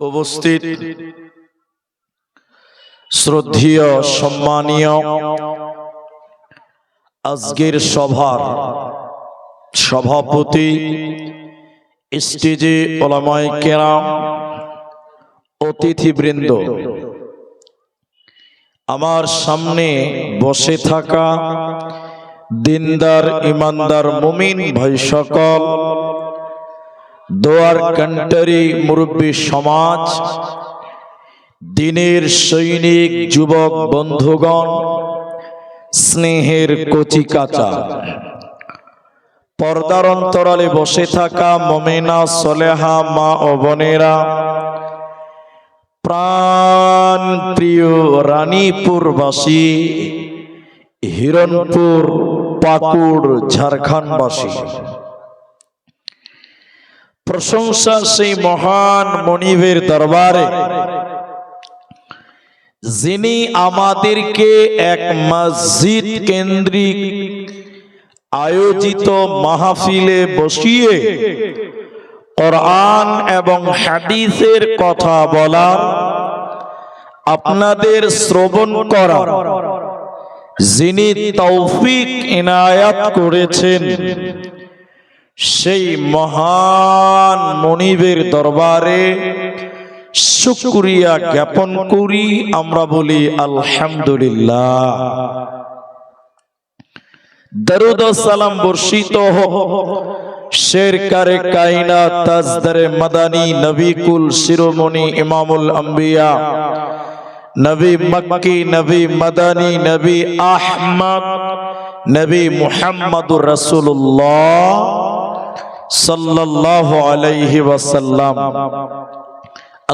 উপস্থিত শ্রদ্ধেয় সম্মানীয় আজকের সভার সভাপতি, স্টেজে উলামায়ে কেরাম, অতিথিবৃন্দ, আমার সামনে বসে থাকা দিনদার ইমানদার মুমিন ভাই সকল, দোয়ার কান্ট্রি মুরব্বী সমাজ, দিনের সৈনিক যুবক বন্ধুগণ, স্নেহের কচিকাঁচা, পর্দার অন্তরালে বসে থাকা মুমিনা সলেহা মা ও বোনেরা, প্রাণ প্রিয় রানীপুরবাসী, হিরণপুর পাকুড় ঝাড়খণ্ডবাসী, প্রশংসা সেই মহান মনিবের দরবারে যিনি আমাদেরকে এক মসজিদ কেন্দ্রিক আয়োজিত মাহফিলে বসিয়ে কোরআন এবং হাদিসের কথা বলার, আপনাদের শ্রবণ করার যিনি তৌফিক ইনায়াত করেছেন, সেই মহান মনিবের দরবারে শুকরিয়া জ্ঞাপন করি। আমরা বলি আলহামদুলিল্লাহ। দরুদ ও সালাম বর্ষিত হোক শেরকারে কায়নাত তাজদারে মাদানী নবী কুল শিরোমণি ইমামুল আম্বিয়া নবী মক্কি নবী মাদানী নবী আহমদ নবী মুহাম্মদুর রাসূলুল্লাহ সাল্লাল্লাহু আলাইহি ওয়াসাল্লাম।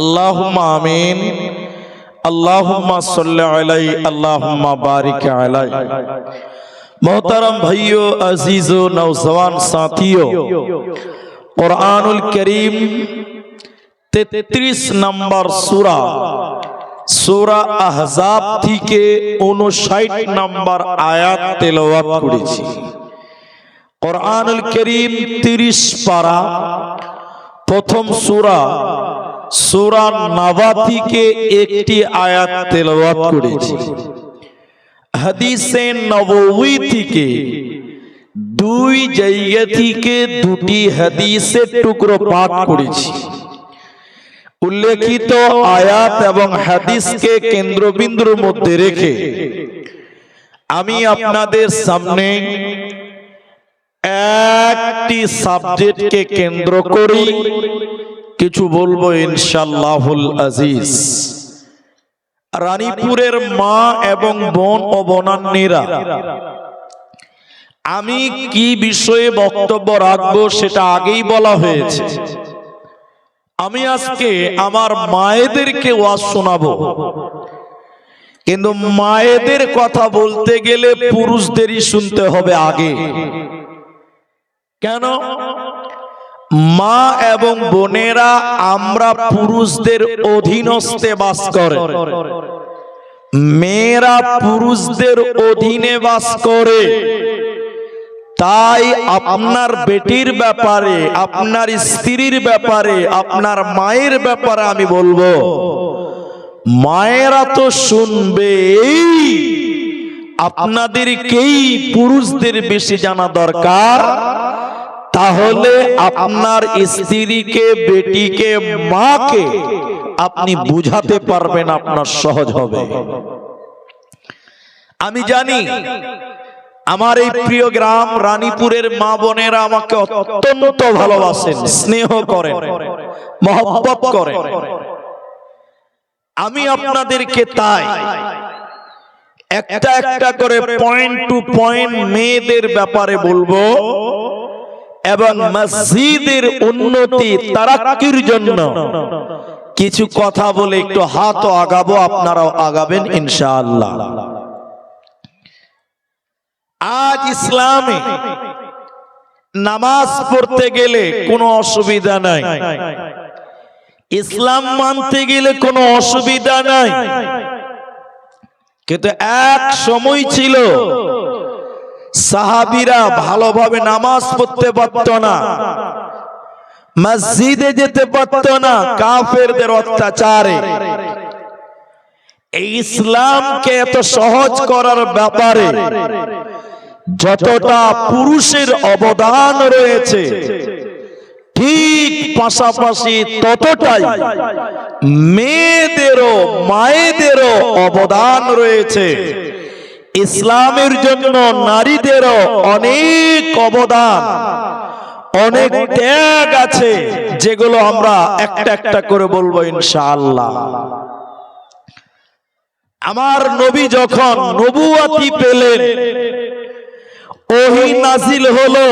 আল্লাহুম্মা আমিন। আল্লাহুম্মা সাল্লি আলাইহি, আল্লাহুম্মা বারিক আলাইহি। मोहतरम भाइयों, अजीजों, नौजवान साथियों, कुरानुल करीम 33 नंबर सूरा अहजाब থেকে 59 নম্বর আয়াত তেলাওয়াত করেছি। কুরআনুল কারীম 30 পারা, প্রথম সূরা নাবা থেকে একটি আয়াত তেলাওয়াত করেছি। হাদিসে নববী থেকে দুই জায়গা থেকে দুটি হাদিসের টুকরো পাঠ করেছি। উল্লেখিত আয়াত এবং হাদিসকে কেন্দ্রবিন্দুর মধ্যে রেখে আমি আপনাদের সামনে একটি সাবজেক্টকে কেন্দ্র করে কিছু বলবো ইনশাআল্লাহুল আজিজ। রানীপুরের মা এবং বোন ও বোনান্নীরা, আমি কি বিষয়ে বক্তব্য রাখবো সেটা আগেই বলা হয়েছে। আমি আজকে আমার মায়েদেরকে ওয়াজ শোনাবো, কিন্তু মায়েদের কথা বলতে গেলে পুরুষদেরই শুনতে হবে আগে। কেন? মা এবং বোনেরা আমরা পুরুষদের অধীনস্থে বাস করে, মেয়েরা পুরুষদের অধীনে বাস করে। তাই আপনার বেটির ব্যাপারে, আপনার স্ত্রীর ব্যাপারে, আপনার মায়ের ব্যাপারে আমি বলবো, মায়েরা তো শুনবেই, আপনাদেরকেই পুরুষদের বেশি জানা দরকার। তাহলে আপনার স্ত্রীকে, বেটিকে, মাকে আপনি বুঝাতে পারবেন, আপনার সহজ হবে। আমি জানি আমার এই প্রিয় গ্রাম রানীপুরের মা বোনেরা আমাকে অত্যন্ত ভালোবাসেন, স্নেহ করেন, মহব্বত করেন। আমি আপনাদেরকে তাই একটা একটা করে পয়েন্ট টু পয়েন্ট মেয়েদের ব্যাপারে বলবো এবং মসজিদের উন্নতি তারাক্কির জন্য কিছু কথা বলে একটু হাত আগাবো, আপনারাও আগাবেন ইনশাআল্লাহ। আজ ইসলামে নামাজ পড়তে গেলে কোনো অসুবিধা নাই, ইসলাম মানতে গেলে কোনো অসুবিধা নাই। কিন্তু এক সময় ছিল সাহাবীরা ভালোভাবে নামাজ পড়তে পারত না, মসজিদে যেতে পারত না কাফেরদের অত্যাচারে। এই ইসলামকে এত সহজ করার ব্যাপারে যতটা পুরুষের অবদান রয়েছে, ঠিক পাশাপাশি ততটাই মেয়েদেরও মায়েদেরও অবদান রয়েছে। ইসলামের জন্য নারীদেরও অনেক অবদান, অনেক ত্যাগ আছে, যেগুলো আমরা একটা একটা করে বলবো ইনশাআল্লাহ। আমার নবী যখন নবুয়াতি পেলেন, ওহী নাজিল হলো,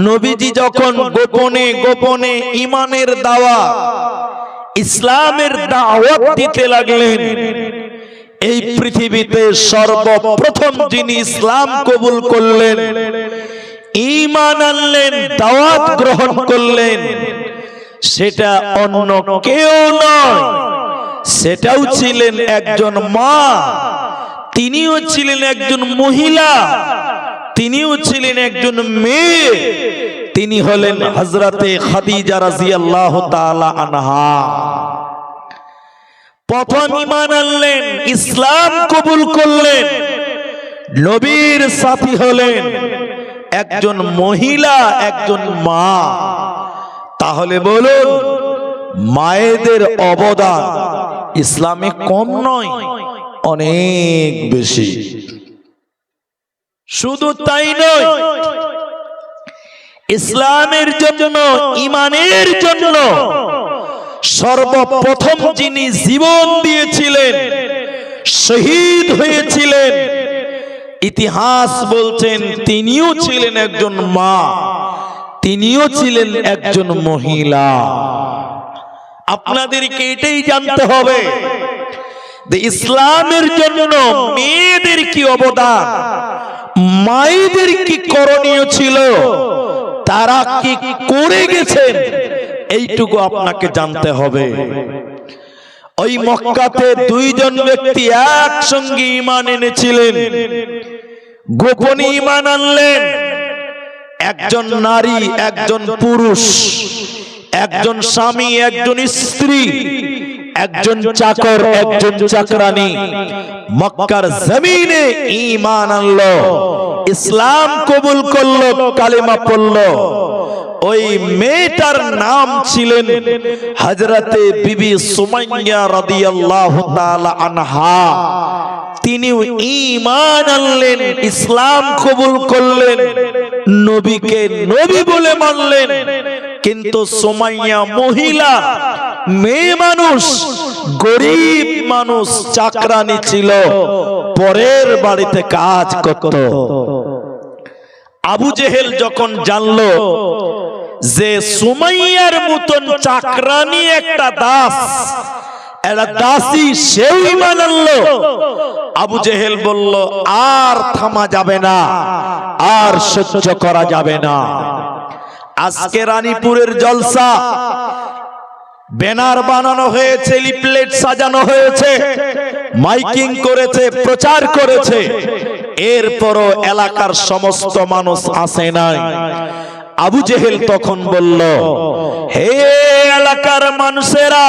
নবীজি যখন গোপনে গোপনে ঈমানের দাওয়াত, ইসলামের দাওয়াত দিতে লাগলেন, এই পৃথিবীতে সর্বপ্রথম যিনি ইসলাম কবুল করলেন, ঈমান আনলেন, দাওয়াত গ্রহণ করলেন, সেটা অন্য কেউ নয়, সেটাও ছিলেন একজন মা, তিনিও ছিলেন একজন মহিলা, তিনিও ছিলেন একজন মেয়ে, তিনি হলেন হযরতে খাদিজা রাদিয়াল্লাহু তাআলা আনহা। প্রথম ঈমান আনলেন, ইসলাম কবুল করলেন, নবীর সাথী হলেন একজন মহিলা, একজন মা। তাহলে বলুন, মায়েদের অবদান ইসলামে কম নয়, অনেক বেশি। শুধু তাই নয়, ইসলামের জন্য, ঈমানের জন্য সর্বপ্রথম যিনি জীবন দিয়েছিলেন, শহীদ হয়েছিলেন, ইতিহাস বলছেন তিনিও ছিলেন একজন মা, তিনিও ছিলেন একজন মহিলা। আপনাদেরকে এটাই জানতে হবে যে ইসলামের জন্য মেয়েদের কি অবদান, মায়েদের কি করণীয় ছিল, তারা কি করে গেছেন, এইটুকু আপনাকে জানতে হবে। ওই মক্কাতে দুইজন ব্যক্তি একসঙ্গে ঈমান এনেছিলেন, গোপনে ঈমান আনলেন, একজন নারী, একজন পুরুষ, একজন স্বামী, একজন স্ত্রী, একজন চাকর, একজন চাকরানী মক্কার জমিনে ঈমান আনলো, ইসলাম কবুল করলো, কালেমা পড়লো। ওই মেয়েটার নাম ছিলেন হযরতে বিবি সুমাইয়া রাদিয়াল্লাহু তাআলা আনহা। তিনিও ঈমান আনলেন, ইসলাম কবুল করলেন, নবীকে নবী বলে মানলেন। কিন্তু সুমাইয়া মহিলা, মেয়ে মানুষ, গরিব মানুষ, চাকরানী ছিল, পরের বাড়িতে কাজ করত। আবু জেহেল যখন জানলো যে সুমাইয়ার মতন চাকরানী একটা দাস, একটা দাসী, সেও ঈমান আনলো, আবু জেহেল বলল, আর থামা যাবে না, আর সহ্য করা যাবে না। আজকে রানীপুরের জলসা, ব্যানার বানানো হয়েছে, লিফলেট সাজানো হয়েছে, মাইকিং করেছে, প্রচার করেছে, এরপরও এলাকার সমস্ত মানুষ আসে নাই। আবু জেহেল তখন বলল, হে এলাকার মানুষেরা,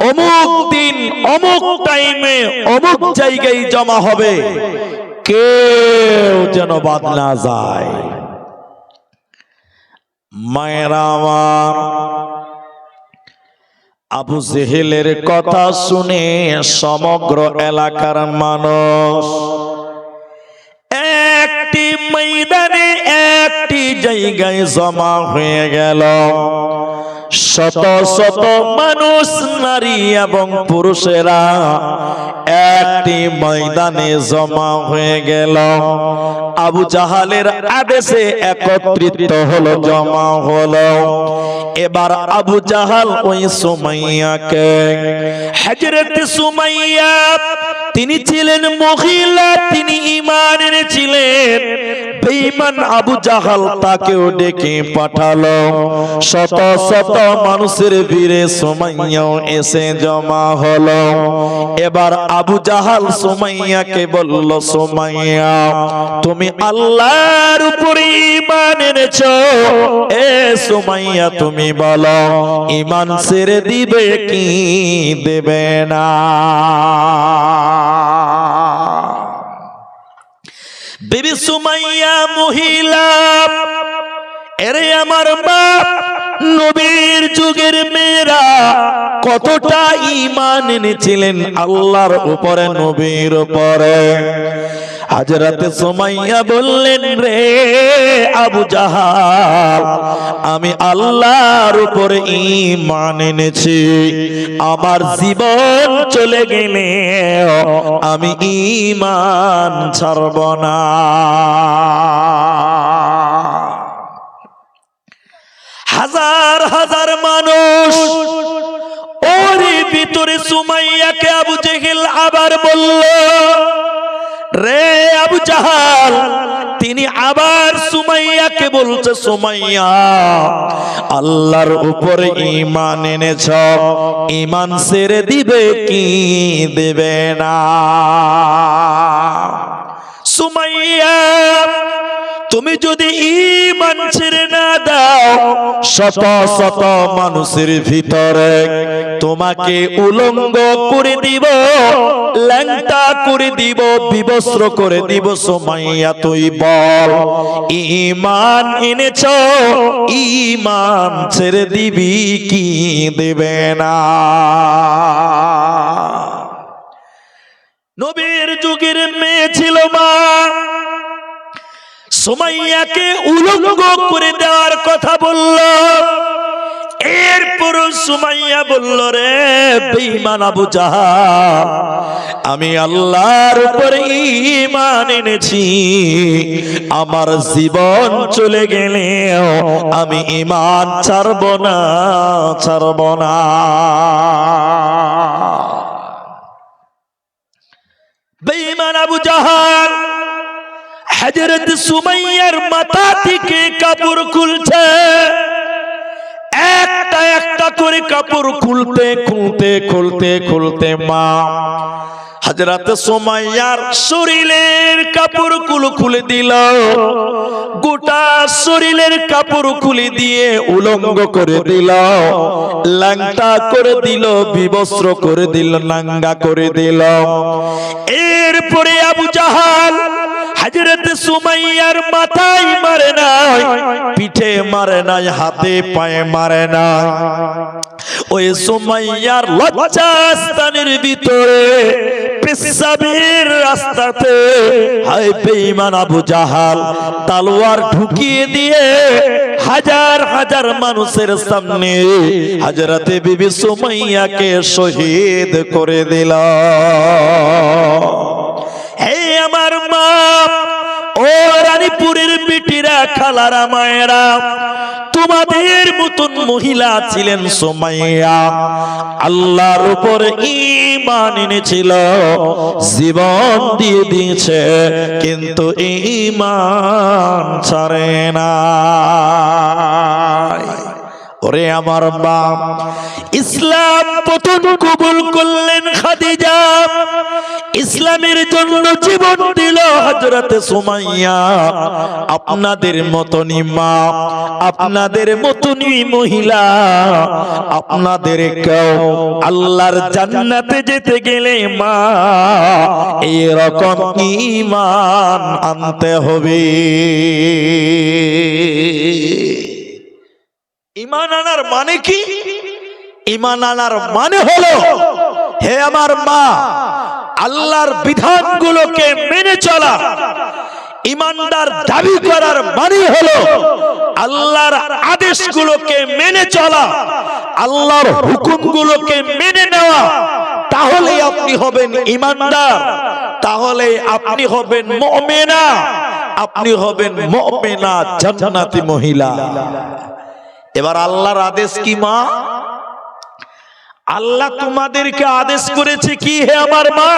অমুক দিন অমুক টাইমে অমুক জায়গায় জমা হবে, কেউ যেন বাদ না যায়। মায়েরা আমার, আবু জেহেলের কথা শুনে সমগ্র এলাকার মানুষ একটি ময়দানে, একটি জায়গায় জমা হয়ে গেল। শত শত মানুষ, নারী এবং পুরুষেরা একটি ময়দানে জমা হয়ে গেল। আবু জাহালের আদেশে একত্রিত হলো, জমা হলো। এবার আবু জাহাল ওই সুমাইয়াকে, হযরত সুমাইয়া তিনি ছিলেন মহিলা, তিনি ঈমান এনেছিলেন। বেঈমান আবু জাহাল তাকেও ডেকে পাঠালো। শত শত মানুষের ভিড়ে সুমাইয়াও এসে জমা হলো। এবার আবু জাহাল সুমাইয়াকে বলল, সুমাইয়া তুমি আল্লাহর উপরে ঈমান এনেছো, এ সুমাইয়া তুমি বলো ঈমান ছেড়ে দিবে কি দেবে না? বিবি সুমাইয়া মহিলা, এরে আমার বাপ, নবীর যুগের মেয়েরা কতটা ঈমান এনেছিলেন আল্লাহর উপরে, নবীর উপরে। হযরতে সুমাইয়া বললেন, রে আবু জাহাল, আমি আল্লাহর উপরে ঈমান এনেছি, আমার জীবন চলে গেলে আমি ঈমান ছাড়ব না। হাজার হাজার মানুষ ওর ভিতরে সুমাইয়াকে আবু জেহেল আবার বলল, রে আবু জাহাল, তিনি আবার সুমাইয়াকে বলছে, সুমাইয়া আল্লাহর উপরে ঈমান এনেছ, ঈমান ছেড়ে দিবে কি দেবে না? সুমাইয়া তুমি যদি ঈমান ছেড়ে না দাও, শত শত মানুষের ভিতরে তোমাকে উলঙ্গ করে দিব, ল্যাংটা করে দিব, বিবস্ত্র করে দিব। সুমাইয়া তুই বল ঈমান এনেছ, ঈমান ছেড়ে দিবি কি দেবে না? নবীর যুগের মেয়ে ছিল মা, সুমাইয়াকে উলঙ্গ করে দেওয়ার কথা বলল। এরপর সুমাইয়া বলল, রে বেঈমান আবু জাহাল, আমি আল্লাহর উপরে ঈমান এনেছি, আমার জীবন চলে গেলেও আমি ঈমান ছাড়ব না, ছাড়ব না। বেঈমান আবু জাহাল হযরত সুমাইয়ার মাথা থেকে কাপড় খুলছে, একটা একটা করে কাপড় খুলতে খুলতে খুলতে খুলতে মা হযরত সুমাইয়ার শরীরের কাপড়গুলো খুলে দিল, গোটা শরীরের কাপড় খুলে দিয়ে উলঙ্গ করে দিল, ল্যাংটা করে দিল, বিবস্ত্র করে দিল, নাঙ্গা করে দিল। এরপরে আবু জাহাল হযরত সুমাইয়ার মাথায় মারে নাই, পিঠে মারে নাই, হাতে পায়ে মারে নাই, ওই সুমাইয়ার লজ্জাস্থানের ভিতরে পেশাবের রাস্তাতে হায় বেঈমান আবু জাহাল তলোয়ার ঢুকিয়ে দিয়ে হাজার হাজার মানুষের সামনে হযরতে বিবি সুমাইয়াকে শহীদ করে দিল। হে আমার মা, ও রানীপুরের বিটিরা, খালারা, মায়েরা, তোমাদের মতন মহিলা ছিলেন সুমাইয়া, আল্লাহর উপর ঈমান এনেছিল, জীবন দিয়ে দিয়েছে, কিন্তু ঈমান ছাড়ে না। ওরে আমার বাপ, ইসলাম প্রথম কবুল করলেন খাদিজা, ইসলামের জন্য জীবন দিল হযরতে সুমাইয়া। আপনাদের মতনই মা, আপনাদের মতনই মহিলা, আপনাদের কেউ আল্লাহর জান্নাতে যেতে গেলে মা এরকম ঈমান আনতে হবে। ঈমান আনার মানে কি? ঈমান আনার মানে হলো, হে আমার মা, আল্লাহর বিধানগুলোকে মেনে চলা। ঈমানদার দাবি করার মানে হলো আল্লাহর আদেশগুলোকে মেনে চলা, আল্লাহর হুকুমগুলোকে মেনে নেওয়া। তাহলে আপনি হবেন ঈমানদার, তাহলে আপনি হবেন মুমিনা, আপনি হবেন মুমিনা জান্নাতি মহিলা। এবার আল্লাহর আদেশ কি মা? আল্লাহ তোমাদেরকে আদেশ করেছে কি হে আমার মা?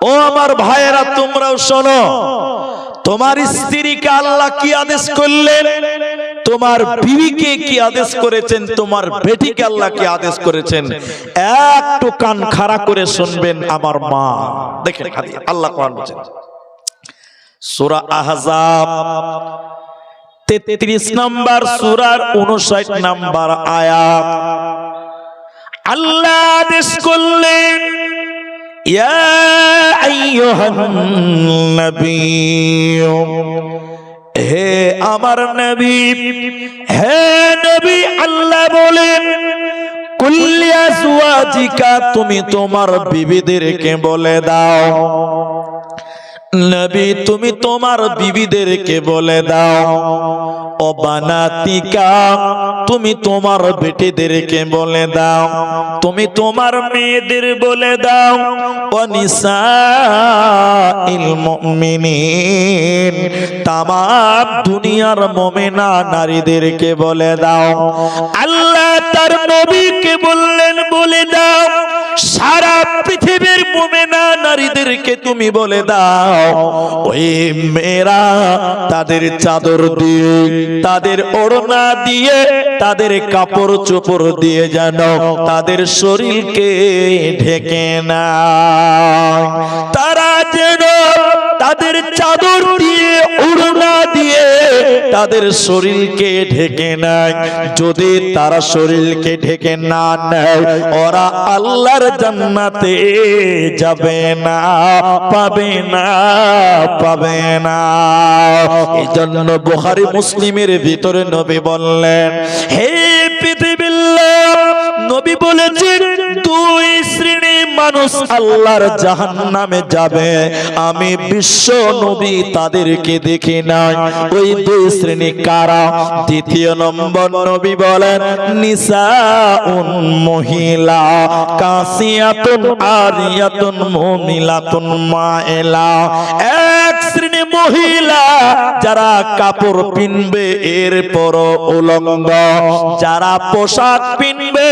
ও আমার ভাইয়েরা তোমরাও শোনো, তোমার স্ত্রীকে আল্লাহ কি আদেশ করলেন, তোমার বিবিকে কি আদেশ করেছেন, তোমার বেটিকে আল্লাহ কি আদেশ করেছেন, একটু কান খাড়া করে শুনবেন আমার মা। দেখেন আল্লাহ কোরআন বলেন, সূরা আহজাব 33 নম্বর সূরার 59 নম্বর আয়াত। আল্লাহ আদেশ করলেন, ইয়া আইয়ুহান নবী, হে আমার নবী, হে নবী, আল্লাহ বলেন, কুল আজওয়াজিকা, তুমি তোমার বিবিদেরকে বলে দাও, নবী তুমি তোমার বিবিদেরকে বলে দাও, ও বানাতিকা, তুমি তোমার বেটিদেরকে বলে দাও, তুমি তোমার মেয়েদের বলে দাও, ও নিসাইল মুমিনিন, তামাম দুনিয়ার মুমিনা নারীদেরকে বলে দাও। আল্লাহ তার নবীকে বললেন বলে দাও, সারা পৃথিবীর মুমিনা নারীদেরকে তুমি বলে দাও, ওই মেয়েরা তাদের চাদর দিয়ে, তাদের ওড়না দিয়ে, তাদের কাপড় চোপড় দিয়ে যেন তাদের শরীরকে ঢেকে না, তারা যেন তাদের চাদর দিয়ে, ওড়না দিয়ে তাদের শরীরকে ঢেকে নেয়। যদি তারা শরীরকে ঢেকে না নেয়, ওরা আল্লাহর জান্নাতে যাবে না, পাবে না, পাবে না। এই জন্য বুখারী মুসলিমের ভিতরে নবী বললেন, হে পৃথিবীর লোক, নবী বলেছেন দুই শ্রেণী মানুষ আল্লাহর জাহান্নামে যাবে, আমি বিশ্ব নবী তাদেরকে দেখি নাই। ওই দুই শ্রেণী কারা? দ্বিতীয় নম্বর নবী বলেন, নিসাউন, মহিলা, কাসিয়াতুন আরিয়াতুন মুমিলাতুন মাইলা, এক শ্রেণী মহিলা যারা কাপড় পিনবে এরপর উলঙ্গ, যারা পোশাক পিনবে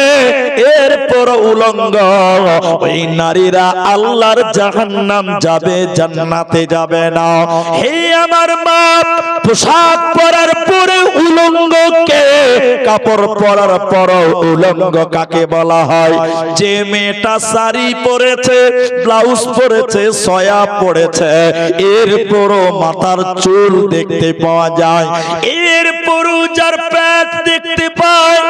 এরপর উলঙ্গ, ওই নারীরা আল্লাহর জাহান্নাম যাবে, জান্নাতে যাবে না। হে আমার মা, পোশাক পরার পরে উলঙ্গকে, কাপড় পরার পর উলঙ্গ কাকে বলা হয়? যে মেয়েটা শাড়ি পরেছে, ব্লাউজ পরেছে, সয়া পরেছে, এরপরও মাথার চুল দেখতে পাওয়া যায়, এরপরও যার পেট দেখতে পায়,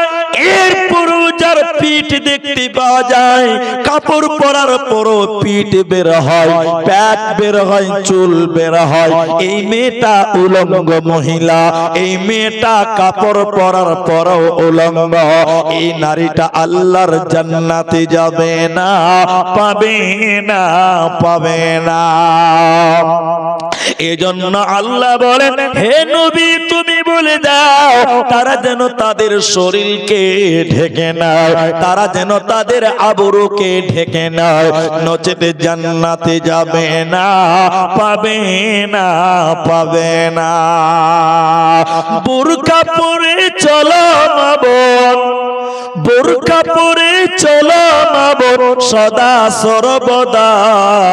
এরপরও যার পিঠ দেখতে পাওয়া যায়, কাপড় পরার পরও পিঠ বের হয়, পেট বের হয়, চুল বের হয়, এই মেয়েটা উলঙ্গ মহিলা, এই মেয়েটা কাপড় পরার পরও উলঙ্গ, এই নারীটা আল্লাহর জান্নাতে যাবে না, পাবে না, পাবে না। এজন্য আল্লাহ বলেন, হে নবী তুমি বলে দাও, তারা যেন তাদের শরীরকে ঢেকে নেয়, তারা যেন তাদের আবরুকে ঢেকে নেয়, নচেতে জান্নাতে যাবে না, পাবে না, পাবে না। বুরকা পরে চলো মা বোন, বুরকা পরে চলো মা বোন, সদা সর্বদাই,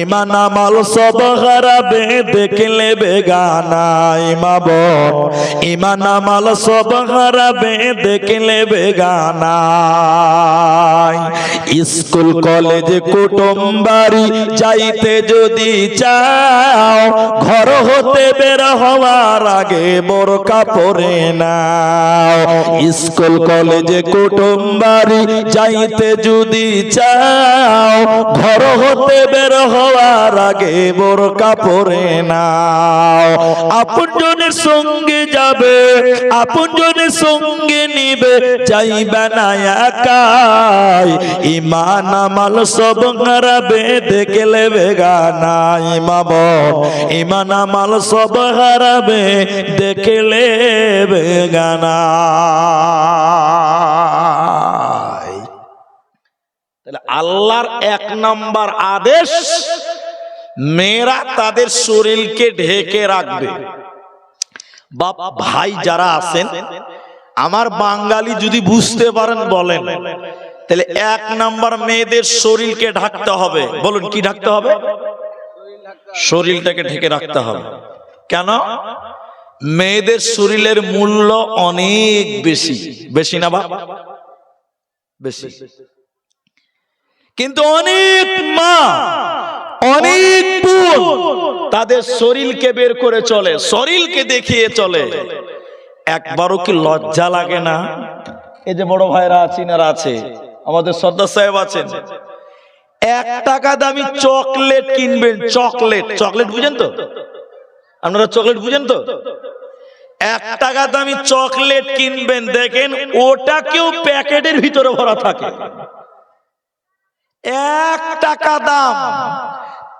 ঈমান আমল সব হারাবে দেখলে বেগানাই মা বোন, ঈমান আমল সব হারাবে দেখলে বেগানাই। স্কুল কলেজ কুটুম বাড়ি যাইতে যদি চাও, ঘর হতে বের হওয়ার আগে বোরকা পরে নাও। স্কুল কলেজ কুটুম বাড়ি যাইতে যদি চাও, ঘর হতে বের হওয়ার আগে বোরকা পরে নাও। আপনজনের সঙ্গে যাবে, আপনজনের সঙ্গে নিবে, যাইবে না একাই, ঈমান আমল সব হারাবে দেখলে বেগানাই মা বোন, ঈমান আমল সব হারাবে দেখলে বেগানাই। তাহলে আল্লাহর এক নাম্বার আদেশ, মেয়েরা তাদের শরীরকে ঢেকে রাখবে। বাপ ভাই যারা আছেন, আমার বাঙালি যদি বুঝতে পারেন বলেন, তাহলে 1 নাম্বার মেয়েদের শরীরকে ঢাকতে হবে। বলুন কি ঢাকতে হবে? শরীরটাকে ঢেকে রাখতে হবে। কেন? মেয়েদের শরীরের মূল্য অনেক বেশি। বেশি না বাবা? বেশি। কিন্তু অনেক মা, অনেক বোন তাদের শরীরকে বের করে চলে, শরীরকে দেখিয়ে চলে। একবারও কি লজ্জা লাগে না? এই যে বড় ভাইরা আছেন আর আছে, আমাদের সর্দার সাহেব আছেন, 1 টাকা দামি চকলেট কিনবেন। চকলেট, চকলেট বুঝেন তো আপনারা? চকলেট বুঝেন তো? 1 টাকা দামি চকলেট কিনবেন, দেখেন ওটাকেও প্যাকেটের ভিতরে ভরা থাকে। 1 টাকা দাম,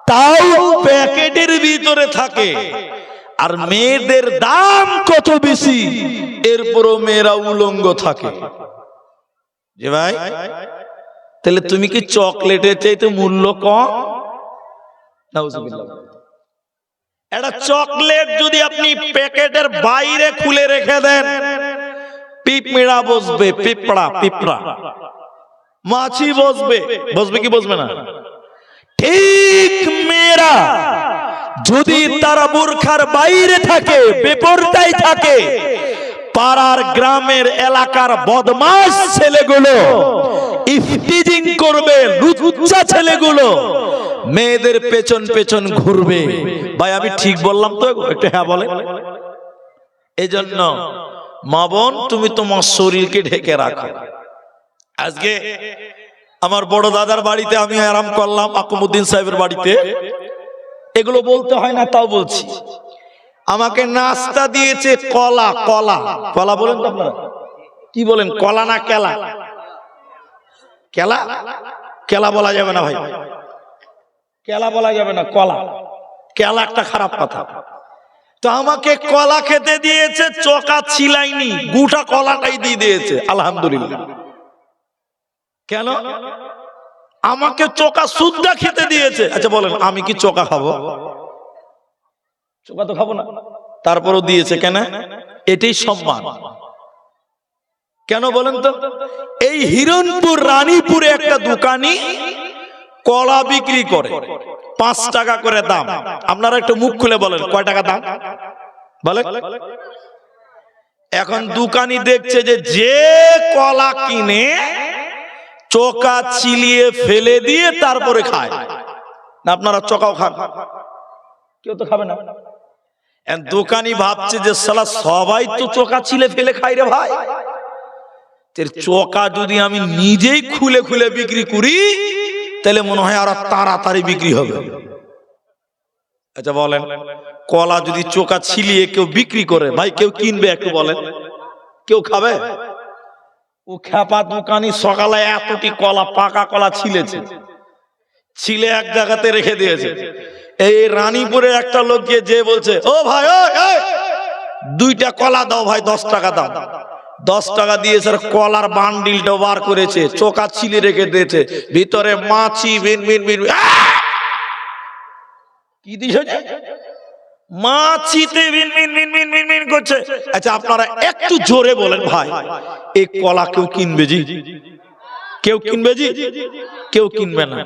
তাও প্যাকেটের ভিতরে থাকে। আর মেয়েদের দাম কত বেশি, এরপরও মেয়েরা উলঙ্গ থাকে। যে ভাই, তাহলে তুমি কি চকলেটের চাইতে মূল্য কম? নাউজুবিল্লাহ। একটা চকলেট যদি আপনি প্যাকেটের বাইরে খুলে রেখে দেন, পিঁপড়া বসবে, পিঁপড়া, মাছি বসবে। বসবে কি বসবে না? ঠিক মেয়েরা যদি তারা বোরখার বাইরে থাকে, বেপরদায় থাকে, পাড়ার গ্রামের এলাকার বদমাশ ছেলেগুলো ইফতিজিং করবে, লুচ্চা ছেলেগুলো মেয়েদের পেছন পেছন ঘুরবে। ভাই আমি ঠিক বললাম তো? একটু হ্যাঁ বলে। এই জন্য মা বোন, তুমি তোমার শরীরকে ঢেকে রাখো। আজকে আমার বড় দাদার বাড়িতে আমি আরাম করলাম, আকুমুদ্দিন সাহেবের বাড়িতে। এগুলো বলতে হয় না, তাও বলছি। আমাকে নাস্তা দিয়েছে কলা। কলা, কলা বলেন তো আপনারা? কি বলেন, কলা না কেলা? কেলা, কেলা বলা যাবে না ভাই, কেলা বলা যাবে না, কলা। কেলা একটা খারাপ কথা। তো আমাকে কলা খেতে দিয়েছে, চোকা ছিলাইনি, গোটা কলাটাই দিয়ে দিয়েছে। আলহামদুলিল্লাহ। কেন? আমাকে চোকা সুদ্ধা খেতে দিয়েছে। আচ্ছা বলেন, আমি কি চোকা খাবো? চোকা তো খাবো না, তারপরও দিয়েছে। কেন? এটাই সম্মান। কেন বলেন তো? এই হিরণপুর রানীপুরে একটা দোকানি কলা বিক্রি করে, 5 টাকা করে দাম। আপনারা একটু মুখ খুলে বলেন কয় টাকা দাম বলে। এখন দোকানি দেখছে যে কলা কিনে চোকা চিলিয়ে ফেলে দিয়ে তারপরে খায় না। আপনারা চোকাও খান? কেউ তো খাবে না। দোকানি ভাবছে যে শালা সবাই তো চোকা ছিলে ফেলে খায় রে ভাই, চোকা যদি আমি নিজেই খুলে খুলে বিক্রি করি তাহলে মনে হয় আরো তাড়াতাড়ি বিক্রি হবে। আচ্ছা বলেন, কলা যদি চোকা ছিলিয়ে কেউ বিক্রি করে, ভাই কেউ কিনবে? একটু বলেন, কেউ খাবে? ও খেপা দোকানি সকালে এতটি কলা, পাকা কলা ছিলেছে, ছিলে এক জায়গাতে রেখে দিয়েছে। এই রানীপুরে একটা লোক গিয়ে যে বলছে, ও ভাই, 2টা কলা দাও ভাই, 10 টাকা দাও। 10 টাকা দিয়েছে, কলার বান্ডিলটা বার করেছে, চোকা ছিলে রেখে দিয়েছে, ভিতরে মাছি বিন বিন বিন। কি দিছে? মাছিতে বিন বিন বিন বিন বিন বিন করছে। আচ্ছা আপনারা একটু জোরে বলেন ভাই, এই কলা কেউ কিনবে জি? কেউ কিনবে জি? কেউ কিনবে না।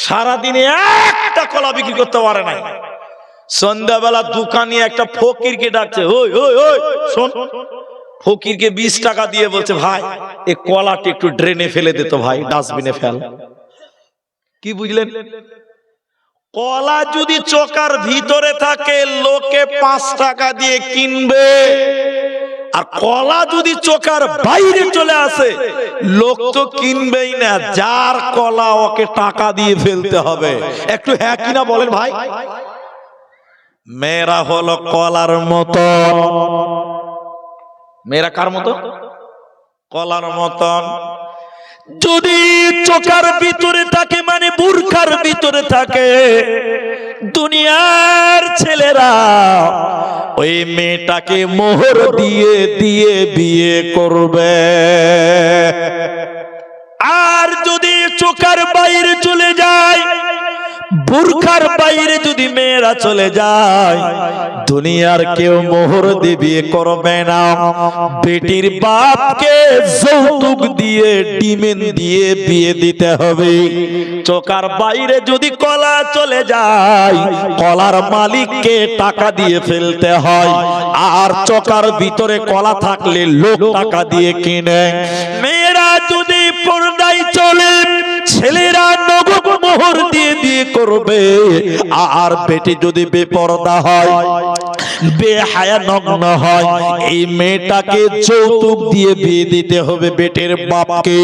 সারাদিনে একটা কলা বিক্রি করতে পারে না। সন্ধ্যাবেলা দোকানি একটা ফকিরকে ডাকছে, ওই ওই ওই শোন। ফকিরকে 20 টাকা দিয়ে বলছে, ভাই এই কলাটা একটু ড্রেনে ফেলে দে তো ভাই, ডাস্টবিনে ফেল। কি বুঝলেন? কলা যদি চোকার ভিতরে থাকে লোকে 5 টাকা দিয়ে কিনবে, আর কলা যদি চোকার বাইরে চলে আসে লোক তো কিনবেই না। যার কলা ওকে টাকা দিয়ে ফেলতে হবে। একটু হ্যাঁ কিনা বলেন ভাই। মেয়েরা হলো কলার মতো। মেয়েরা কার মতো? কলার মতন। যদি চোখার ভিতরে থাকে, মানে বুরখার ভিতরে থাকে, দুনিয়ার ছেলেরা ওই মেয়েটাকে মোহর দিয়ে দিয়ে বিয়ে করবে। আর যদি চোখার বাইরে চলে যায়, বুরখার বাইরে যদি মেয়েরা চলে যায়, দুনিয়ার কেউ মোহর দিয়ে বিয়ে করবে না। বেটির বাপকে যৌতুক দিয়ে ডিমেন দিয়ে বিয়ে দিতে হবে। চোকার বাইরে যদি কলা চলে যায়, কলার মালিককে টাকা দিয়ে ফেলতে হয়। আর চোকার ভিতরে কলা থাকলে লোক টাকা দিয়ে কিনে। মেয়েরা যদি পর্দায় চলে, ছেলেরা নগদ মোহর দিয়ে বিয়ে করবে। আর বেটি যদি বেপরদা হয়, বেহায়া নগ্ন হয়, এই মেয়েটাকে যৌতুক দিয়ে বিয়ে দিতে হবে। বেটির বাপকে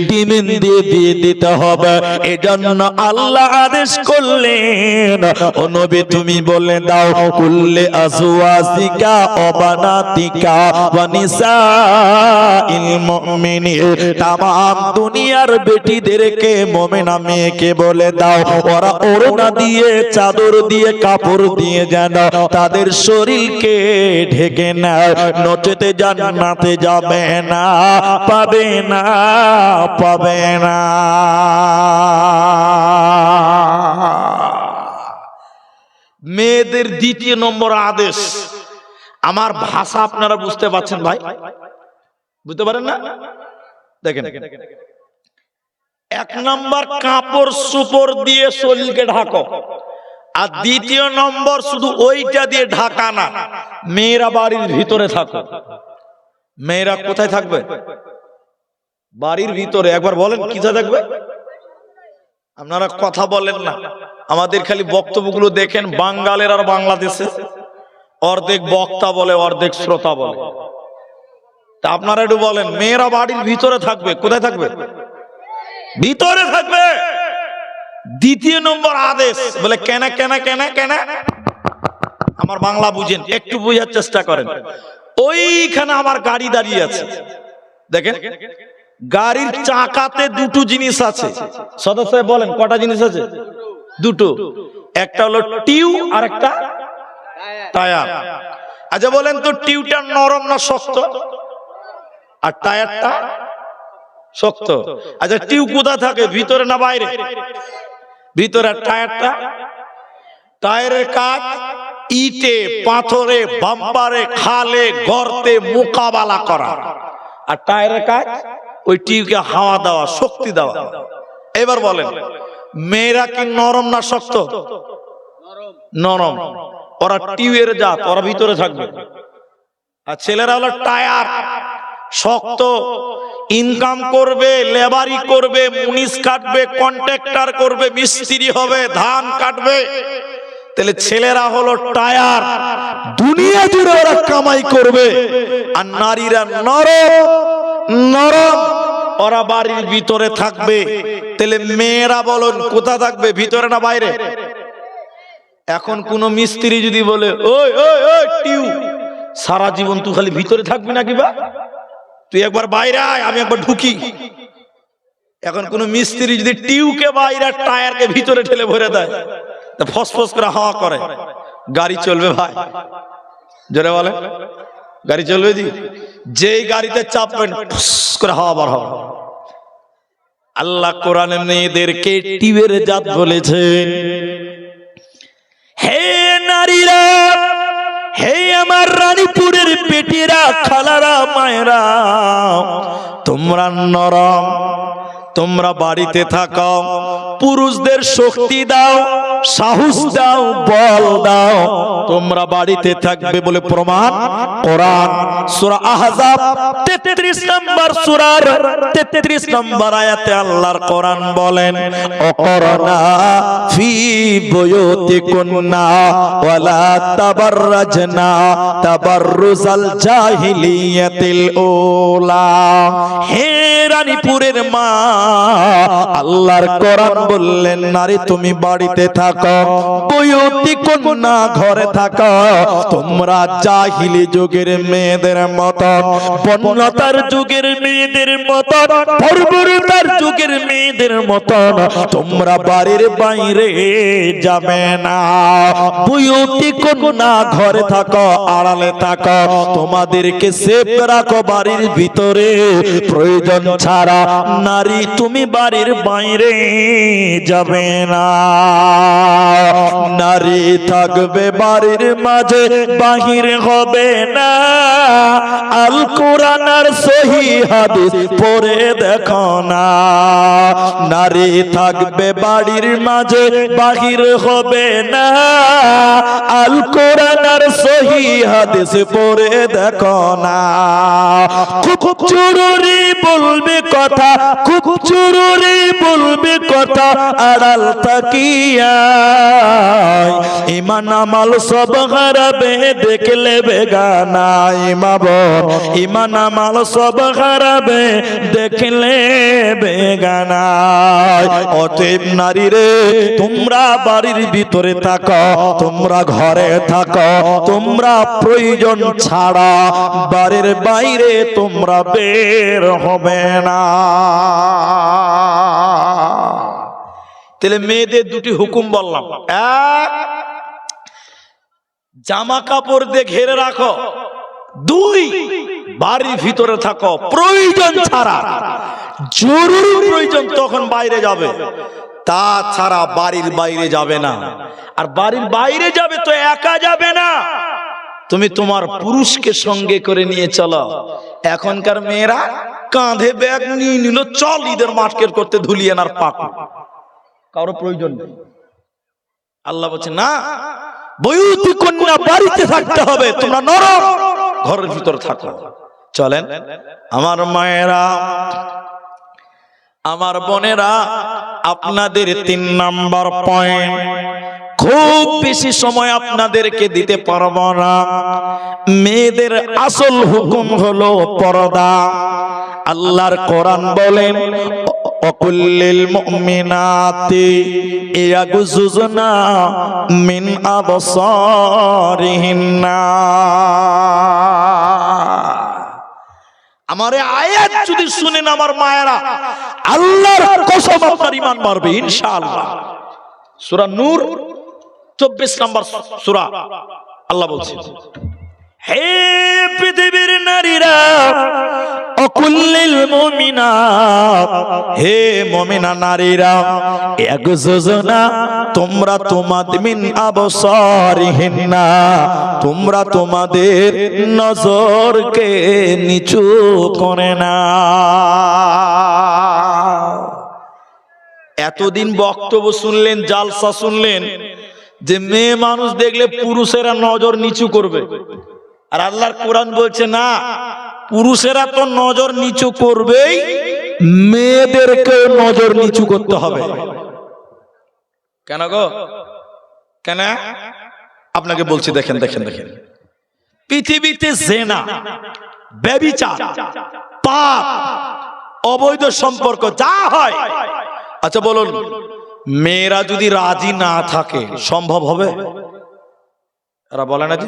ডিমেন দিয়ে বিয়ে দিতে হবে। এজন্য আল্লাহ আদেশ করলেন, ও নবী তুমি বলে দাও, কুল্লে আজওয়াজিকা ওয়া বানাতিকা ওয়া নিসাইল মুমিনিন, তামাম দুনিয়ার বেটিদেরকে মুমিনা মেয়েকে বলে দাও, ওরা ওড়না দিয়ে, চাদর দিয়ে, কাপড় দিয়ে যেন তাদের শরীরকে ঢেকে নেয়, নচেতে জান্নাতে যাবে না, পাবে না, পাবে না। মেয়েদের দ্বিতীয় নম্বর আদেশ, আমার ভাষা আপনারা বুঝতে পারছেন ভাই? বুঝতে পারেন না? দেখেন, এক নম্বর কাপড় সুপড় দিয়ে শরীরকে ঢাকো। আর দ্বিতীয় নম্বর শুধু ওইটা দিয়ে ঢাকা না, মেয়েরা বাড়ির ভিতরে থাকো। মেয়েরা কোথায় থাকবে? বাড়ির ভিতরে। একবার বলেন কোথায় থাকবে? আপনারা কথা বলেন না। আমাদের খালি বক্তব্যগুলো দেখেন, বাঙালের আর বাংলাদেশে অর্ধেক বক্তা বলে, অর্ধেক শ্রোতা বলে। তা আপনারা একটু বলেন, মেয়েরা বাড়ির ভিতরে থাকবে। কোথায় থাকবে? ভিতরে থাকবে। দ্বিতীয় নম্বর আদেশ বলে কেন কেন কেন কেন? আমার বাংলা বুঝেন, একটু বোঝার চেষ্টা করেন। ওইখানে আমার গাড়ি দাঁড়িয়ে আছে, দেখেন গাড়ির চাকাতে দুটো জিনিস আছে। সদস্য বলেন কটা জিনিস আছে? দুটো। একটা হলো টিউ আর একটা টায়ার। আচ্ছা বলেন তো, টিউটা নরম না শক্ত? আর টায়ারটা শক্ত। আচ্ছা টিউ কোথায় থাকে, ভিতরে না বাইরে? ভিতরে। টায়ারটা, টায়ারের কাজ ইটে, পাথরে, বাম্পারে, খালে, গর্তে মোকাবেলা করা। আর টায়ারের কাজ ওই টিউকে হাওয়া দেওয়া, শক্তি দেওয়া। এবার বলেন, মেয়েরা কি নরম না শক্ত? নরম। ওরা টিউয়ের জাত, ওরা ভিতরে থাকবে। আর ছেলেরা হলো টায়ার, শক্ত। ইনকাম করবে, লেবারি করবে, মুনিশ কাটবে, কন্ট্রাক্টর করবে, মিস্ত্রি হবে, ধান কাটবে। তাহলে ছেলেরা হলো টায়ার, দুনিয়া জুড়ে ওরা কামাই করবে। আর নারীরা নরম নরম, ওরা বাড়ির ভিতরে থাকবে। তাহলে মেয়েরা বলুন কোথায় থাকবে, ভিতরে না বাইরে? এখন কোন মিস্ত্রি যদি বলে, ওই ওই ওই টিউ, সারা জীবন তুই খালি ভিতরে থাকবি নাকি বা? তুই একবার বাইরে আয়, আমি একবার ঢুকি। এখন কোন মিস্ত্রি যদি টিউকে বাইরে, টায়ারকে ভিতরে ঠেলে ভরে দেয়, তা ফসফস করে হাওয়া করে, গাড়ি চলবে ভাই? জোরে বলে, গাড়ি চলবে? জি। যেই গাড়িতে চাপবেন ফুস করে হাওয়া বার হবে। আল্লাহ কোরআনে মেয়েদেরকে টিউয়ের জাত বলেছেন। হে নারীরা, হে আমার রানীপুরের বেটিরা, খালারা, মায়েরা, তোমরা নরম, তোমরা বাড়িতে থাকো। পুরুষদের শক্তি দাও, সাহস দাও, বল দাও, তোমরা বাড়িতে থাকবে বলে প্রমাণ কোরআন সূরা আহজাব 33 নম্বর সূরার 33 নম্বর আয়াতে আল্লাহর কোরআন বলেন, অকরনা ফি বুয়ুতিকুন্না ওয়ালা তাবাররাজনা তাবাররুজাল জাহিলিয়াতিল উলা। হে রানীপুরের মা, আল্লাহর কোরআন বললেন, নারী তুমি বাড়িতে থাকো, বুয়ুতিকুন্না ঘরে থাকো। তোমরা জাহিলি যুগের মেয়েদের মত, বন্যতার যুগের মেয়েদের মত, বর্বরতার যুগের মেয়েদের মতন তোমরা বাড়ির বাইরে যাবে না। বুয়ুতি কন্যা ঘরে থাকো, আড়ালে থাকো, তোমাদেরকে সেফ রাখো বাড়ির ভিতরে। প্রয়োজন ছাড়া নারী তুমি বাড়ির বাইরে যাবে না। নারী থাকবে বাড়ির মাঝে, বাহির হবে না। আল কোরআন আর সহি হাদিস পড়ে দেখো না। নারী থাকবে বাড়ির মাঝে, বাহির হবে না। আল কোরআন আর সহি হাদিস পড়ে দেখো না। খুব জরুরি বলবে কথা, খুব জরুরি বলবে কথা, আড়াল তাকিয়া ইমান আমাল সব হারাবে দেখলে বেগানা। ইমান আমাল সব হারাবে দেখলে বেগানা। অতএব নারী রে, তোমরা বাড়ির ভিতরে থাকো, তোমরা ঘরে থাকো, তোমরা প্রয়োজন ছাড়া বাড়ির বাইরে তোমরা বের হবে না। তাহলে মেয়েদের দুটি হুকুম বললাম। এক, জামা কাপড় দিয়ে ঘিরে রাখো। দুই, বাড়ির ভিতরে থাকো, প্রয়োজন ছাড়া। জরুরি প্রয়োজন তখন বাইরে যাবে, তাছাড়া বাড়ির বাইরে যাবে না। আর বাড়ির বাইরে যাবে তো একা যাবে না, তুমি তোমার পুরুষকে সঙ্গে করে নিয়ে চলো। এখনকার মেয়েরা কাঁধে ব্যাগ নিয়ে নিল, চল ঈদের মার্কেট করতে ধুলিয়ানার পাক। কারো প্রয়োজন নেই। আল্লাহ বলছে না, বয়ুতি কন্যা বাড়িতে থাকতে হবে, তোমরা নরম ঘরের ভিতর থাকো। চলেন আমার মায়েরা, আমার বোনেরা, আপনাদের 3 নাম্বার পয়েন্ট। খুব বেশি সময় আপনাদেরকে দিতে পারবো না। মেয়েদের আসল হুকুম হলো পর্দা। আল্লাহর কোরআন বলেন, অকুল্লিল মুমিনাতি ইয়াগুযুজনা মিন আবসারিহিন্না। আমার আয়াত যদি শুনেন আমার মায়েরা, আল্লাহর কসম আপনার ঈমান বাড়বে ইনশাআল্লাহ। সূরা নূর 24 নম্বর সূরা। আল্লাহ বলছেন, হে পৃথিবীর নারীরা, অকুল্লিল মুমিনাত, হে মুমিনা নারীরা, ইয়াগুযুজনা, তোমরা তোমাদের মিন আবসারিহিন্না, তোমরা তোমাদের নজরকে নিচু করে না। এতদিন বক্তব্য শুনলেন, জালসা শুনলেন যে মেয়ে মানুষ দেখলে পুরুষেরা নজর নিচু করবে। আর আল্লাহর কোরআন বলছে না, পুরুষেরা তো নজর নিচু করবেই, মেয়েদেরকে নজর নিচু করতে হবে। কেন গো? কেন? আপনাকে বলছি, দেখেন দেখেন দেখেন, পৃথিবীতে জিনা, ব্যভিচার, পাপ, অবৈধ সম্পর্ক যা হয়, আচ্ছা বলুন, মেয়েরা যদি রাজি না থাকে সম্ভব হবে? এরা বলে না যে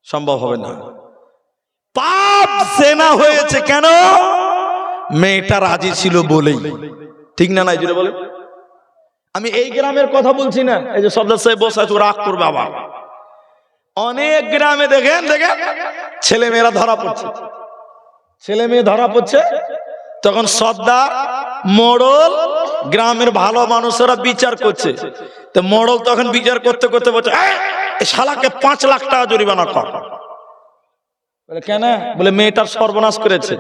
সম্ভব হবে না। পাপ জিনা হয়েছে কেন? মেয়েটা রাজি ছিল বলেই। ঠিক না? নাই জুড়ে বলে। আমি এই গ্রামের কথা বলছি না, এই যে সর্দার সাহেব বসে আছে, রাগ করবে আবার। অনেক গ্রামে দেখেন দেখেন ছেলে মেয়েরা ধরা পড়ছে, ছেলে মেয়ে ধরা পড়ছে, তখন সর্দার, মোড়ল, গ্রামের ভালো মানুষেরা বিচার করছে। তো মোড়ল তখন বিচার করতে করতে বলছে, এই শালাকে 5 লাখ টাকা জরিমানা কর। বলে কেন? বলে মেয়েটার সর্বনাশ করেছে।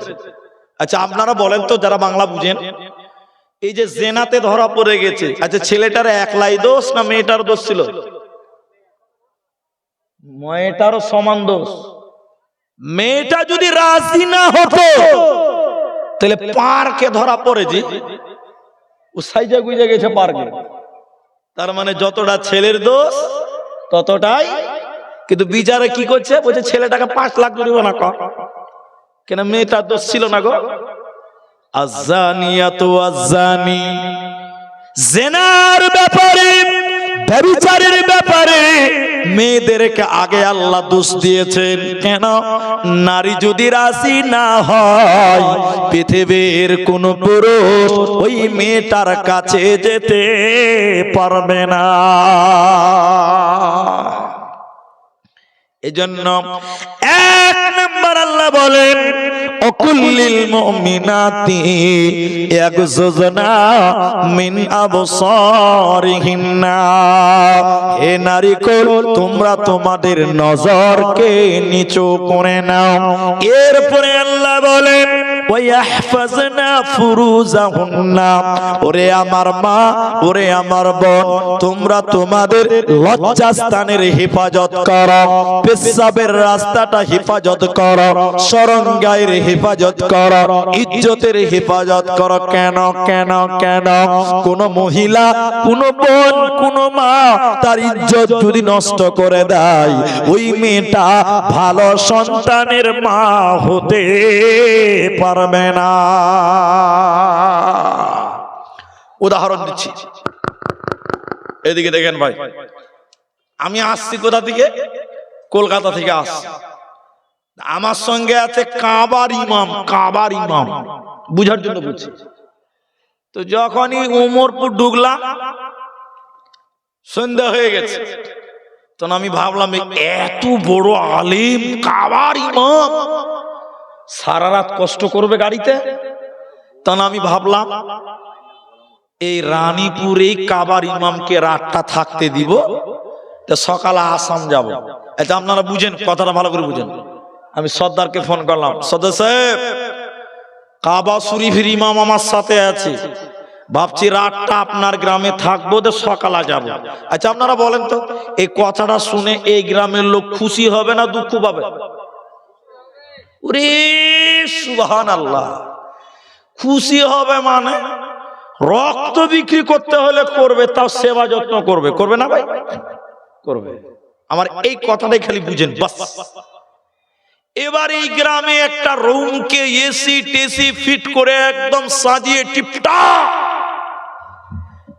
আচ্ছা আপনারা বলেন তো, যারা বাংলা বুঝেন, এই যে জেনাতে ধরা পড়ে গেছে, আচ্ছা ছেলেটার একলাই দোষ না মেয়েটার দোষ ছিল? মেয়েটারও সমান দোষ। মেয়েটা যদি রাজি না হতো তাহলে পার্কে ধরা পড়েছে, ও সাইজা গুইজা গেছে পার্কে। তার মানে যতটা ছেলের দোষ ততটাই। কিন্তু বিচারে কি করছে? বলছে ছেলেটাকে 5 লাখ জরিমানা কর। কেন? মেয়েটার দোষ ছিল না গো। আযানিয়াতু আযানি, জিনার ব্যাপারে, ব্যভিচারের ব্যাপারে ব্যাপারে মেয়েদেরকে আগে আল্লাহ দোষ দিয়েছেন। কেন? নারী যদি রাজি না হয় পৃথিবীর কোন পুরুষ ওই মেয়েটার কাছে যেতে পারবে না। এজন্য এক নম্বর আল্লাহ বলেন অকুল্লিল মুমিনাতি ইয়াগযুযনা মিন আবসারিহিন্না, হে নারীকুল তোমরা তোমাদের নজরকে নিচু করে নাও। এরপরে আল্লাহ বলেন ওয়াহফাজনা ফুরুজাহুন্না, ওরে আমার মা, ওরে আমার বোন, তোমরা তোমাদের লজ্জাস্থানের হেফাজত করো, পেশাবের রাস্তাটা হেফাজত করো, শরণগাহের হেফাজত করো, ইজ্জতের হেফাজত করো। কেন কেন কেন? কোন মহিলা, কোন বোন, কোন মা তার ইজ্জত যদি নষ্ট করে দেয় ওই মেয়েটা ভালো সন্তানের মা হতে পারবে না। উদাহরণ দিচ্ছি, এদিকে দেখেন ভাই, আমি আসছি কোথা থেকে? কলকাতা থেকে আসছি। আমার সঙ্গে আছে কাবার ইমাম, কাবার ইমাম, বুঝার জন্য বলছি। তো যখনই উমরপুর ঢুকলাম সন্ধ্যা হয়ে গেছে, তখন আমি ভাবলাম এত বড় আলিম কাবার ইমাম সারা রাত কষ্ট করবে গাড়িতে। তখন আমি ভাবলাম এই রানীপুরে কাবার ইমামকে রাতটা থাকতে দিব, তো সকালে আসাম যাব। এটা আপনারা বুঝেন, কথাটা ভালো করে বুঝেন। আমি সর্দারকে ফোন করলাম, সর্দার সাহেব কাবা শরীফের ইমাম আমার সাথে আছে, ভাবছি রাতটা আপনার গ্রামে থাকবো, তো সকালে যাব। আচ্ছা আপনারা বলেন তো এই কথাটা শুনে এই গ্রামের লোক খুশি হবে না দুঃখ পাবে? ওরে সুবহানাল্লাহ, খুশি হবে মানে রক্ত বিক্রি করতে হলে করবে, তাও সেবা যত্ন করবে, করবে না ভাই? করবে। আমার এই কথাটাই খালি বুঝেন বাস। এবার এই গ্রামে একটা রুমকে এসি টেসি ফিট করে একদম সাজিয়ে টিপটপ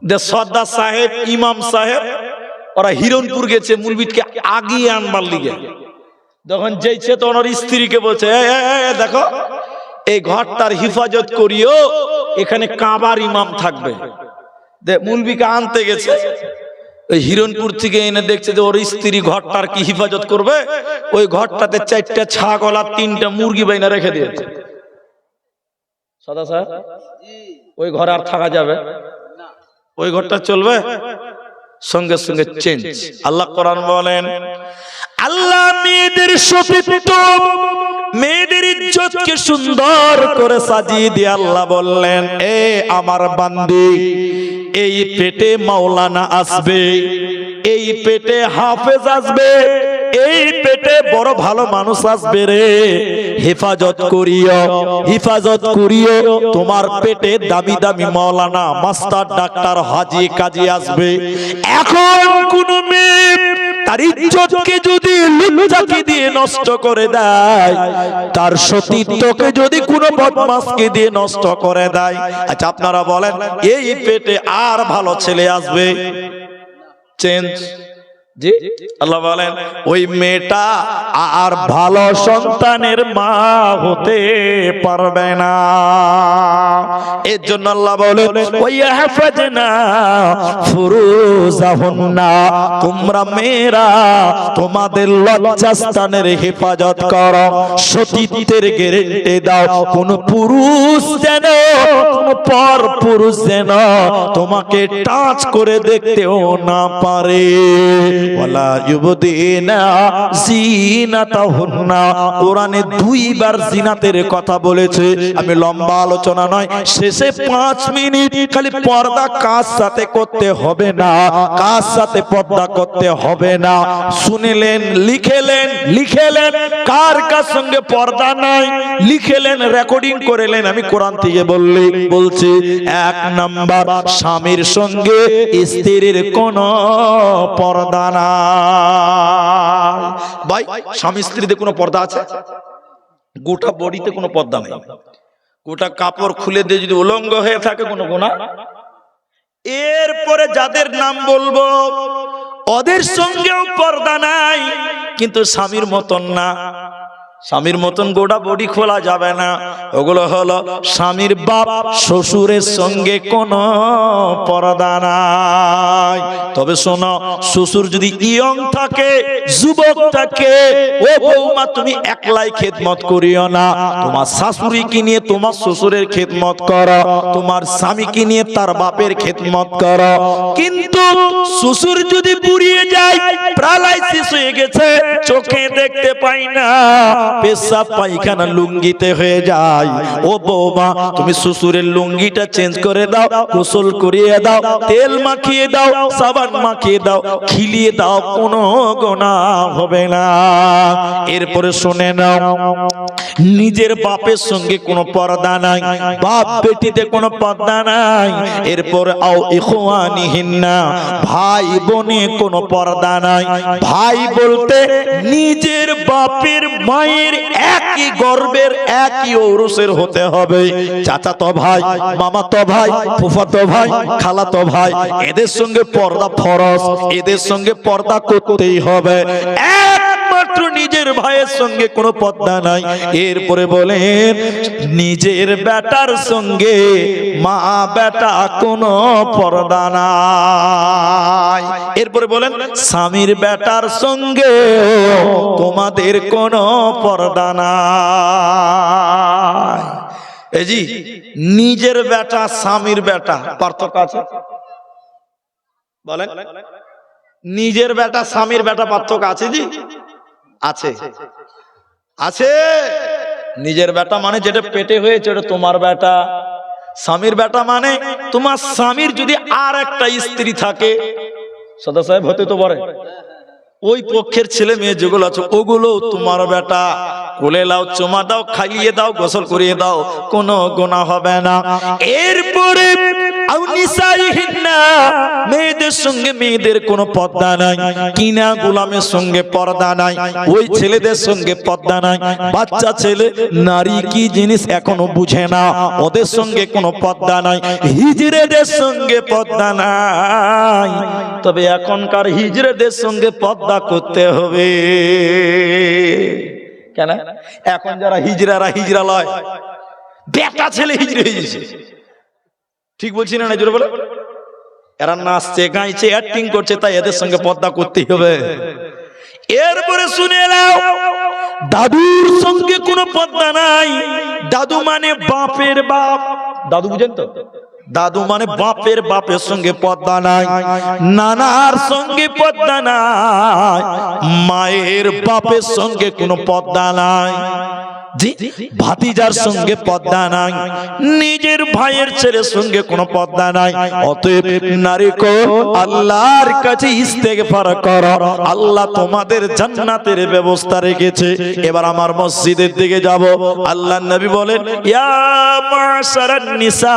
দে সর্দার সাহেব, ইমাম সাহেব ওরা হিরণপুর গেছে মুলবিদকে আগিয়ে আনবার লিগে। যখন যেইছে তো ওনার স্ত্রীকে বলছে দেখো এই ঘরটার হেফাজত করিও, এখানে কাবার ইমাম থাকবে। মুলবিকে আনতে গেছে, ওই হিরণপুর থেকে এনে দেখছে যে ওর স্ত্রী ঘরটার কি হেফাজত করবে, ওই ঘরটাতে 4টা ছাগল আর 3টা মুরগি বাইনা রেখে দিয়েছে। সদা স্যার ওই ঘরে আর থাকা যাবে? ওই ঘরটা চলবে? সঙ্গে সঙ্গে চেঞ্জ। আল্লাহ কোরআন বলেন, আল্লাহ মেয়েদের সতীত্ব, মেয়েদের ইজ্জতকে সুন্দর করে সাজিয়ে দিয়ে আল্লাহ বললেন, এ আমার বান্দি, এই পেটে মাওলানা আসবে, এই পেটে হাফেজ আসবে, এই পেটে বড় ভালো মানুষ আসবে রে, হেফাজত করিও, হেফাজত করিও। তোমার পেটে দামি দামি মাওলানা, মাস্টার, ডাক্তার, হাজি, কাজী আসবে। এখন কোন মেয়ে তার ইজ্জতকে যদি লজ্জাকে দিয়ে নষ্ট করে দেয়, তার সতীত্বকে যদি কোনো বদমাশকে দিয়ে নষ্ট করে দেয়, আচ্ছা আপনারা বলেন এই পেটে আর ভালো ছেলে আসবে? চেঞ্জ। জি আল্লাহ বলেন ওই মেয়েটা আর ভালো সন্তানের মা হতে পারবে না। এর জন্য আল্লাহ বলেন ওয়াহফাজনা ফুরুজাহুন্না, তোমরা মেয়েরা তোমাদের লজ্জাস্থানের হেফাজত করো, সতীত্বের গ্যারান্টি দাও। কোন পুরুষ যেন, কোন পর পুরুষ যেন তোমাকে টাচ করে দেখতেও না পারে। ওয়ালা ইউবদিনা জিনাতাহুন্না, কোরআনে 2বার জিনাতের কথা বলেছে। আমি লম্বা আলোচনা নয়, শেষে 5 মিনিট খালি পর্দা কার সাথে করতে হবে না, কার সাথে পর্দা করতে হবে না শুনেলেন, লিখেলেন, লিখেলেন কার কার সঙ্গে পর্দা নাই, লিখেলেন, রেকর্ডিং করেলেন। আমি কোরআন থেকে বলছি 1 নাম্বার, স্বামীর সঙ্গে স্ত্রীর কোন পর্দা না। ভাই স্বামী স্ত্রীতে কোনো পর্দা আছে? গোটা বডিতে কোনো পর্দা নেই। গোটা কাপড় খুলে দিয়ে যদি উলঙ্গ হয়ে থাকে কোনো গুনাহ। এরপরে যাদের নাম বলবো ওদের সঙ্গেও পর্দা নাই, কিন্তু স্বামীর মতন না। স্বামীর মতন গোটা বডি খোলা যাবে না। ওগুলো হলো স্বামীর বাপ শ্বশুরের সঙ্গে কোনো পর্দা নাই। তবে শোনো, শ্বশুর যদি ইয়ং থাকে, যুবক থাকে, ও বৌমা তুমি একলাই খেদমত করিও না। তোমার শাশুড়িকে নিয়ে তোমার শ্বশুরের খেদমত করো, তোমার স্বামীকে নিয়ে তার বাপের খেদমত করো। কিন্তু শ্বশুর যদি বুড়িয়ে যায়, প্যারালাইসিস হয়ে গেছে, চোখে দেখতে পাই না, পেশাব পায়খানা লুঙ্গিতে হয়ে যায়, ও বৌমা তুমি শ্বশুরের লুঙ্গিটা চেঞ্জ করে দাও, গোসল করিয়ে দাও, তেল মাখিয়ে দাও, সাবান মাখিয়ে দাও, খিলিয়ে দাও, কোনো গুনাহ হবে না। এরপরে শুনে নাও, নিজের বাপের সঙ্গে কোনো পর্দা নাই, বাপ বেটিতে কোনো পর্দা নাই। এরপর আও ইখওয়ানিহিন্না, ভাই বোনে কোনো পর্দা নাই। ভাই বলতে নিজের বাপের মায়ের একই গর্বের একই ঔরসের হতে হবে। চাচাতো ভাই, মামাতো ভাই, ফুফাতো ভাই, খালাতো ভাই, এদের সঙ্গে পর্দা ফরজ, এদের সঙ্গে পর্দা করতেই হবে। একমাত্র নিজের ভাইয়ের সঙ্গে কোনো পর্দা নাই। এরপরে বলেন নিজের বেটার সঙ্গে মা বেটা কোনো পর্দা নাই। এরপরে বলেন স্বামীর বেটার সঙ্গে তোমাদের কোনো পর্দা নাই। এই জি, নিজের বেটা স্বামীর বেটা পার্থক্য আছে? বলেন, নিজের বেটা স্বামীর বেটা পার্থক্য আছে? জি আছে, আছে। নিজের বেটা মানে যেটা পেটে হয়েছে ওটা তোমার বেটা। স্বামীর বেটা মানে তোমার স্বামীর যদি আর একটা স্ত্রী থাকে, সদা সাহেব হতে তো পারে, ওই পক্ষের ছেলে মেয়ে যেগুলো আছে ওগুলো তোমার বেটা। কোলে লাও, চুমা দাও, খাইয়ে দাও, গোসল করিয়ে দাও, কোনো গুনাহ হবে না। এরপরে মেয়েদের সঙ্গে মেয়েদের কোনো পর্দা নাই, কিনা গোলামের সঙ্গে পর্দা নাই, ওই ছেলেদের সঙ্গে পর্দা নাই। বাচ্চা ছেলে নারী কি জিনিস এখনো বুঝে না, ওদের সঙ্গে কোনো পর্দা নাই। হিজড়েদের সঙ্গে পর্দা নাই, তবে এখনকার হিজড়েদের সঙ্গে পর্দা করতে হবে। কেন? এখন যারা হিজড়ারা হিজড়া লয়, বেটা ছেলে হিজড়ে হয়ে গেছে। ঠিক বলছি না? জোরে বলে, এরা নাচছে, গাইছে, অ্যাক্টিং করছে, তাই এদের সঙ্গে পর্দা করতেই হবে। এরপরে শুনে নাও, দাদুর সঙ্গে কোনো পর্দা নাই। দাদু মানে বাপের বাপ, দাদু বুঝেন তো? দাদু মানে বাপের বাপের সঙ্গে পর্দা নাই। নানার সঙ্গে পর্দা নাই, মায়ের বাপের সঙ্গে কোনো পর্দা নাই। জি, ভাতিজার সঙ্গে পর্দা নাই, নিজের ভাইয়ের ছেলের সঙ্গে কোনো পর্দা নাই। অতএব নারীকে আল্লাহর কাছে ইস্তেগফার করো, আল্লাহ তোমাদের জান্নাতের ব্যবস্থা রেখেছে। এবার আমার মসজিদের দিকে যাব। আল্লাহর নবী বলেন, ইয়া মাশারান নিসা,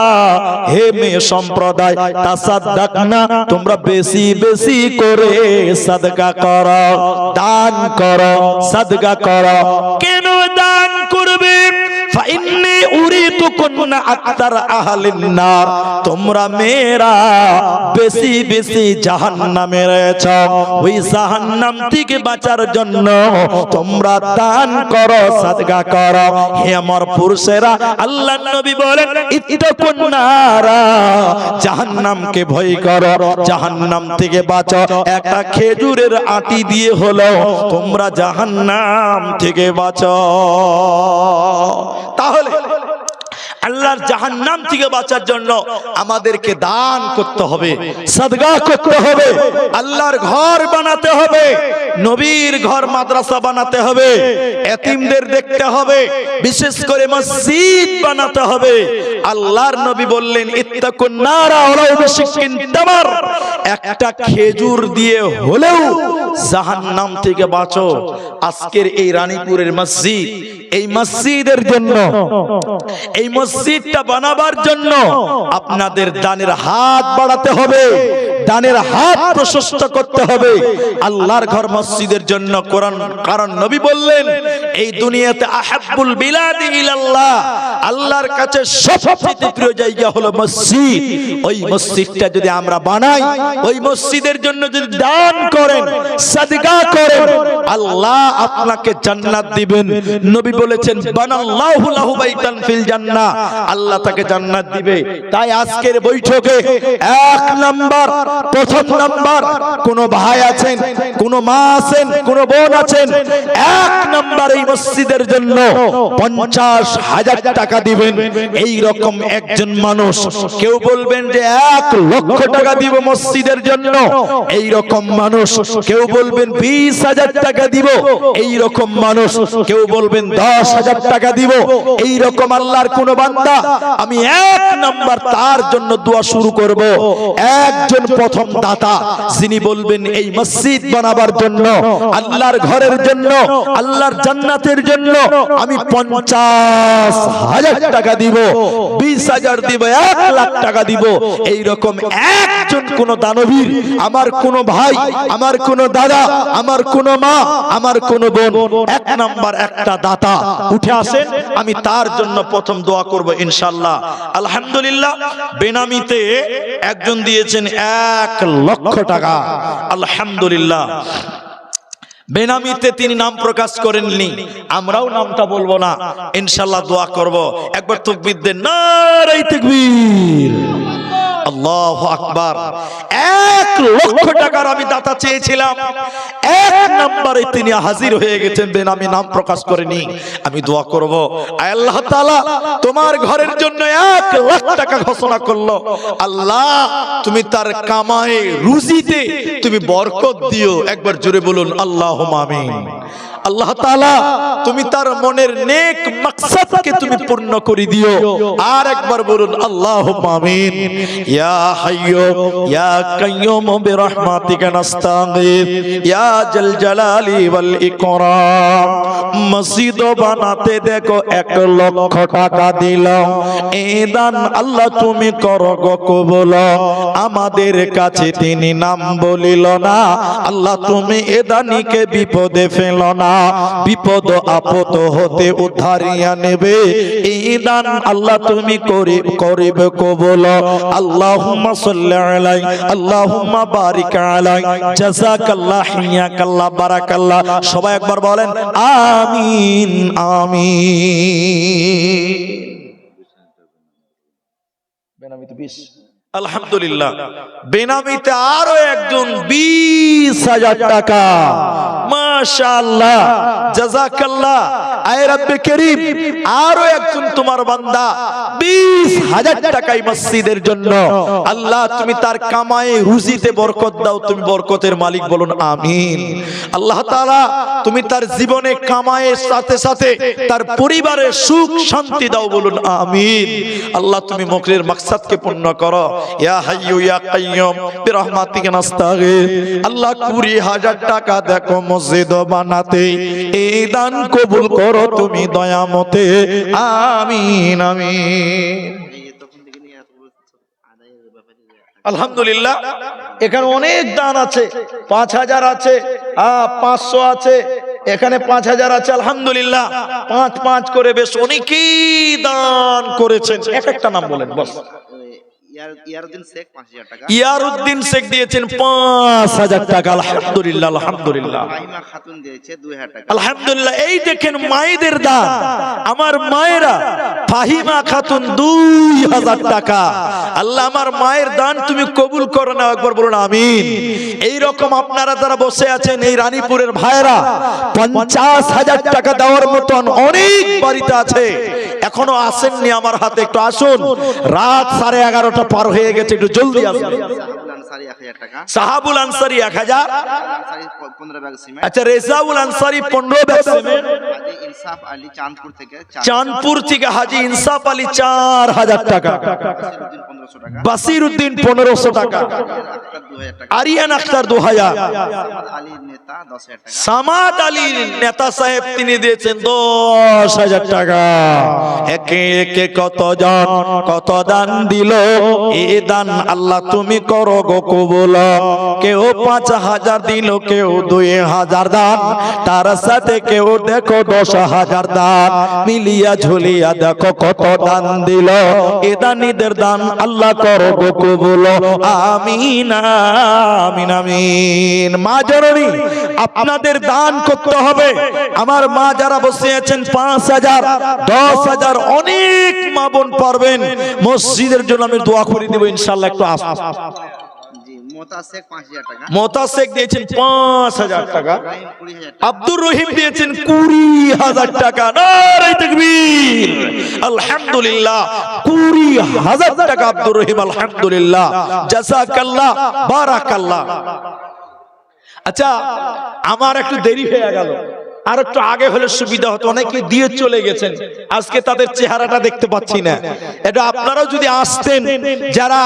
হে মেয়ে সম্প্রদায়, তাসাদদাকনা, তোমরা বেশি বেশি করে সাদকা করো, দান করো, সাদকা করো। কেন দান করবে? ফাইন্নী উরিতুকুন্না আকতার আহলিন নার, তোমরা মেয়েরা বেশি বেশি জাহান্নামে রয়েছে, ওই জাহান্নাম থেকে বাঁচার জন্য তোমরা দান করো, সাদকা করো। হে আমার পুরুষেরা, আল্লাহর নবী বলেন, ইত্তাকুন নারা, জাহান্নামকে ভয় করো, জাহান্নাম থেকে বাঁচো। একটা খেজুরের আটি দিয়ে হলো তোমরা জাহান্নাম থেকে বাঁচো। তাহলে আল্লাহর জাহান্নাম থেকে বাঁচার জন্য আমাদেরকে দান করতে হবে, সাদকা করতে হবে, আল্লাহর ঘর বানাতে হবে, নবীর ঘর মাদ্রাসা বানাতে হবে, এতিমদের দেখতে হবে, বিশেষ করে মসজিদ বানাতে হবে। আল্লাহর নবী বললেন, ইত্তাকুন নারা ওয়ালাউ বিশিক্কিন তামার, একটা খেজুর দিয়ে হলেও জাহান্নাম থেকে বাঁচো। আজকের এই রানীপুরের মসজিদ, এই মসজিদের জন্য, এই মসজিদটা বানাবার জন্য আপনাদের দানের হাত বাড়াতে হবে, দানের হাত প্রশস্ত করতে হবে আল্লাহর ঘর মসজিদের জন্য। কোরআন কারণ নবী বললেন এই দুনিয়াতে আহাব্বুল বিলাদি ইলাল্লাহ, আল্লাহর কাছে সবচেয়ে প্রিয় জায়গা হলো মসজিদ। ওই মসজিদটা যদি আমরা বানাই, ওই মসজিদের জন্য যদি দান করেন, সাদকা করেন, আল্লাহ আপনাকে জান্নাত দিবেন। নবী বলেছেন বানাল্লাহু লাহু বাইতান ফিল জান্নাহ, আল্লাহ তাকে জান্নাত দিবে। তাই আজকের বৈঠকে এক নাম্বার, প্রথম নাম্বার, কোন ভাই আছেন, কোন মা আছেন, কোন বোন আছেন, এক নাম্বার এই মসজিদের জন্য 50,000 টাকা দিবেন। এই রকম একজন মানুষ, কেউ বলবেন যে 1 লক্ষ টাকা দিব মসজিদের জন্য, এই রকম মানুষ। কেউ বলবেন 20,000 টাকা দিব, এই রকম মানুষ। কেউ বলবেন 10,000 টাকা দিব, এই রকম আল্লাহর কোন বান্দা। আমি এক নাম্বার তার জন্য দোয়া শুরু করব। একজন প্রথম দাতা যিনি বলবেন এই মসজিদ বানাবার জন্য, আল্লাহর ঘরের জন্য, আল্লাহর জান্নাতের জন্য আমি 50,000 টাকা দিব, 20,000 দিব, 1 লাখ টাকা দিব। এই রকম একজন কোন দানবীর, আমার কোন ভাই, আমার কোন দাদা, আমার কোন মা, আমার কোন বোন, এক নাম্বার একটা দাতা উঠে আসেন, আমি তার জন্য প্রথম দোয়া করব ইনশাআল্লাহ। আলহামদুলিল্লাহ, বেনামিতে একজন দিয়েছেন 1 লক্ষ টাকা। আলহামদুলিল্লাহ, বেনামিতে তিনি নাম প্রকাশ করেননি, আমরাও নামটা বলবো না, ইনশাআল্লাহ দোয়া করব। একবার তাকবীর দেন, নারে তাকবীর, আল্লাহু আকবার। 1 লক্ষ টাকার আমি দাতা চেয়েছিলাম, 1 নম্বরে তিনি হাজির হয়ে গেছেন, বেনামি নাম প্রকাশ করেনি। আমি দোয়া করব, আয় আল্লাহ তাআলা তোমার ঘরের জন্য 1 লাখ টাকা ঘোষণা করলো। আল্লাহ তুমি তার কামায়ে রুজিতে তুমি বরকত দিও। একবার জোরে বলুন আল্লাহুম্মা আমিন। আল্লাহ তাআলা তুমি তার মনের নেক মাকসাদকে তুমি পূর্ণ করে দিও। আর একবার বলুন আল্লাহুম্মা আমিন। ইয়া হাইয়্যু ইয়া কাইয়্যুম বিরহমাতিকা নাস্তাগীথ ইয়া জাল জালালি ওয়াল ইকরাম। মসজিদ বানাতে দেখো 1 লক্ষ টাকা দিলাম, এই দান আল্লাহ তুমি করো গো কবুল। আমাদের কাছে তিনি নাম বলিল না, আল্লাহ তুমি এ দানিকে বিপদে ফেলো না, বিপদ আপদ হতে উদ্ধারিয়া নেবে। এই দান আল্লাহ তুমি করিবে কবুল। আল্লাহুম্মা সাল্লি আলাই, আল্লাহুম্মা বারিক আলাই, জাযাকাল্লাহ, হিয়াকাল্লাহ, বারাকাল্লাহ। সবাই একবার বলেন আমিন আমিন। বেনামিতে 20, আলহামদুলিল্লাহ। বেনামিতে আরো একজন 20,000 টাকা, মাশাআল্লাহ, জাযাকাল্লাহ। আয় রব্বে করিম, আরো একজন তোমার বান্দা 20,000 টাকাই মসজিদের জন্য। আল্লাহ তুমি তার কামায়ে রুজিতে বরকত দাও, তুমি বরকতের মালিক, বলুন আমিন। আল্লাহ তাআলা তুমি তার জীবনে কামায়ের সাথে সাথে তার পরিবারের সুখ শান্তি দাও, বলুন আমিন। আল্লাহ তুমি মকরের মাকসাদকে পূর্ণ করো। ইয়া হাইয়্যু ইয়া কাইয়্যুম বিরহমাতিকা নাস্তাগীথ। আল্লাহ 20,000 টাকা দেখো মসজিদ বানাতে, এই দান কবুল করো তুমি দয়ামতে, আমিন আমিন। আলহামদুলিল্লাহ, এখানে অনেক দান আছে, 5,000 আছে, 500 আছে, এখানে 5,000 আছে। আলহামদুলিল্লাহ, 5 করে বেশ অনেকেই দান করেছেন। একটা নাম বলেন বস। ইয়ারউদ্দিন শেখ 5,000 টাকা। ইয়ারউদ্দিন শেখ দিয়েছেন 5,000 টাকা। আলহামদুলিল্লাহ, আলহামদুলিল্লাহ। ফাহিমা খাতুন দিয়েছে 2,000 টাকা। আলহামদুলিল্লাহ। এই দেখেন মায়েদের দান, আমার মায়েরা, ফাহিমা খাতুন 2,000 টাকা। আল্লাহ আমার মায়ের দান তুমি কবুল করো না, একবার বলুন আমিন। এই রকম আপনারা যারা বসে আছেন, এই রানীপুরের ভাইরা 50,000 টাকা দেওয়ার মতন অনেক বাড়িতে আছে, এখনো আসেননি আমার হাতে, একটু আসুন। রাত 11:30 পার হয়ে গেছে, একটু জলদি আসুন। সাহাবুল আনসারি 1,000, আচ্ছা রেজাউল আনসারি 15 ব্যাগ সিমেন্ট, চাঁদপুর থেকে হাজি ইনসাফ আলী 4,000 টাকা, বাসিরউদ্দিন 1,500 টাকা, আরিয়ান আখতার 2,000, সামাদ আলী নেতা সাহেব তিনি দিয়েছেন 10,000 টাকা। একে একে কত জন কত দান দিল, এই দান আল্লাহ তুমি করো গো গো কবুল। কেউ 5000 দিল, কেউ 2000 দান, তার সাথে কেউ দেখো 10,000 দান, মিলিয়া ঝুলিয়া দেখো কত দান দিল। এ দানিদের দান আল্লাহ করো গো কবুল। আমিন আমিন আমিন। মা জননী, আপনাদের দান করতে হবে। আমার মা যারা বসে আছেন 5000, 10,000, অনেক মা বোন পারবেন। মসজিদের জন্য আমি দোয়া করে দেব ইনশাআল্লাহ। একটু আসুন। মোতা শেখ দিয়েছেন 5000 টাকা, আব্দুর রহিম দিয়েছেন 20,000 টাকা। নারে তাকবীর, আলহামদুলিল্লাহ। 20,000 টাকা আব্দুর রহিম, আলহামদুলিল্লাহ, জাযাকাল্লাহ, বারাকাল্লাহ। আচ্ছা, আমার একটু দেরি হয়ে গেল, আর একটু আগে হলে সুবিধা হতো। অনেকে দিয়ে চলে গেছেন, আজকে তাদের চেহারাটা দেখতে পাচ্ছি না। এটা আপনারাও যদি আসতেন, যারা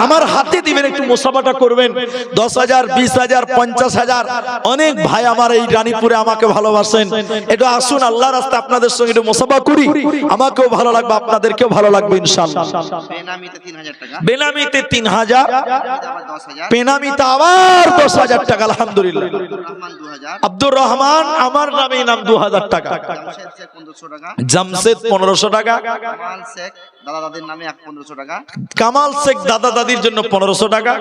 আমার হাতে দিবেন, একটু মুসাফাটা করবেন। 10,000, 20,000, 50,000, অনেক ভাই আমার এই রানীপুরে আমাকে ভালোবাসেন। একটু আসুন, আল্লাহর রাস্তায় আপনাদের সঙ্গে একটু মুসাফা করি। আমাকেও ভালো লাগবে, আপনাদেরকেও ভালো লাগবে ইনশাআল্লাহ। বেনামিতে 3000, বেনামিতে আবার 10,000 টাকা, আলহামদুলিল্লাহ। আব্দুর রহমান আমার নামে নাম 2000 টাকা। জামশেদ 1500 টাকা। দাদা দাদির নামে 1500 টাকা। কামাল শেখ দাদা দাদির জন্য 1500 টাকা।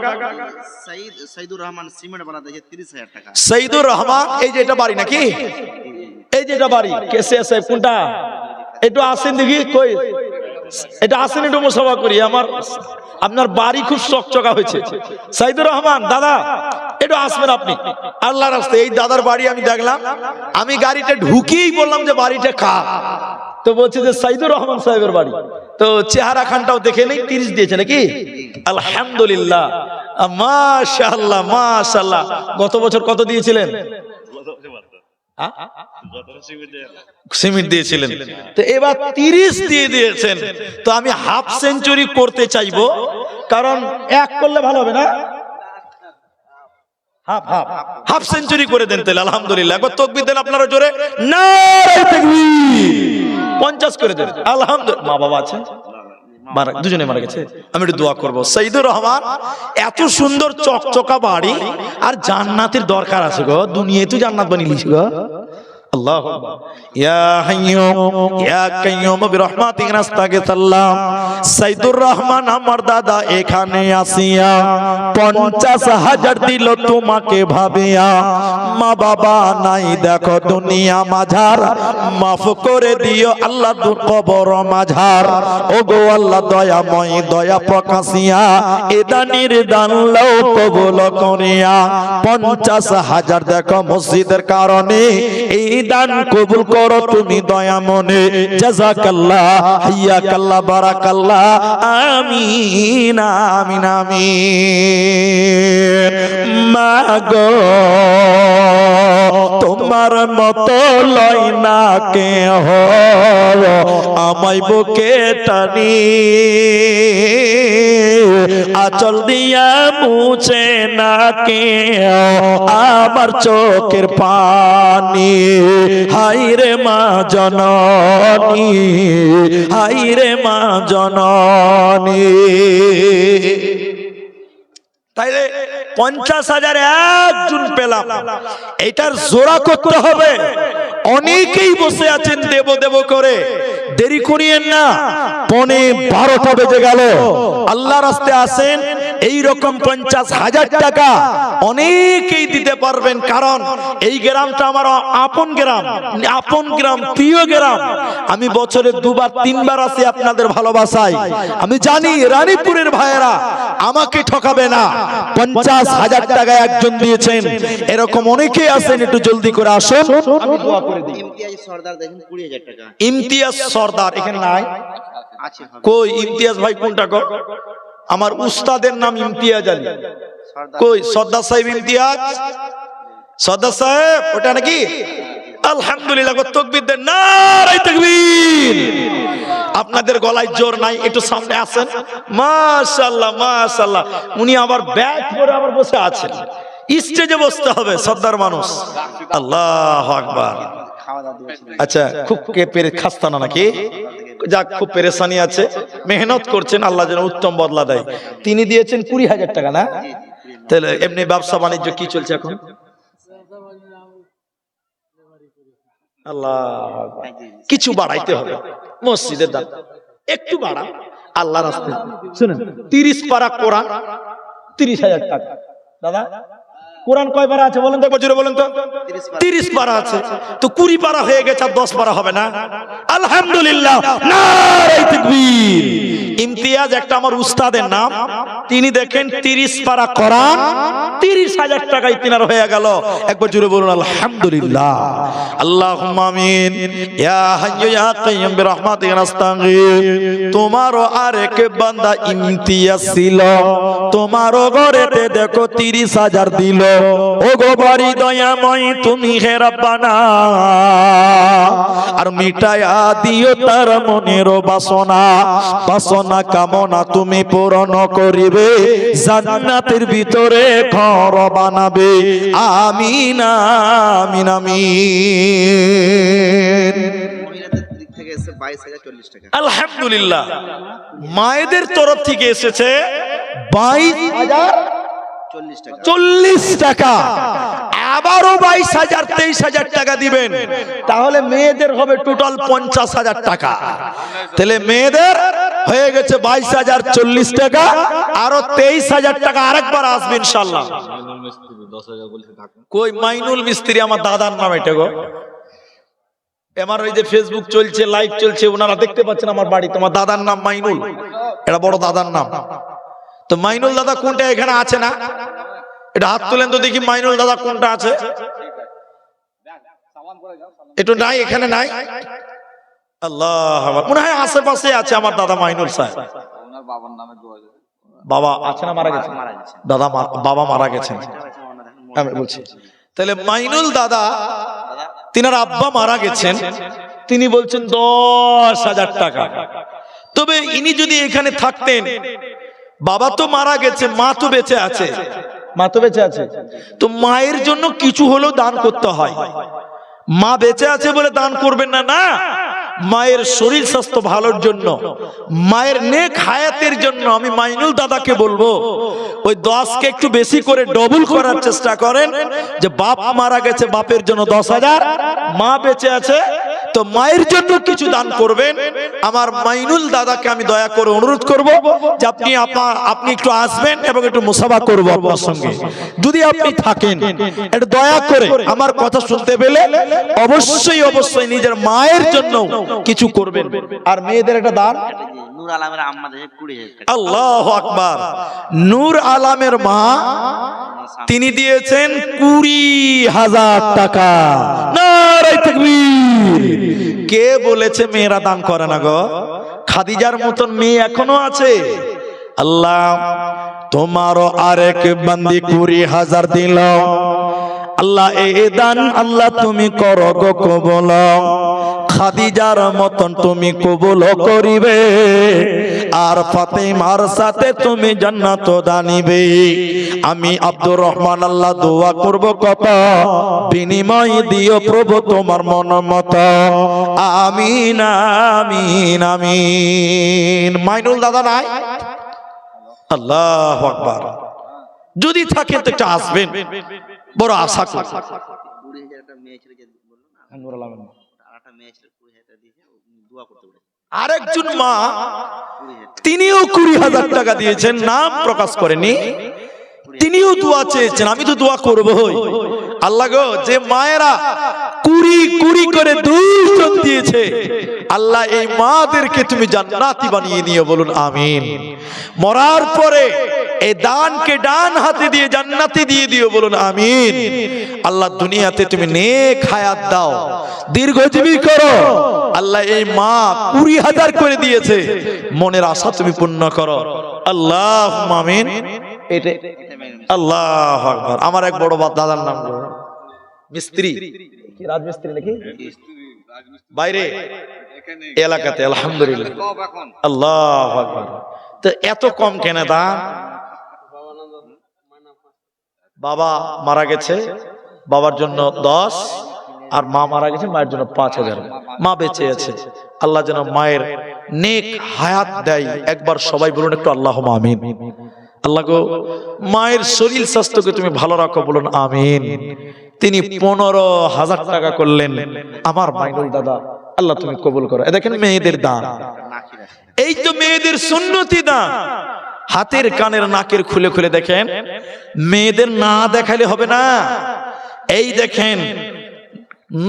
সাইদুর রহমান সিমেন্ট বানাতে 30,000 টাকা। সাইদুর রহমান, এই যে এটা বাড়ি নাকি? এই যে এটা বাড়ি, কেসে আছে কোনটা? একটু আসেন দেখি, কই এটা আসেন, একটু মুসাফা করি। আপনার বাড়ি খুব চকচকা হয়েছে। সাইদুর রহমান দাদা, একটু আসবেন আপনি আল্লাহর রাস্তায়। এই দাদার বাড়ি আমি দেখলাম, আমি গাড়িটা ঢুকিয়েই বললাম যে বাড়িটা কার, তো বলছে যে সাইদুর রহমান সাহেবের বাড়ি। তো চেহারা খানটাও দেখে নেই, 30 দিয়েছে নাকি? আলহামদুলিল্লাহ, মাশাআল্লাহ মাশাআল্লাহ। গত বছর কত দিয়েছিলেন? সিমেন্ট দিয়েছিলেন, তো এবার 30 দিয়ে দিয়েছেন। তো আমি হাফ সেঞ্চুরি করতে চাইবো, কারণ এক করলে ভালো হবে না। হাফ সেঞ্চুরি করে দেন তাহলে, আলহামদুলিল্লাহ। একবার তাকবীর দেন আপনারা জোরে, নারে তাকবীর। 50 করে দেন, আলহামদুলিল্লাহ। মা বাবা আছেন? দুজনে মারা গেছে। আমি একটু দোয়া করবো। সাইদুর রহমান, এত সুন্দর চকচকা বাড়ি, আর জান্নাতের দরকার আছে গো। দুনিয়ায় তো জান্নাত বানিয়েছিস গো। আল্লাহু আকবার। ইয়া হাইয়্যু ইয়া কাইয়্যুম বিরহমাতিকা নাস্তাগফিরুল্লাহ। সাইদুর রহমান আমার দাদা এখানে আসিয়া 50,000 দিল তোমাকে ভাবিয়া। মা বাবা নাই দেখো দুনিয়া মাঝার, মাফ করে দিও আল্লাহ দু কবর মাঝার। ওগো আল্লাহ দয়াময়, দয়া প্রকাশিয়া এ দানির দান লও কবুল করিয়া। 50,000 দেখো মসজিদের কারণে, এই দান কবুল করো তুমি দয়া মনে। জাযাকাল্লাহ, হাইয়াকাল্লাহ, বারাকাল্লাহ। আমিন আমিন আমিন। মাগো তোমার মতো লয় না কেহ, আমায় বুকে টানি আঁচল দিয়া মুছে না কেউ আমার চোখের পানি। হাইরে মা জননী, হাইরে মা জননী। তাইলে 50,000 একজন পেলাম, এটার জোড়া করতে হবে। অনেকেই বসে আছেন দেব দেব করে, দেরি করিয়েন না। 12:15 বেজে গেল। আল্লাহ রাস্তায় আসেন, এই রকম 50,000 টাকা অনেকেই দিতে পারবেন, কারণ এই গ্রামটা আমার আপন গ্রাম, আপন গ্রাম, প্রিয় গ্রাম। আমি বছরে 2-3 আসি আপনাদের ভালোবাসায়। আমি জানি রানীপুরের ভাইয়েরা আমাকে ঠকাবে না। 50,000 টাকা একজন দিয়েছেন, এরকম অনেকেই আছেন। একটু জলদি করে আসুন, আমি দোয়া করে দিই। ইমতিয়াজ সরদার দেখেন 20,000 টাকা। ইমতিয়াজ সরদার এখানে নাই? আছে। কই ইমতিয়াজ ভাই কোনটা গো? আমার উস্তাদের নাম ইমতিয়াজ আলী। কই সর্দার সাহেব? ইমতিয়াজ সর্দার সাহেব ওটা নাকি? আলহামদুলিল্লাহ, তাকবীর দেন, নারে তাকবীর। আপনাদের গলায় জোর নাই, একটু সামনে আসেন। মাশাআল্লাহ মাশাআল্লাহ। উনি আবার ব্যাগ পরে আবার বসে আছেন, স্টেজে বসতে হবে, সর্দার মানুষ। আল্লাহু আকবার। আচ্ছা, খুব পেরে খাস্তা না নাকি? যাক খুব পেরেশানি আছে, মেহনত করছেন, আল্লাহ যেন উত্তম বদলা দেয়। তিনি দিয়েছেন 20,000 টাকা না? তাহলে এমনি ব্যবসা বাণিজ্য কি চলছে এখন? আল্লাহ, কিছু বাড়াইতে হবে, মসজিদের দান একটু বাড়া, আল্লাহর রাস্তায়। শুনেন, 30 পারা কোরআন 30,000 টাকা। দাদা কোরআন কয় পারা আছে বলেন তো, একবার জোরে বলেন তো। 30 পারা আছে, তো 20 পারা হয়ে গেছে, আর 10 পারা হবে না? আলহামদুলিল্লাহ, নারে তাকবীর। ইমতিয়াজ একটা আমার উস্তাদের নাম, তিনি দেখেন 30 পারা কোরআন 30,000 টাকায় তিনার হয়ে গেল। একবার জোরে বলুন আলহামদুলিল্লাহ। আল্লাহুম্মা আমিন। ইয়া হাইয়্যু ইয়া কাইয়্যুম বিরহমাতিকা নাস্তাগীথ। তোমারও আরেক বান্দা ইমতিয়াজ ছিল, তোমারও ঘরেতে দেখো 30,000 দিল। ও গো বাড়ি দয়াময় তুমি হে রব্বানা, আর মিটায়া দিও তার মনের বাসনা, বাসনা কামনা তুমি পূরণ করিবে, জান্নাতের ভিতরে ঘর বানাবে। আমিন আমিন আমিন। আলহামদুলিল্লাহ, মায়েদের তরফ থেকে এসেছে 22,040 টাকা। আবারও 22,000 23,000 টাকা দিবেন, তাহলে মেয়েদের হবে টোটাল 50,000 টাকা। তাহলে মেয়েদের হয়ে গেছে 22,040 টাকা, আরো 23,000 টাকা আরেকবার আসবে ইনশাআল্লাহ। কই মাইনুল মিস্ত্রি? আমার দাদার নাম এটা গো। আমার ওই যে ফেসবুক চলছে, লাইভ চলছে, ওনারা দেখতে পাচ্ছেন আমার বাড়ি। তোমার দাদার নাম মাইনুল, এটা বড় দাদার নাম। তো মাইনুল দাদা কোনটা এখানে আছে না? এটা হাত তুলেন তো দেখি, মাইনুল দাদা কোনটা আছে? একটু নাই, এখানে নাই। আল্লাহ, মনে হয় আশেপাশে আছে আমার দাদা মাইনুল সাহেব। বাবা আছে না? মারা গেছেন দাদা, বাবা মারা গেছেন আমি বলছি। তাহলে মাইনুল দাদা, তিনার আব্বা মারা গেছেন, তিনি বলছেন 10,000 টাকা। তবে ইনি যদি এখানে থাকতেন, বাবা তো মারা গেছে, মা তো বেঁচে আছে, মা তো বেঁচে আছে, তো মায়ের জন্য কিছু হলেও দান করতে হয়। মা বেঁচে আছে বলে দান করবেন না, না, মায়ের শরীর স্বাস্থ্য ভালোর জন্য, মায়ের নেক হায়াতের জন্য আমি মাইনুল দাদাকে বলবো ওই 10কে একটু বেশি করে ডবল করার চেষ্টা করেন। যে বাপ মারা গেছে, বাপের জন্য 10,000, মা বেঁচে আছে তো মায়ের জন্য কিছু দান করবেন। আমার মাইনুল দাদাকে আমি দয়া করে অনুরোধ করব যে আপনি একটু আসবেন এবং একটু মুসাফা করব আপনার সঙ্গে, যদি আপনি থাকেন। একটু দয়া করে আমার কথা শুনতে পেলে অবশ্যই অবশ্যই নিজের মায়ের জন্য কিছু করবেন। আর মেয়েদের একটা দান, নূর আলমের আম্মা দেয় 20,000 টাকা। আল্লাহু আকবার। নূর আলমের মা তিনি দিয়েছেন 20,000 টাকা। নারে তাকবীর। কে বলেছে মেয়েরা দান করে না গো? খাদিজার মতন মেয়ে এখনো আছে। আল্লাহ তোমারও আরেক বান্দি 20,000 দিল। আল্লাহ এই দান আল্লাহ তুমি করো গো কবুল, খাদিজার মতন তুমি কবুল করিবে, আর ফাতেমার সাথে তুমি জান্নাত দানিবে। আমি আব্দুর রহমান আল্লাহ দোয়া করব কত, বিনিময় দিও প্রভু তোমার মন মতো। আমিন আমিন আমিন। মাইনুল দাদা নাই? আল্লাহু আকবার। যদি থাকে তো একটু আসবেন, বড় আশা করি। আরেকজন মা তিনিও 20,000 টাকা দিয়েছেন, নাম প্রকাশ করেনি, তিনিও দোয়া চেয়েছেন। আমি তো দোয়া করবই। আল্লাহ গো, যে মায়েরা 20 করে 2 জন দিয়েছে, আল্লাহ এই মাদেরকে তুমি জান্নাতি বানিয়ে নিও, বলুন আমিন। মরার পরে এই দানকে ডান হাতে দিয়ে জান্নাতি দিয়ে দিও, বলুন আমিন। আল্লাহ দুনিয়াতে তুমি নেক হায়াত দাও, দীর্ঘজীবী করো। আল্লাহ এই মা 20,000 করে দিয়েছে, মনের আশা তুমি পূর্ণ করো। আল্লাহুম্মা আমিন। এটা আল্লাহু আকবার। আমার এক বড় দাদার নাম মিস্ত্রি, কি রাজমিস্ত্রি নাকি বাইরে এলাকাতে, আলহামদুলিল্লাহ। আল্লাহু আকবার। তো এত কম কেন দাম? বাবা মারা গেছে, বাবার জন্য 10, আর মা মারা গেছে, মায়ের জন্য 5,000। মা বেঁচে আছে, আল্লাহ যেন মায়ের নেক হায়াত দেয়। একবার সবাই বলুন একটু আল্লাহুম্মা আমিন। আল্লাহ গো মায়ের শরীর স্বাস্থ্যকে তুমি ভালো রাখো, বলুন আমিন। তিনি 15,000 টাকা করলেন আমার মাইনুল দাদা, আল্লাহ তুমি কবুল করো। দেখেন মেয়েদের দান, এই তো মেয়েদের সুন্নতি দান। হাতের কানের নাকের খুলে খুলে দেখেন, মেয়েদের না দেখালে হবে না। এই দেখেন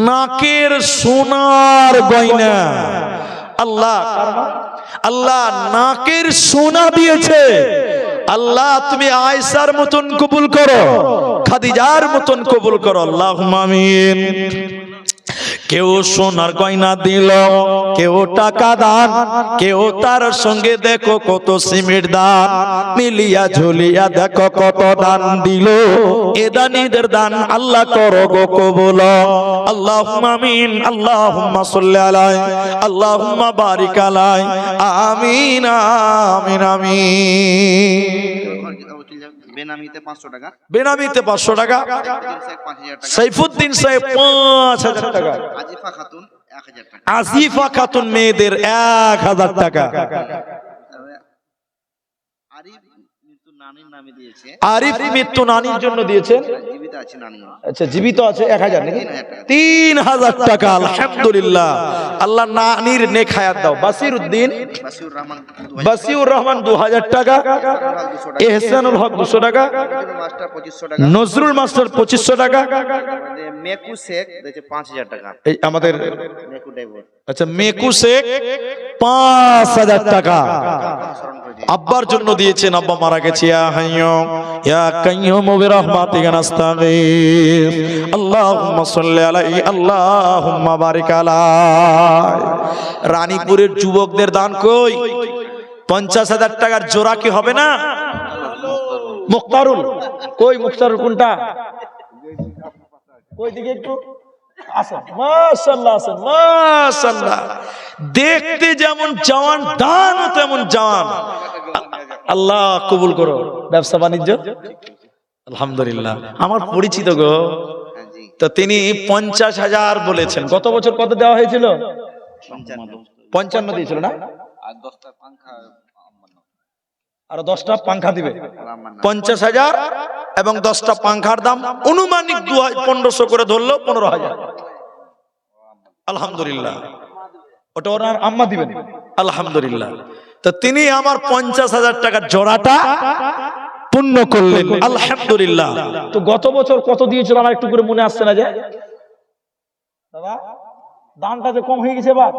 নাকের সোনার গয়না, আল্লাহ আল্লাহ নাকের সোনা দিয়েছে। আল্লাহ তুমি আয়েশার মতন কবুল করো, খাদিজার মতন কবুল করো, আল্লাহুম্মা আমিন। কেউ সোনার গয়না দিল, কেউ টাকা দান, কেউ তার সঙ্গে দেখো কত সিমেন্ট দান, মিলিয়া ঝুলিয়া দেখো কত দান দিল। এ দানিদের দান আল্লাহ করো গো কবুল। আল্লাহুম্মা আমিন। আল্লাহুম্মা সাল্লি আলাইহি, আল্লাহুম্মা বারিক আলাইহি। আমিন আমিন আমিন। বেনামিতে 500 টাকা, বেনামিতে 500 টাকা, সাইফুদ্দিন সাহেব 5000 টাকা, আজিফা খাতুন 1000 টাকা, আসিফা খাতুন মেয়েদের 1000 টাকা, আরিফ মৃত্যু নানির নামে দিয়েছে, আরিফ মৃত্যু নানির জন্য দিয়েছেন, জীবিত আছে নানি, আচ্ছা জীবিত আছে 1000 নাকি 3000 টাকা। আলহামদুলিল্লাহ, আল্লাহ নানির নেক হায়াত দাও। বাসিরউদ্দিন বাসিউর রহমান 2000 টাকা, ইহসানুল হক 200 টাকা, মাস্টার 2500 টাকা, নজরুল মাস্টার 2500 টাকা, মেকু শেখ দিয়েছে 5000 টাকা, এই আমাদের মেকু ড্রাইভার, আচ্ছা মেকু শেখ 5000 টাকা আব্বার জন্য দিয়েছেন, আব্বা মারা গেছে। ইয়া হাইয়্যু ইয়া কাইয়্যুম বিরহমাতিকা নাস্তাগীথ, আল্লাহুম্মা সাল্লি আলাইহি, আল্লাহুম্মা বারিক আলাইহি। রানীপুরের যুবকদের দান কই? 50,000 টাকার জোড়া কি হবে না? মুখতারুল কই? মুখতারুল কোনটা? কই দিকে একটু আসেন। মাশাআল্লাহ আছেন, মাশাআল্লাহ। দেখতে যেমন জওয়ান, দানও তেমন জওয়ান। আল্লাহ কবুল করো। ব্যবসা বাণিজ্য আলহামদুলিল্লাহ আমার পরিচিত গো। তো তিনি 50,000 বলেছেন। গত বছর কত দেওয়া হয়েছিল? 55 দিয়েছিল না? আর 10টা পাংখা, আর 10টা পাংখা দিবে। 50,000 এবং 10টা পাংখার দাম অনুমানিক 1500 করে ধরলো 15,000। আলহামদুলিল্লাহ, ওটা ওনার আম্মা দিবেন। আলহামদুলিল্লাহ। তো তিনি আমার 50,000 টাকার জোড়াটা পূর্ণ করলেন। আলহামদুলিল্লাহ। তো গত বছর কত দিয়েছিল আমার একটু করে মনে আসছে না যে দাদা, দানটা যে কম হয়ে গেছে এবার।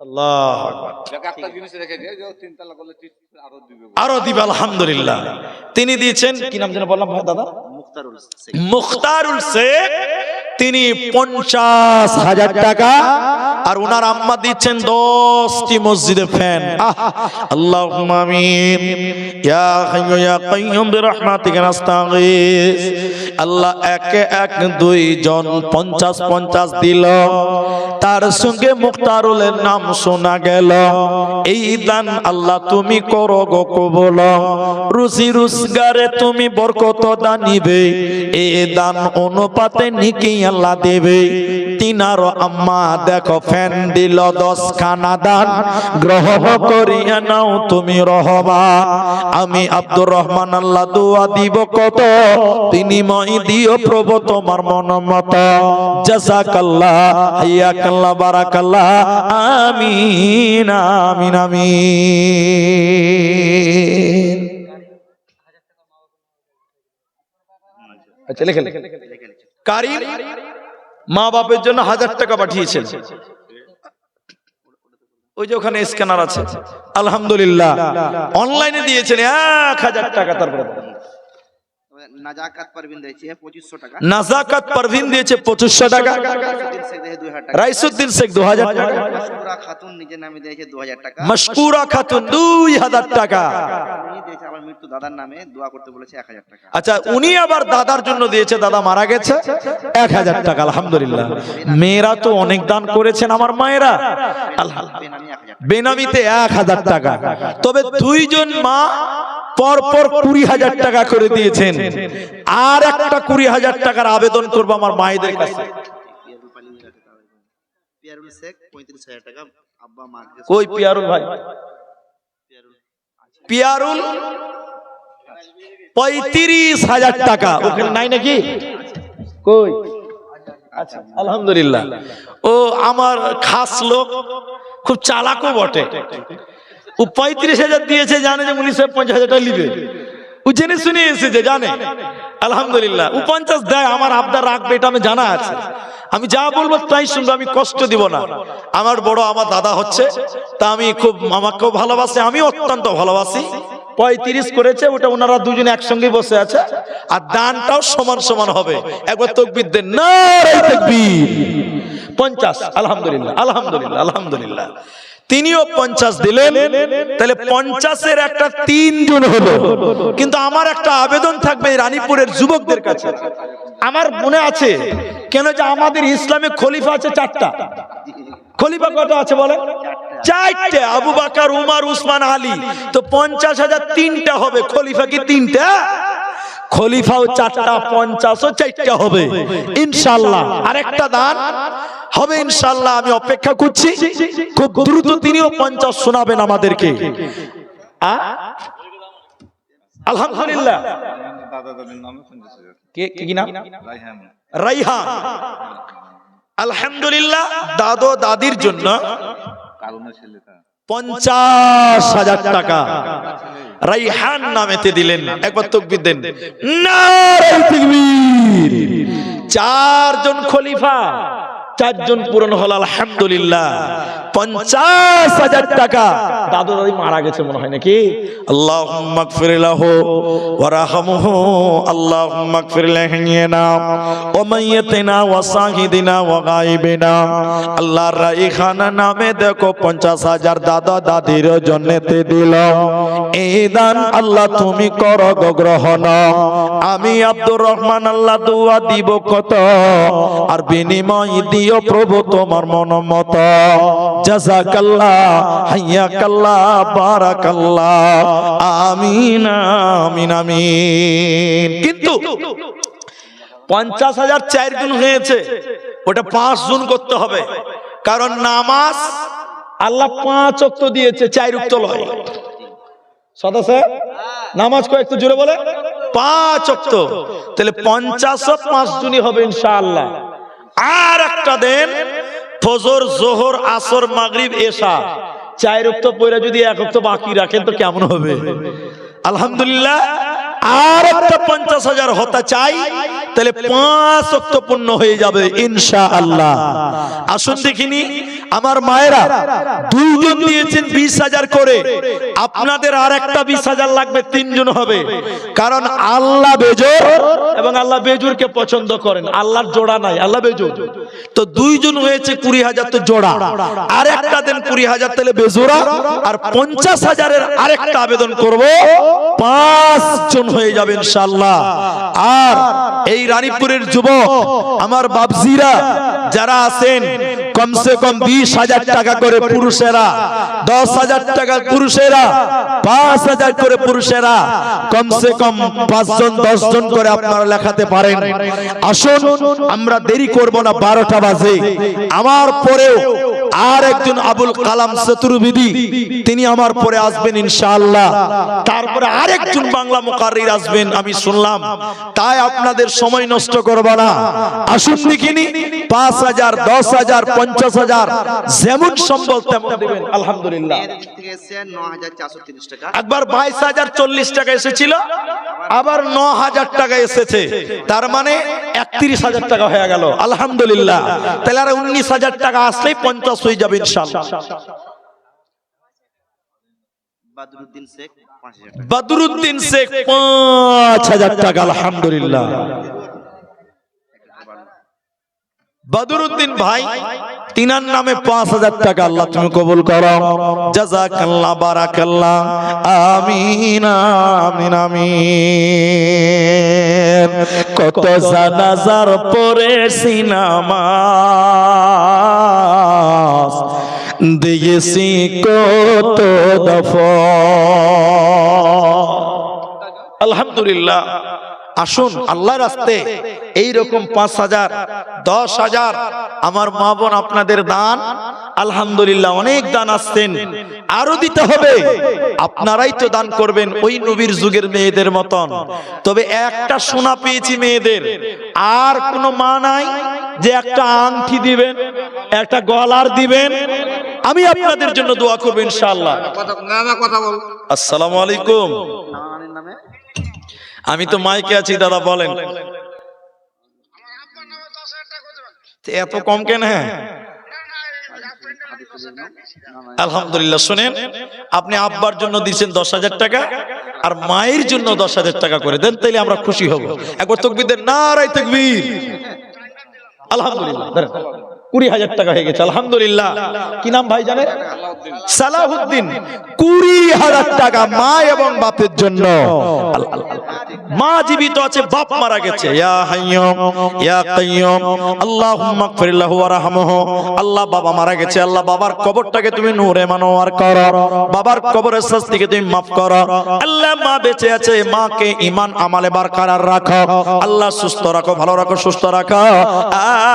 আল্লাহ আরো দিবে। আলহামদুলিল্লাহ। তিনি দিয়েছেন কি নাম যেন বললাম ভাই দাদা? মুখতারুল শেখ। তিনি 50,000 টাকা, আর ওনার আম্মা দিচ্ছেন 10টি মসজিদে ফ্যান। আল্লাহুম্মা আমিন। ইয়া হাইয়্যু ইয়া কাইয়্যুম বিরহমাতিকা নাস্তাগীথ। আল্লাহ একে এক 2 জন 50 দিল, তার সঙ্গে মুখতারুলের নাম শোনা গেল। এই দান আল্লাহ তুমি করো গো কবুল। রুজি রোজগারে তুমি বরকত দানিবে, এই দান অনুপাতে নেকি আল্লাহ দেবে। তিনার আম্মা দেখো ফ্যান দিল 10 খানা দান, গ্রহণ করিয়া নাও তুমি রহবা। আমি আব্দুর রহমান আল্লাহ দোয়া দিব কত, বিনিময় দিও প্রভু তোমার মন মত। জাযাকাল্লাহ, হাইয়াকাল্লাহ, বারাকাল্লাহ। আমিন আমিন আমিন। আচ্ছা লিখে কারিম মা বাপের জন্য 1000 টাকা পাঠিয়েছেন। ওই যে ওখানে স্ক্যানার আছে। আলহামদুলিল্লাহ। অনলাইনে দিয়েছেন 1000 টাকা। তারপরে নাজাকাত পারভিন দিয়েছে 2500 টাকা, নাজাকাত পারভিন দিয়েছে 2500 টাকা, রাইসুদ্দিন শেখ 2000 টাকা, মাশকুরা খাতুন নিজের নামে দিয়েছে 2000 টাকা, মাশকুরা খাতুন 2000 টাকা। উনি দিয়েছে আমার মৃত্যু দাদার নামে দোয়া করতে বলেছে 1000 টাকা। আচ্ছা উনি আবার দাদার জন্য দিয়েছে, দাদা মারা গেছে, 1000 টাকা। আলহামদুলিল্লাহ। মেয়েরা তো অনেক দান করেছেন আমার মায়েরা। বেনামিতে 1000 টাকা। তবে 2 জন মা পরপর 20,000 টাকা করে দিয়েছেন। আর একটা 20,000 টাকার আবেদন করবো আমার মায়েদের কাছে। পিয়ারুল শেখ 35,000 টাকা আব্বা মা কই পিয়ারুল ভাই? পিয়ারুল 35,000 টাকা ওখানে নাই নাকি? কই? আচ্ছা আলহামদুলিল্লাহ। ও আমার খাস লোক, খুব চালাকও বটে। ও 35,000 দিয়েছে, জানে যে মুনি সাহেব 50,000 টাকা নিবে, ও জেনে শুনে এসেছে, জানে। আলহামদুলিল্লাহ। ও 50 দেয়, আমার আবদার রাখবে, এটা আমি জানা আছে। আমি যা বলবো তাই শুনবো, আমি কষ্ট দিব না। আমার বড় আমার দাদা হচ্ছে, তা আমি খুব, আমাকেও ভালোবাসে, আমি অত্যন্ত ভালোবাসি। 35 করেছে, ওটা ওনারা দুজনে একসঙ্গে বসে আছে, আর দানটাও সমান সমান হবে। একবার তাকবীর দেন, নারে তাকবীর। 50, আলহামদুলিল্লাহ আলহামদুলিল্লাহ আলহামদুলিল্লাহ। তিনিও 50 দিলেন, তাহলে 50-এর একটা 3 জন হলো। কিন্তু আমার একটা আবেদন থাকবে রানীপুরের যুবকদের কাছে। আমার মনে আছে কেন যে আমাদের ইসলামে খলিফা আছে 4টা। খলিফা কত আছে বলেন? 4টে, আবু বকর, উমর, উসমান, আলী। তো 50,000 3টা হবে, খলিফা কি 3টা? খলিফাও 4টা, 50ও 4টা হবে ইনশাআল্লাহ। আরেকটা দান হবে ইনশাআল্লাহ, আমি অপেক্ষা করছি। খুব দ্রুত তিনিও 50 শোনাবেন আমাদেরকে। আলহামদুলিল্লাহ। কি নাম? রাইহান। আলহামদুলিল্লাহ। দাদু দাদির জন্য 50,000 টাকা রাইহান নামেতে দিলেন। একবার তাকবীর দেন, নারে তাকবীর। 4 জন খলিফা, 4 জন পূরণ হল আলহামদুলিল্লাহ। 50,000 টাকা। দাদু দাদি মারা গেছে মনে হয় নাকি? আল্লাহুম্মা গফির লাহু ওয়ারহামহু, আল্লাহুম্মা গফির লানা ওয়া মাইয়াতিনা ওয়া শাহিদিনা ওয়া গায়বিনা। আল্লাহ রাইহানা নামে দেখো 50,000 দাদা দাদির জন্নতে দিল। এই দান আল্লাহ তুমি করো গো গ্রহণ। আমি আব্দুর রহমান আল্লাহ দোয়া দিব কত, আর বিনিময় দিও প্রভু তোমার মন মত। জাযাকাল্লাহ, হাইয়াকাল্লাহ, বারাকাল্লাহ, আমিন আমিন আমিন। কিন্তু 50,000 4 গুণ হয়েছে, ওটা 5 গুণ করতে হবে। কারণ নামাজ আল্লাহ 5 ওয়াক্ত দিয়েছে, 4 ওয়াক্ত নয়। সদাসে নামাজ কয়েকটা জোরে বলে 5 ওয়াক্ত। তাহলে 50 ও 5 গুণই হবে ইনশাআল্লাহ। আর একটা দেন, ফজর, জোহর, আসর, মাগরিব, এশা 4 ওয়াক্ত পড়ে যদি 1 ওয়াক্ত বাকি রাখেন তো কেমন হবে? আলহামদুলিল্লাহ। আর একটা 50,000 হতে চাই, তাহলে 5 ওয়াক্ত পূর্ণ হয়ে যাবে ইনশাআল্লাহ। আসুন দেখিনি আমার মায়েরা, 2 জন দিয়েছেন 20,000 করে। আপনাদের আর একটা 20,000 লাগবে, 3 জন হবে। কারণ আল্লাহ বেজোর, এবং আল্লাহ বেজোরকে পছন্দ করেন। আল্লাহর জোড়া নাই, আল্লাহ বেজোর। তো 2 জন হয়েছে 20,000 তো জোড়া। আর একটা দেন 20,000, তাহলে বেজোড়া। আর 50,000-এর আরেকটা আবেদন করব, 5 জন হয়ে যাবে ইনশাআল্লাহ। আর এই রানীপুরের যুবক আমার বাবজিরা যারা আছেন, কমসে কম 20,000 টাকা করে পুরুষেরা, 10,000 টাকা পুরুষেরা, 5,000 করে পুরুষেরা, কমসে কম 5 জন 10 জন করে আপনারা লেখাতে পারেন। আসুন আমরা দেরি করব না, 12টা বাজে। আমার পরেও আর একজন আবুল কালাম চতুর্বেদী, তিনি আমার পরে আসবেন ইনশাআল্লাহ। তারপরে আরেকজন বাংলা মুকাররির আসবেন আমি শুনলাম। তাই আপনাদের সময় নষ্ট করব না। আসুন দেখিনি 5,000, 10,000, 50,000 যেমন সম্ভব তেমন দিবেন আলহামদুলিল্লাহ। থেকে এসে 9,430 টাকা। একবার 22,040 টাকা এসেছিল, আবার 9,000 টাকা এসেছে, তার মানে 31,000 টাকা হয়ে গেল আলহামদুলিল্লাহ। তাহলে আর 19,000 টাকা আসলেই 50 হয়ে যাবে ইনশাআল্লাহ। বাদরুদ্দিন শেখ 5,000 টাকা। বদরুদ্দিন শেখ 5,000 টাকা আলহামদুলিল্লাহ। বদরুদ্দিন ভাই, তিনার নামে 5,000 টাকা। আল্লাহ তুমি কবুল করো, জাযাকাল্লাহ, বারাকাল্লাহ, আমিন আমিন আমিন। কত জানাজার পরে সিনামাস দিয়েছি, কত দফা। আলহামদুলিল্লাহ। আসুন আল্লাহর রাস্তে এইরকম 5,000 10,000 আমার মা বোন আপনাদের দান, আলহামদুলিল্লাহ অনেক দান আসছেন, আরো দিতে হবে। আপনারাই তো দান করবেন ওই নবীর যুগের মেয়েদের মতন। তবে একটা সোনা পেয়েছি মেয়েদের, আর কোনো মা নাই যে একটা আংটি দিবেন, একটা গলার দিবেন। আমি আপনাদের জন্য দোয়া করব ইনশাআল্লাহ। আসসালামু আলাইকুম। নানানির নামে আমি তো মাইকে আছি দাদা, বলেন এত কম কেন? হ্যাঁ আলহামদুলিল্লাহ। শুনেন, আপনি আব্বার জন্য দিচ্ছেন 10,000 টাকা আর মায়ের জন্য 10,000 টাকা করে দেন, তাইলে আমরা খুশি হব। একবার তাকবীর দেন, নারায়ে তাকবীর। আলহামদুলিল্লাহ 20,000 টাকা হয়ে গেছে, আলহামদুলিল্লাহ। কি নাম ভাই জানেন? সালাহুদ্দিন। 20,000 টাকা মা এবং বাপের জন্য। মা জীবিত আছে, বাপ মারা গেছে। ইয়া হাইয়ুম ইয়া কাইয়ুম আল্লাহুম্মা গফির লাহু ওয়ারহামহু। আল্লাহ বাবা মারা গেছে, আল্লাহ বাবার কবরটাকে তুমি নূরে মানওয়ার করো, বাবার কবরের শাস্তিকে তুমি মাফ করো। আল্লাহ মা বেঁচে আছে, মাকে ঈমান আমলে বরকরার রাখো। আল্লাহ সুস্থ রাখো, ভালো রাখো, সুস্থ রাখো।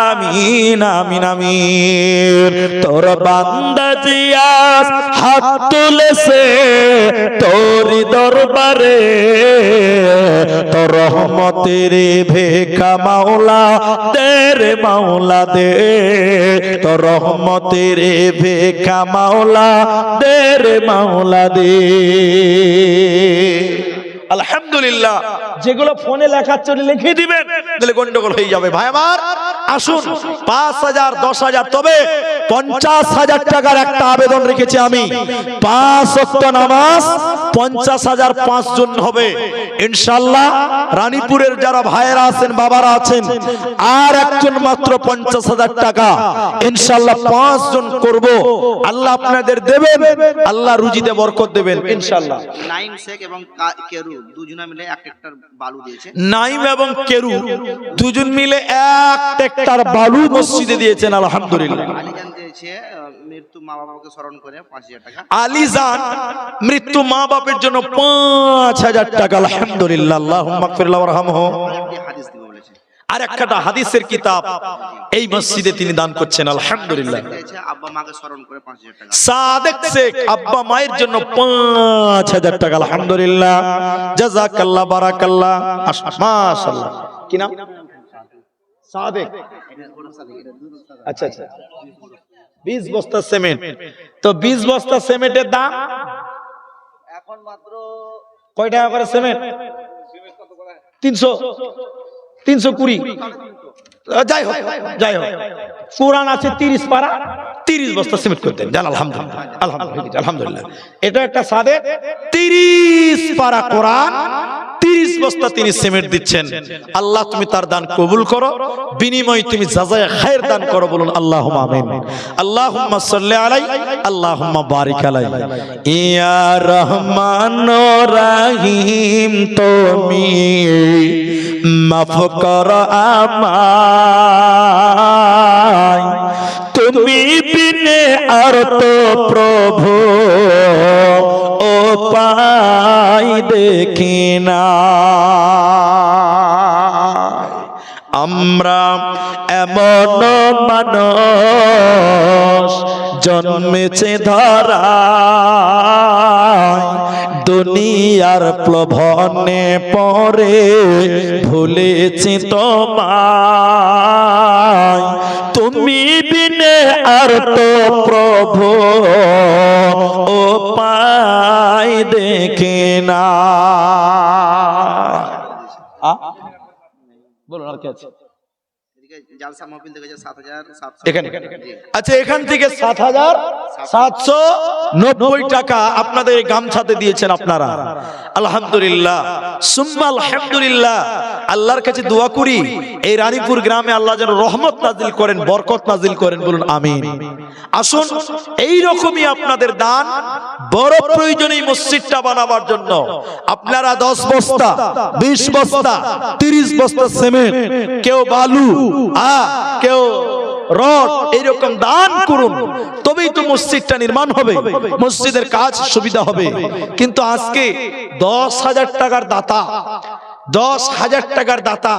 আমিন আমিন আমিন। তোর বান্দা জিয়াস হাত তুলেছে তোর দরবারে, তোর রহমতের ভিক্ষা মাওলা দে রে মাওলা দে, তোর রহমতের ভিক্ষা মাওলা দে রে মাওলা দে। আলহামদুলিল্লাহ। যেগুলো ফোনে লেখা চলে লিখে দিবেন, তাহলে গন্ডগোল হয়ে যাবে। ভাই আমার আসুন, 5,000 10,000, তবে 50,000 টাকার একটা আবেদন রেখেছি আমি। 5 ওয়াক্ত নামাজ 50,000 5 জন হবে ইনশাআল্লাহ। রানীপুরের যারা ভাইয়েরা আছেন, বাবারা আছেন, আর একজন মাত্র 50,000 টাকা ইনশাআল্লাহ 5 জন করব। আল্লাহ আপনাদের দেবেন, আল্লাহ রুজিতে বরকত দেবেন ইনশাআল্লাহ। নাইম শেখ এবং কেরু দুজনে মিলে এক ট্রাক্টর বালু দিয়েছে। নাইম এবং কেরু দুজন মিলে 1 ট্রাক্টর বালু মসজিদে দিয়েছেন, আলহামদুলিল্লাহ। আলীজান দিয়েছে মৃত্যু মা বাবাকে স্মরণ করে 5,000 টাকা। আলীজান মৃত্যু মা বাপের জন্য 5,000 টাকা, আলহামদুলিল্লাহ। আল্লাহুম্মা গফির লাহু ওয়ারহামহু। হাদিস দিব বলেছে। আর একটা হাদিসের কিতাব এই মসজিদে তিনি দান করছেন, আলহামদুলিল্লাহ। দিয়েছে আব্বা মাকে স্মরণ করে 5,000 টাকা। সাদেক শেখ আব্বা মায়ের জন্য 5,000 টাকা, আলহামদুলিল্লাহ। জাযাকাল্লাহ, বারাকাল্লাহ, মাশাআল্লাহ। কি নাম? সাদেক। আচ্ছা আচ্ছা। 20 বস্তা সিমেন্ট। তো 20 বস্তা সিমেন্টের দাম এখন মাত্র কয় টাকা করে? সিমেন্ট 320। যাই হোক যাই হোক, কোরআন আছে 30 পারা, 30 বস্তা সিমেন্ট করতে জান, আলহামদুলিল্লাহ আলহামদুলিল্লাহ আলহামদুলিল্লাহ। এটা একটা সাদেক, 30 পারা কোরআন, 30 বস্তা তিনি সিমেন্ট দিচ্ছেন। আল্লাহ তুমি তার দান কবুল করো, বিনিময়ে তুমি জাযায়ে খায়ের দান করো, বলুন আল্লাহুম্মা আমিন। আল্লাহুম্মা সাল্লি আলাইহি, আল্লাহুম্মা বারিক আলাইহি। ইয়া রহমানুর রহিম তুমি মাফ করো আমায়, তুমি বিনে আর তো প্রভু ও পাই দেখি না। আমরা এমন মানুষ জন্মেছে ধরায়, দুনিয়ার প্লোভনে পরে ভুলেছি তোমায়, তুমি বিনে আর তো প্রভু ও পাই দেখে না। বলুন আর কি আছে? এদিকে জালসা মাহফিল থেকে 7,700 এখানে। আচ্ছা, এখান থেকে 7,790 টাকা আপনাদের এই গামছাতে দিয়েছেন আপনারা, আলহামদুলিল্লাহ সুম্মা আলহামদুলিল্লাহ। আল্লাহর কাছে দোয়া করি এই রানীপুর গ্রামে আল্লাহ যেন রহমত নাজিল করেন, বরকত নাজিল করেন, বলুন আমিন। আসুন, এই রকমই আপনাদের দান বড় প্রয়োজন এই মসজিদটা বানাবার জন্য। আপনারা 10 বস্তা 20 বস্তা 30 বস্তা সিমেন্ট, কেউ বালু, কেউ রড, এইরকম দান করুন, তবেই তো মসজিদটা নির্মাণ হবে, মসজিদের কাজ সুবিধা হবে। কিন্তু আজকে 10,000 টাকার দাতা 10,000 টাকার দাতা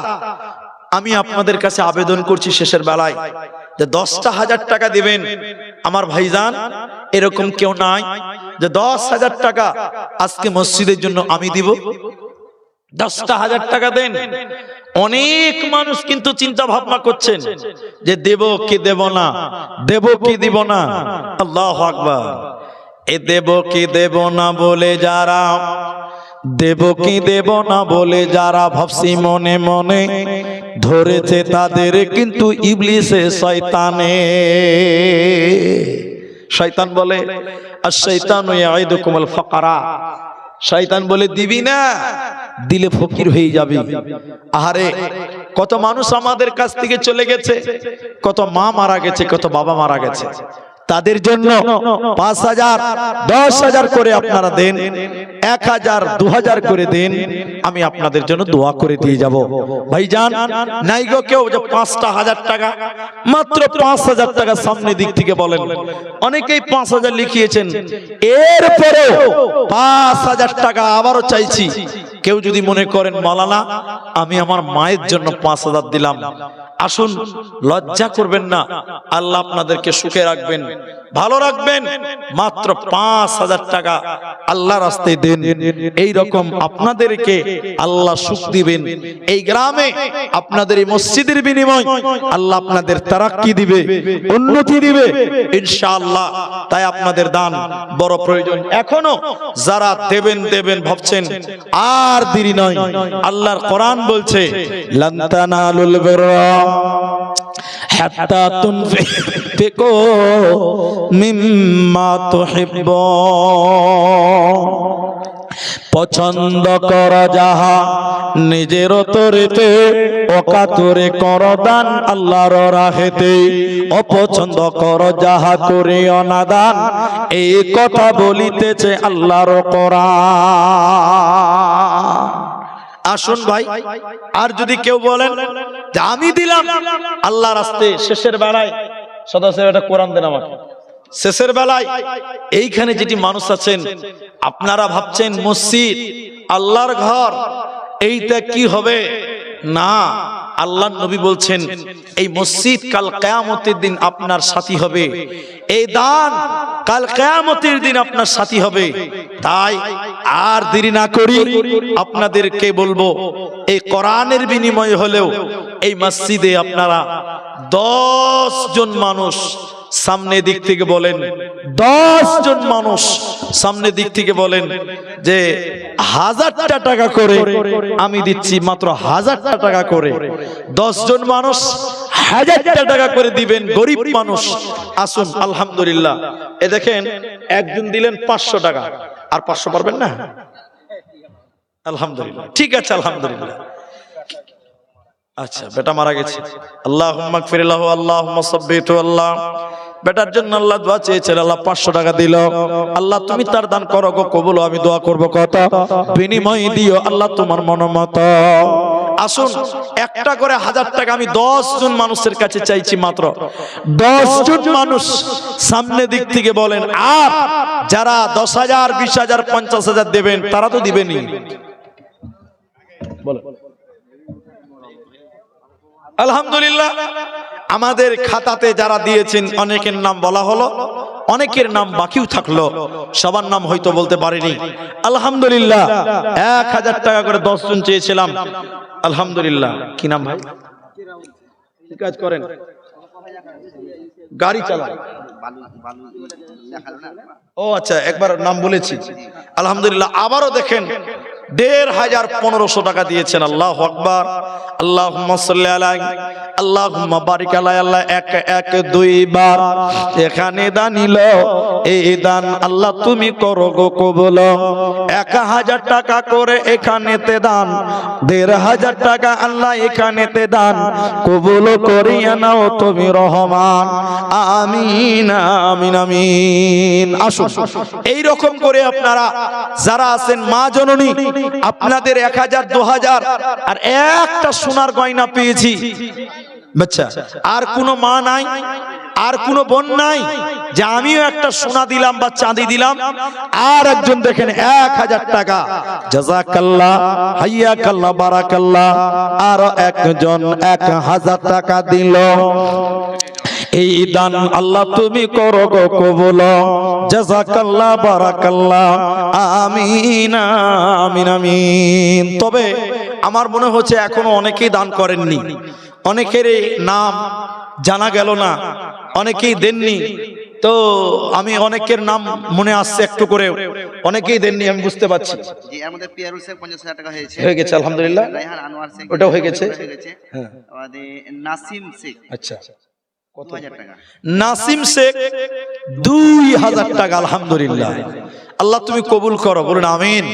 আমি আপনাদের কাছে আবেদন করছি শেষের বেলায় যে 10,000 টাকা দিবেন। আমার ভাইজান এরকম কেউ নাই যে 10,000 টাকা আজকে মসজিদের জন্য আমি দিব? 10,000 টাকা দেন। অনেক মানুষ কিন্তু চিন্তা ভাবনা করছেন যে দেব কি দেব না, দেব কি দিব না। আল্লাহু আকবার। এ দেব কি দেব না বলে যারা, দেব কি দেব না বলে যারা ভাবছি মনে মনে, ধরেছে তাদের কিন্তু ইবলিসে শয়তানে। শয়তান বলে আশ-শাইতানু ইয়াইদুকুমুল ফাকরা, শয়তান বলে দিবি না, দিলে ফকির হয়ে যাবি। আহারে কত মানুষ আমাদের কাছ থেকে চলে গেছে, কত মা মারা গেছে, কত বাবা মারা গেছে, তাদের জন্য 5,000 10,000 করে আপনারা দেন, 1,000 2,000 করে দেন, আমি আপনাদের জন্য দোয়া করে দিয়ে যাব। ভাইজান নাই গো কেউ যে 5,000 টাকা, মাত্র 5,000 টাকা সামনে দিক থেকে বলেন। অনেকেই 5,000 লিখিয়েছেন, এরপরে 5,000 টাকা আবারও চাইছি। কেউ যদি মনে করেন মাওলানা আমি আমার মায়ের জন্য 5,000 দিলাম, আসুন লজ্জা করবেন না, আল্লাহ আপনাদেরকে সুখে রাখবেন, ভালো রাখবেন। মাত্র 5,000 টাকা আল্লাহর রাস্তায় দেন, এই রকম আপনাদেরকে আল্লাহ সুখ দিবেন। এই গ্রামে আপনাদের এই মসজিদের বিনিময় আল্লাহ আপনাদের তারাক্কি দিবে, উন্নতি দিবে ইনশাআল্লাহ। তাই আপনাদের দান বড় প্রয়োজন। এখনো যারা দেবেন দেবেন ভাবছেন, আর দেরি নয়। আল্লাহর কোরআন বলছে লান তানালুল বিররা হাত্তা তুনফিকু মিম্মা তুহিব্বুন, পছন্দ কর যাহা নিজের তরিতে, অকাতরে কর দান আল্লাহর রাহেতে, অপছন্দ কর যাহা করে অনাদান, এই কথা বলিতেছে আল্লাহর কোরআন। আসুন ভাই, আর যদি কেউ বলেন যে আমি দিলাম আল্লাহ রাস্তায়, শেষের বেলায় সদস্য এটা কোরআন দেন আমাকে। শেষের বেলায় এইখানে যেটি মানুষ আছেন, আপনারা ভাবছেন মসজিদ আল্লাহর ঘর, এইটা কি হবে না। আল্লাহর নবী বলছেন এই মসজিদ কাল কিয়ামতের দিন আপনার সাথী হবে, এই দান কাল কিয়ামতের দিন আপনার সাথী হবে। তাই আর দেরি না করি আপনাদেরকে বলবো, এই কোরআনের বিনিময়ে হলেও এই মসজিদে আপনারা 10 জন মানুষ সামনে দিক থেকে বলেন, 10 জন মানুষ সামনে দিক থেকে বলেন যে 1,000 টাকা করে আমি দিচ্ছি, মাত্র 1,000 টাকা করে। 10 জন মানুষ 1,000 টাকা করে দিবেন, গরিব মানুষ। আসুন আলহামদুলিল্লাহ। এ দেখেন একজন দিলেন 500 টাকা, আর 500 পারবেন না? আলহামদুলিল্লাহ, ঠিক আছে আলহামদুলিল্লাহ। আচ্ছা বেটা মারা গেছে, আল্লাহুম্মা গফিরলাহু আল্লাহুম্মা সাব্বিতু। আল্লাহ বেটার জন্য আল্লাহ দোয়া চেয়েছিল, আল্লাহ 500 টাকা দিল। আল্লাহ তুমি তার দান করো গো কবুল, আমি দোয়া করব কত বিনিময় দিও আল্লাহ তোমার মনোমত। আসুন একটা করে 1,000 টাকা আমি 10 জন মানুষের কাছে চাইছি, মাত্র 10 জন মানুষ সামনে দিক থেকে বলেন। আর যারা 10,000 20,000 50,000 দেবেন তারা তো দিবেনই, বলো আলহামদুলিল্লাহ। আমাদের খাতাতে যারা দিয়েছেন অনেকের নাম বলা হলো, অনেকের নাম বাকিও থাকলো, সবার নাম হয়তো বলতে পারিনি। আলহামদুলিল্লাহ 1,000 টাকা করে 10 জন চেয়েছিলাম। আলহামদুলিল্লাহ। কি নাম ভাই? কি কাজ করেন? গাড়ি চালান? ও আচ্ছা, একবার নাম বলেছি। আলহামদুলিল্লাহ। আবারও দেখেন 1,500 1500 টাকা দিয়েছেন। আল্লাহু আকবার। আল্লাহুম্মা সাল্লি আলাইহি আল্লাহুম্মা বারিক আলাইহি। আল্লাহ এক 2 বার এখানে দানিল, এই দান আল্লাহ তুমি করো গো কবুল। 1,000 টাকা করে এখানেতে দান, 1,500 টাকা আল্লাহ এখানেতে দান, কবুল করিয়া নাও তুমি রহমান। আমিন আমিন আমিন। আসুন এই রকম করে আপনারা যারা আছেন মা জননী, আপনাদের 1,000 2,000 আর একটা সোনার গয়না পেয়েছি, আচ্ছা, আর কোনো মা নাই, আর কোনো বোন নাই যে আমিও একটা সোনা দিলাম বা চাঁদি দিলাম, আর একজন দেখেন 1000 টাকা, জাযাকাল্লাহ, হাইয়াকাল্লাহ, বারাকাল্লাহ, আর একজন 1000 টাকা দিল। এই দান আল্লাহ তুমি করো গো কবুল, জাযাকাল্লাহ, বারাকাল্লাহ, আমিন আমিন আমিন। তবে আমার মনে হচ্ছে এখনো অনেকেই দান করেননি, অনেকের নাম জানা গেল না, অনেকেই দেননি। তো আমি অনেকের নাম মনে আসছে একটু করে, অনেকেই দেননি আমি বুঝতে পারছি। জি, আমাদের পিয়ারুল শেখ 50,000 টাকা হয়েছে, হয়ে গেছে আলহামদুলিল্লাহ। রায়হান আনোয়ার শেখ ওটাও হয়ে গেছে। হ্যাঁ, আমাদের নাসিম শেখ আচ্ছা, 2000 টাকা, নাসিম শেখ 2000 টাকা, আলহামদুলিল্লাহ। আল্লাহ তুমি কবুল করো, বলুন আমিন।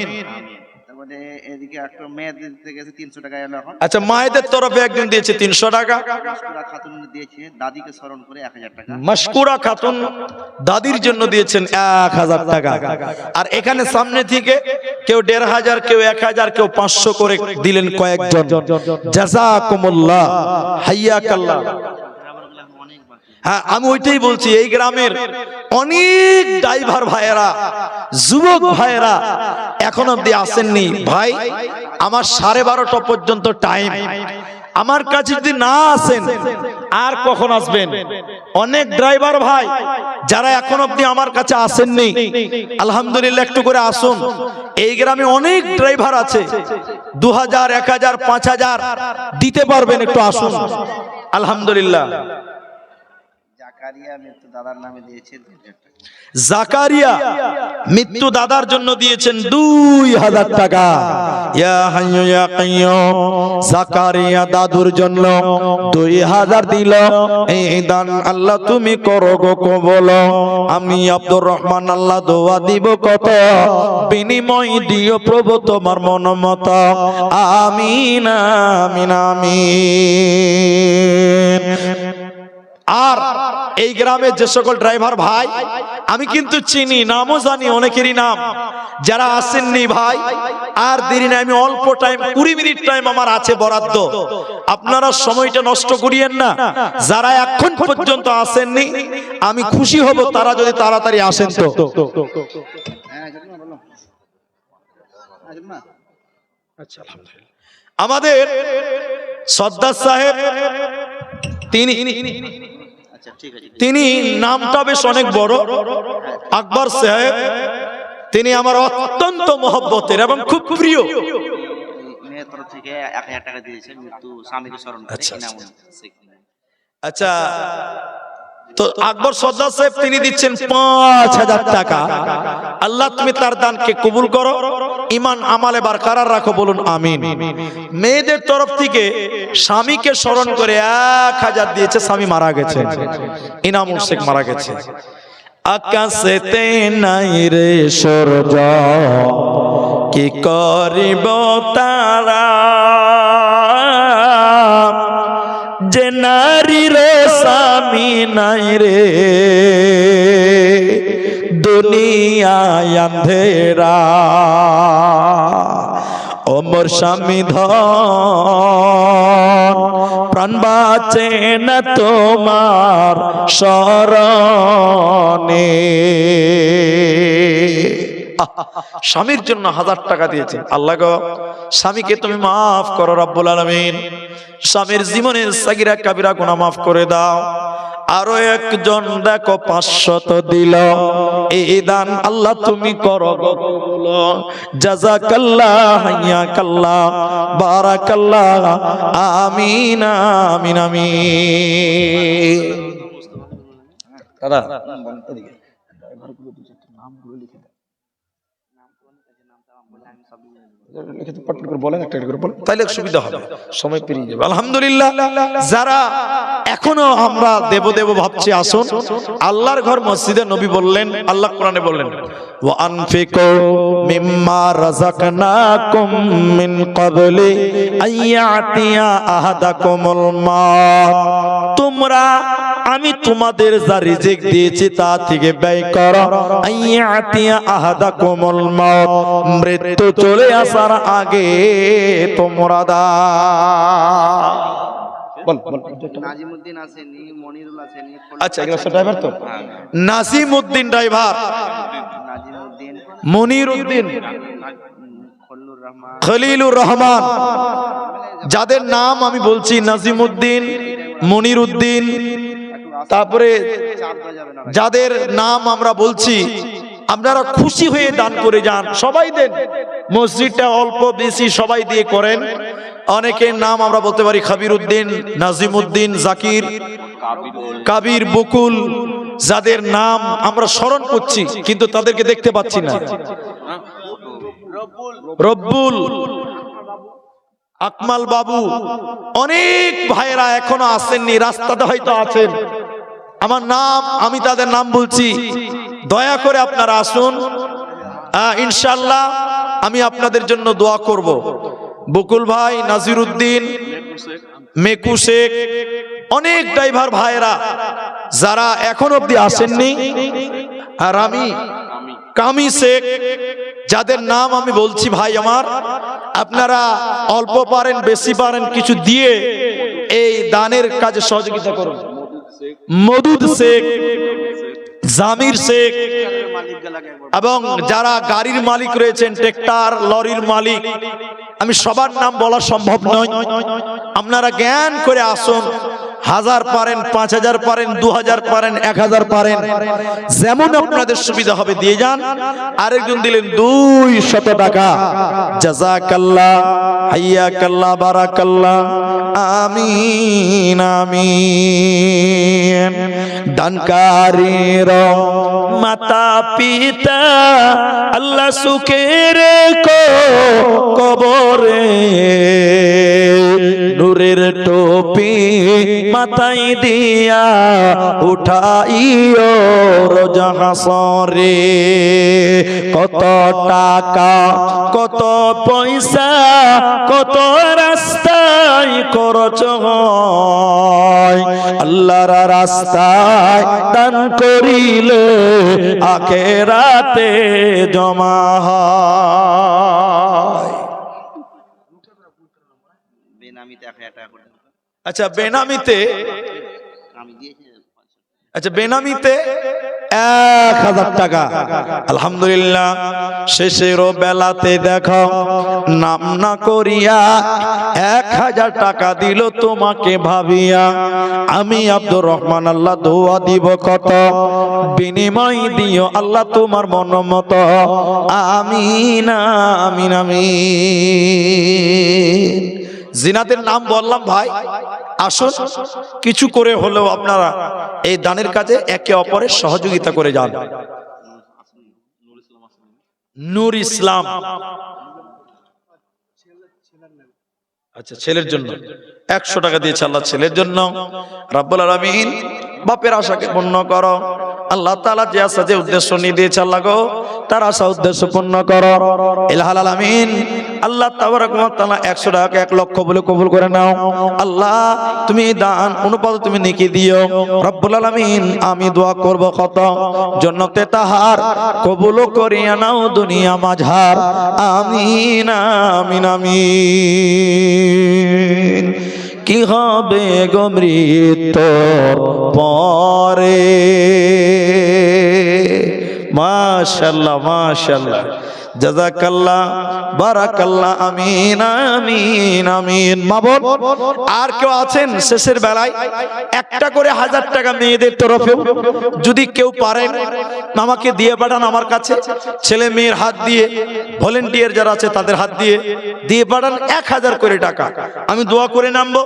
তারপরে এদিকে একটা মেয়েদের থেকে 300 টাকা এলো এখন। আচ্ছা, মায়েদের তরফে একজন দিয়েছে 300 টাকা, মাসকুরা খাতুন দিয়েছে দাদিকে স্মরণ করে 1000 টাকা, মাশকুরা খাতুন দাদির জন্য দিয়েছেন 1000 টাকা। আর এখানে সামনে থেকে কেউ 1500, কেউ 1000, কেউ 500 করে দিলেন কয়েকজন, জাযাকুমুল্লাহ, হাইয়াকাল্লাহ। হ্যাঁ, আমি ওইটাই বলছি, এই গ্রামের অনেক ড্রাইভার ভাইয়েরা, যুবক ভাইয়েরা এখন অব্দি আসেননি। ভাই, আমার 12:30 পর্যন্ত টাইম, আমার কাছে যদি না আসেন আর কখন আসবেন? অনেক ড্রাইভার ভাই যারা এখন অব্দি আমার কাছে আসেননি, আলহামদুলিল্লাহ একটু করে আসুন। এই গ্রামে অনেক ড্রাইভার আছে, 2000, 1000, 5000 দিতে পারবেন, একটু আসুন আলহামদুলিল্লাহ। জাকারিয়া মৃত্যু দাদার নামে দিয়েছে 2000 টাকা, জাকারিয়া মৃত্যু দাদার জন্য দিয়েছেন 2000 টাকা। ইয়া হাইয়্যু ইয়া কাইয়্যুম, জাকারিয়া দাদুর জন্য 2000 দিল। এই দান আল্লাহ তুমি করো গো কবুল। আমি আব্দুর রহমান আল্লাহ দোয়া দিব কত, বিনিময় দিও প্রভু তোমার মন মতো, আমিন আমিন আমিন। আর এই গ্রামে যে সকল ড্রাইভার ভাই আমি কিন্তু চিনি, নামও জানি অনেকেরই নাম, যারা আসেননি ভাই আর দেরি নাই, আমি অল্প টাইম 20 মিনিট টাইম আমার আছে বরাদ্দ, আপনারা সময়টা নষ্ট করিয়েন না। যারা এখন পর্যন্ত আসেননি আমি খুশি হব তারা যদি তাড়াতাড়ি আসেন। তো হ্যাঁ জন্মা বলো, হ্যাঁ জন্মা। আচ্ছা, আলহামদুলিল্লাহ। আমাদের সর্দার সাহেব আচ্ছা ঠিক আছে, তিনি নামটা বেশ অনেক বড়, আকবর সাহেব, তিনি আমার অত্যন্ত মহব্বতের এবং খুব প্রিয়। মেয়ের তরফ থেকে 1000 টাকা দিয়েছে মৃত্যু স্বামীকে স্মরণ করে। ইনামুল শেখ। আচ্ছা, তো আকবর সর্দার সাহেব তিনি দিচ্ছেন 5000 টাকা। আল্লাহ তুমি তার দানকে কবুল করো, ঈমান আমালে বারকরার রাখো, বলুন আমিন। মেয়েদের তরফ থেকে স্বামীকে স্মরণ করে 1000 দিয়েছে, স্বামী মারা গেছে, ইনামুল শেখ মারা গেছে। আকাশেতে নাই রে সূর্য, কি করিব তারা, যে নারীর স্বামী নাই রে, দুনিয়ায় আন্ধেরা। ও মোর স্বামী ধন, প্রাণ বাঁচে না তোমার শরণে। স্বামীর জন্য 1000 টাকা দিয়েছে। আল্লাহ গো, স্বামীকে তুমি মাফ করো রব্বুল আলামিন, স্বামীর জীবনের সাগিরা কাবিরা গুনাহ মাফ করে দাও। আরো একজন দেখো 500 দিল। এই দান আল্লাহ তুমি করো গো কবুল, জাযাকাল্লাহ, হাইয়াকাল্লাহ, বারাকাল্লাহ, আমিন আমিন আমিন। দাদা এদিকে নামগুলো লিখে দাও, তাইলে সুবিধা হবে, সময় পেরিয়ে যাবে। আলহামদুলিল্লাহ, যারা এখনো আমরা দেব দেব ভাবছি আসুন। আল্লাহর ঘর মসজিদে নবী বললেন, আল্লাহ কোরআনে বললেন, ওয়া আনফিকু মিম্মা রাযাকনাকুম মিন ক্বাবলি আইয়াতিয়া আহাদাকুমুল মাউত। তোমরা আমি তোমাদের যা রিজিক দিয়েছি তা থেকে ব্যয় করো, আইয়াতিয়া আহাদাকুমুল মাউত, মৃত্যু চলে আসার আগে তোমরা দাও। বল। নাজিমউদ্দিন আসেনি, মনিরুল আসেনি। আচ্ছা, এগুলো সব ড্রাইভার তো। নাজিমউদ্দিন ড্রাইভার, নাজিমউদ্দিন, মনিরউদ্দিন, খলিলুর রহমান, খলিলুর রহমান, যাদের নাম আমি বলছি, নাজিমউদ্দিন, মনিরউদ্দিন, তারপরে চাপ দেওয়া যাবে না ভাই। যাদের নাম আমরা বলছি, আপনারা খুশি হয়ে দান করে যান, সবাই দেন। মসজিদটা অল্প বেশি সবাই দিয়ে করেন। অনেকের নাম আমরা বলতে পারি খাবির উদ্দিন, নাজিমউদ্দিন, জাকির, কাবির, বকুল, যাদের নাম আমরা স্মরণ করছি কিন্তু তাদেরকে দেখতে পাচ্ছি না। রব্বুল, আকমাল বাবু, অনেক ভাইরা এখনো আসেননি, রাস্তাতে হয়তো আছেন। আমার নাম, আমি তাদের নাম বলছি, দয়া করে আপনারা আসুন। ইনশাআল্লাহ আমি আপনাদের জন্য দোয়া করব। বকুল ভাই, নাজিরউদ্দিন, মেকু শেখ, অনেক ড্রাইভার ভাইরা যারা এখন অবধি আসেননি, আর আমি কামি শেখ, যাদের নাম আমি বলছি, ভাই আমার, আপনারা অল্প পারেন বেশি পারেন কিছু দিয়ে এই দানের কাজে সহযোগিতা করুন। মদুদ শেখ, জামির শেখ, এবং যারা গাড়ির মালিক রয়েছেন, ট্রাক্টর লরির মালিক, আমি সবার নাম বলা সম্ভব নয়। আপনারা জ্ঞান করে আসুন। 1000 পারেন, 5000 পারেন, 2000 পারেন, 1000 পারেন, যেমন আপনাদের সুবিধা হবে দিয়ে যান। আরেকজন দিলেন 200 টাকা। জাযাকাল্লাহ, হাইয়াকাল্লাহ, বারাকাল্লাহ, আমিন আমিন। দানকারীর মাতা পিতা আল্লাহ সুখে রেখো কবরে, নূরের টুপি মাথায় দিয়া উঠাইও রোজ হাসরে। কত টাকা, কত পয়সা, কত রাস্তায় খরচ হয়, আল্লাহর রাস্তায় দান করিলে আখিরাতে জমা হয়। বেনামিতে 1000 টাকা করে। আচ্ছা, বেনামিতে, আমি দিয়েছি। আচ্ছা বেনামিতে 1000 টাকা। আলহামদুলিল্লাহ, শেষের বেলাতে দেখো নাম না করিয়া 1000 টাকা দিল তোমাকে ভাবিয়া। আমি আব্দুর রহমান আল্লাহ দোয়া দিব কত, বিনিময় দিও আল্লাহ তোমার মন মতো। আমিন আমিন আমিন। জিনাদের নাম বললাম ভাই, আসুন কিছু করে হলেও আপনারা এই দানের কাজে একে অপরের সহযোগিতা করে যান। নূর ইসলাম, আচ্ছা ছেলের জন্য 100 টাকা দিয়েছে আল্লাহ, ছেলের জন্য। রাব্বুল আলামিন বাপের আশাকে পূর্ণ করো। আল্লাহ তাআলা যে আশা যে উদ্দেশ্য নিয়ে দিয়েছে আল্লাহ গো, তার আশা উদ্দেশ্য পূর্ণ করো। ইলাহাল আলামিন আল্লাহ তাবারক ওয়া তাআলা 100 টাকা 1 লক্ষ বলে কবুল করে নাও। আল্লাহ তুমি দান অনুপাত তুমি নেকি দিও রব্বুল আলামিন। আমি দোয়া করব কত, জান্নাতে তাহার কবুল করিয়া নাও দুনিয়া মাঝার। আমিন আমিন আমিন। কি হবে গো মৃত্যুর পরে, মাশাআল্লাহ মাশাআল্লাহ, জাযাকাল্লাহ, বারাকাল্লাহ, আমিন আমিন আমিন। মা বোন আর কেউ আছেন শেষের বেলায় একটা করে 1000 টাকা মেয়েদের তরফেও যদি কেউ পারেন আমাকে দিয়ে পাঠান। আমার কাছে ছেলে মেয়ের হাত দিয়ে, ভলেন্টিয়ার যারা আছে তাদের হাত দিয়ে দিয়ে পাঠান 1000 করে টাকা। আমি দোয়া করে নামবো।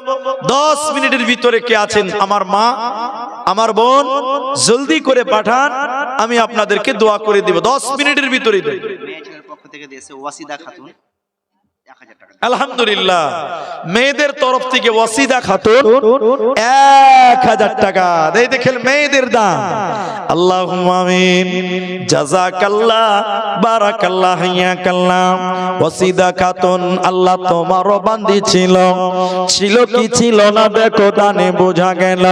10 মিনিটের ভিতরে কে আছেন আমার মা, আমার বোন, জলদি করে পাঠান, আমি আপনাদেরকে দোয়া করে দিব। 10 মিনিটের ভিতরে দেব। পক্ষ থেকে দিয়েছে ওয়াসিদা খাতুন 1000 টাকা। আলহামদুলিল্লাহ, মেয়েদের তরফ থেকে ওয়াসিদা খাতুন 1000 টাকা। এই দেখেন মেয়েদের দান। আল্লাহুম্মা আমিন। জাযাকাল্লাহ, বারাকাল্লাহ, হাইয়াকাল্লাহ। ওয়াসিদা খাতুন আল্লাহ তোমারও বান্দি ছিল, ছিল কি ছিল না দেখো দানে বোঝা গেল।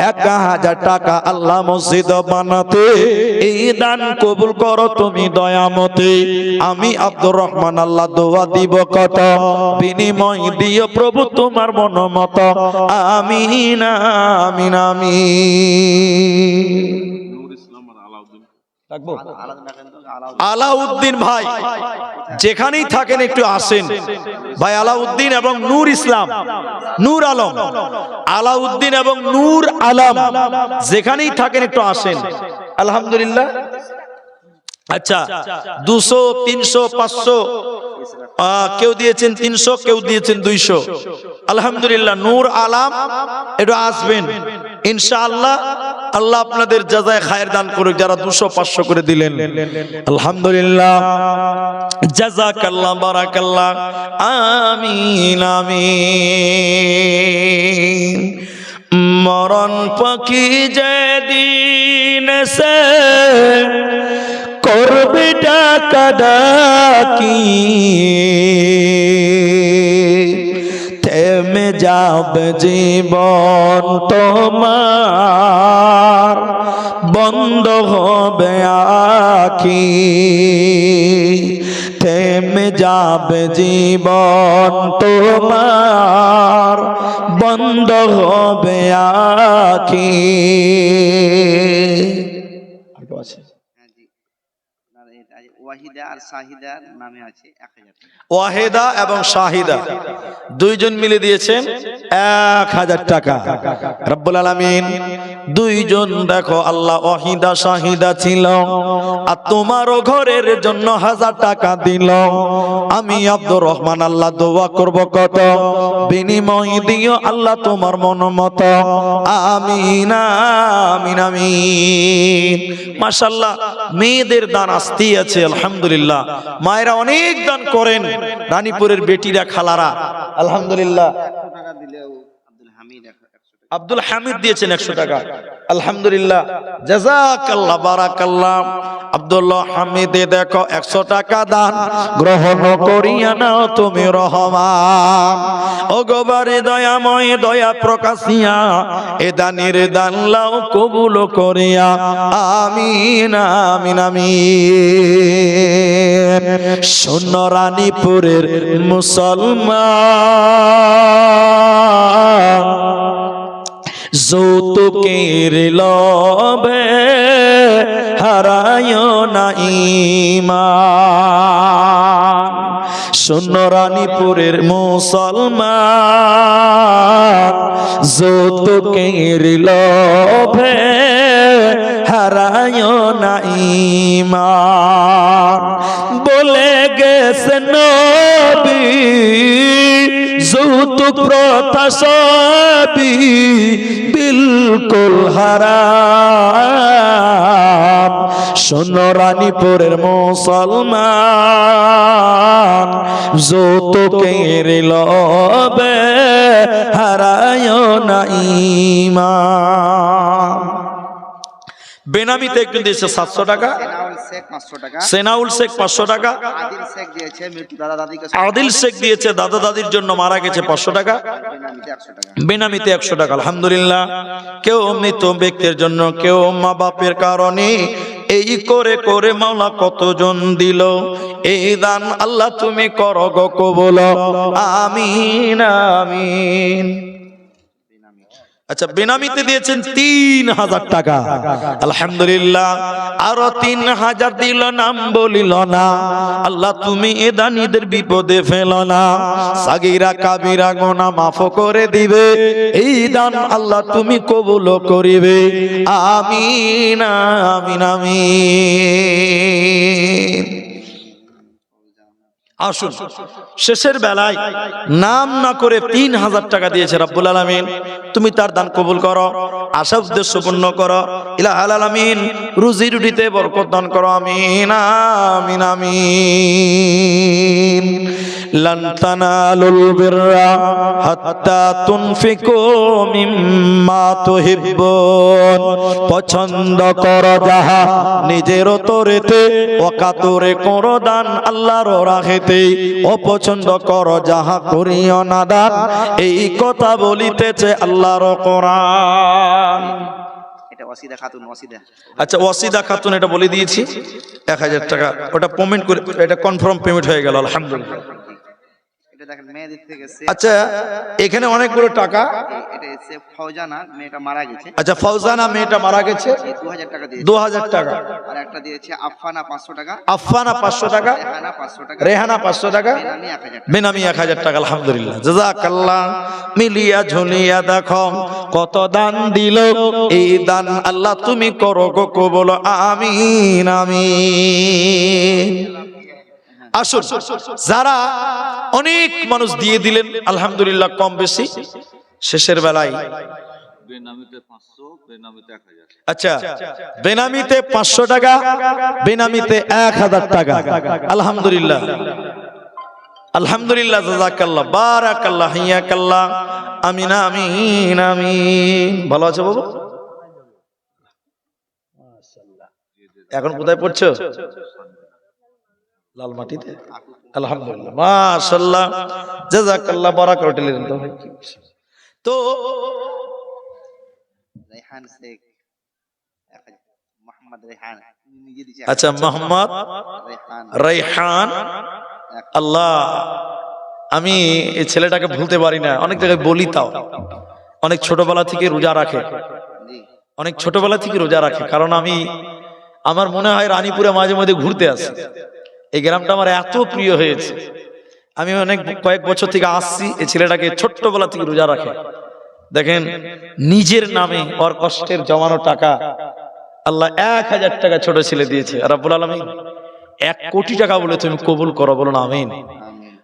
1000 টাকা আল্লাহ মসজিদ বানাতে, এই দান কবুল করো তুমি দয়ামতে। আমি আব্দুর রহমান আল্লাহ দোয়া দিব কত, বিনিময় দিও প্রভু তোমার মন মত। আমিন আমিন আমিন। রাখবো? আলাউদ্দিন ভাই যেখানেই থাকেন একটু আসেন ভাই। আলাউদ্দিন এবং নূর ইসলাম, নূর আলম, আলাউদ্দিন এবং নূর আলম যেখানেই থাকেন একটু আসেন। আলহামদুলিল্লাহ। আচ্ছা, 200, 300, 500 কেউ দিয়েছেন, 300 কেউ দিয়েছেন 200। আলহামদুলিল্লাহ। নূর আলম একটু আসবেন ইনশাআল্লাহ। আল্লাহ আপনাদের জাযায়ে খায়ের দান করুক যারা 200, 500 করে দিলেন। আলহামদুলিল্লাহ, জাযাকাল্লাহ, বারাকাল্লাহ। আমিন আমিন। মরণ পাখি যেদিন সে করবে ডাকা ডাকি, থেমে যাবে জীবন তোমার, বন্ধ হবে আখি। থেমে যাবে জীবন তোমার, বন্ধ হবে আখি। ওয়াহিদা আর শাহিদার নামে আছে 1000 টাকা। ওয়াহিদা এবং শাহিদা দুইজন মিলে দিয়েছেন 1000 টাকা। রব্বুল আলামিন দুইজন দেখো আল্লাহ ওয়াহিদা শাহিদা ছিল আর তোমারও ঘরের জন্য 1000 টাকা দিল। আমি আব্দুর রহমান আল্লাহ দোয়া করব কত, বিনিময় দিও আল্লাহ তোমার মন মত। আমিন আমিন আমিন। মাশাআল্লাহ, মেয়েদের দান আসতেই আছে। আলহামদুলিল্লাহ, মায়েরা অনেক দান করেন, রানীপুরের বেটিরা, খালারা। আলহামদুলিল্লাহ। টাকা দিলেও আব্দুল হামিদ 100 টাকা। আব্দুল হামিদ দিয়েছেন 100 টাকা। আলহামদুলিল্লাহ, জাযাকাল্লাহ, বারাকাল্লাহ। আব্দুল্লাহ হামিদে দেখো 100 টাকা দান গ্রহণ করিয়া নাও তুমি রহমান। ও গোবারে দয়াময় দয়া প্রকাশিয়া এ দানের দান লাও কবুল করিয়া। আমিন আমিন আমিন। শোন রানীপুরের মুসলমান, যৌতুকের লোভে হারায় না ঈমান। শোন রানীপুরের মুসলমান, যৌতুকের লোভে হারায় না ঈমান। বলে গেছে নবী যৌতুক প্রথা সবই বিলকুল হারাম। শোন রানীপুরের মুসলমান, যৌতুকের লোভে হারায় না ঈমান। বেনামিতে একজন দিয়েছে 700 টাকা, সেনাউল শেখ 500 টাকা। সেনাউল শেখ 500 টাকা, আদিল শেখ দিয়েছে মৃত্যু দাদা দাদিকে। আদিল শেখ দিয়েছে দাদা দাদির জন্য মারা গেছে 500 টাকা। বেনামিতে 100 টাকা। বেনামিতে 100 টাকা। আলহামদুলিল্লাহ। কেউ মৃত ব্যক্তির জন্য, কেউ মা বাপের কারণে, এই করে করে মাওলা কতজন দিল। এই দান আল্লাহ তুমি করো গো কবুল। আমিন আমিন। আচ্ছা, বেনামিতে দিয়েছেন 3000 টাকা। আলহামদুলিল্লাহ। আরো 3000 দিল, নাম বলিল না। আল্লাহ তুমি এ দানীদের বিপদে ফেলো না, সাগীরা কাবীরা গুনাহ মাফ করে দিবে। এই দান আল্লাহ তুমি কবুল করিবে। আমিন আমিন আমিন। আসুন, শেষের বেলায় নাম না করে 3000 টাকা দিয়েছে রব্বুল আলামিন, তুমি তার দান কবুল করো, আশা উদ্দেশ্য পূর্ণ করো। ইলাহুল আলামিন রুজি রুটিতে বরকত দান করো। আমিন আমিন আমিন। লান তানালুল বিররা হাত্তা তুনফিকু মিম্মা তুহিব্বুন। পছন্দ করো যাহা নিজের তরেতে, অকাতরে করো দান আল্লাহর রাহেতে। অপছন্দ করো যাহা করিও না দান, এই কথা বলিতেছে আল্লাহর কোরআন। এটা ওয়াসিদা খাতুন, ওয়াসিদা। আচ্ছা, ওয়াসিদা খাতুন এটা বলে দিয়েছি 1000 টাকা। ওটা পেমেন্ট করে, এটা কনফার্ম পেমেন্ট হয়ে গেল। আলহামদুলিল্লাহ। এটা দেখেন মেয়েদের থেকে আচ্ছা এখানে অনেকগুলো টাকা। এটা এসে ফৌজানা, মেয়েটা মারা গেছে। আচ্ছা ফৌজানা মেয়েটা মারা গেছে, 2000 টাকা দিয়েছে। 2000 টাকা। আর একটা দিয়েছে আফফানা 500 টাকা, আফফানা 500 টাকা, রেহানা 500 টাকা, রেহানা 500 টাকা, বেনামি 1000 টাকা। বেনামি 1000 টাকা। আলহামদুলিল্লাহ, জাযাকাল্লাহ। মিলিয়া ঝুলিয়া দেখো কত দান দিল, এই দান আল্লাহ তুমি করো গো কবুল, আমিন আমিন। আসুন, যারা অনেক মানুষ দিয়ে দিলেন আলহামদুলিল্লাহ, কম বেশি শেষের বেলায় বেনামিতে 500, বেনামিতে 1000। আচ্ছা বেনামিতে 500 টাকা, বেনামিতে 1000 টাকা। আলহামদুলিল্লাহ আলহামদুলিল্লাহ, জাযাকাল্লাহ, বারাকাল্লাহ, হিয়াকাল্লাহ, আমিন আমিন আমিন। ভালো আছে বাবু? এখন কোথায় পড়ছো? লাল মাটিতে। আলহামদুলিল্লাহ, মাশাআল্লাহ, জাযাকাল্লাহ, বারাকাতুল্লাহ। তো রেহান শেখ 1000, মোহাম্মদ রেহান নিজে দিয়েছে। আচ্ছা মোহাম্মদ রেহান, রাইহান, আল্লাহ আমি এই ছেলেটাকে ভুলতে পারি না, অনেক জায়গায় বলি, তাও অনেক ছোটবেলা থেকে রোজা রাখে, জি অনেক ছোটবেলা থেকে রোজা রাখে। কারণ আমার মনে হয় রানীপুরে মাঝে মাঝে ঘুরতে আসি, এই গ্রামটা আমার এত প্রিয় হয়েছে। আমি কয়েক বছর থেকে আসছি, এই ছেলেটাকে ছোট্টবেলা থেকে রোজা রাখে। দেখেন নিজের নামে ওর কষ্টের জমানো টাকা আল্লাহ 1000 টাকা ছোট ছেলে দিয়েছে। রব্বুল আলামিন 1 কোটি টাকা বলে তুমি কবুল করো, বলুন আমিন।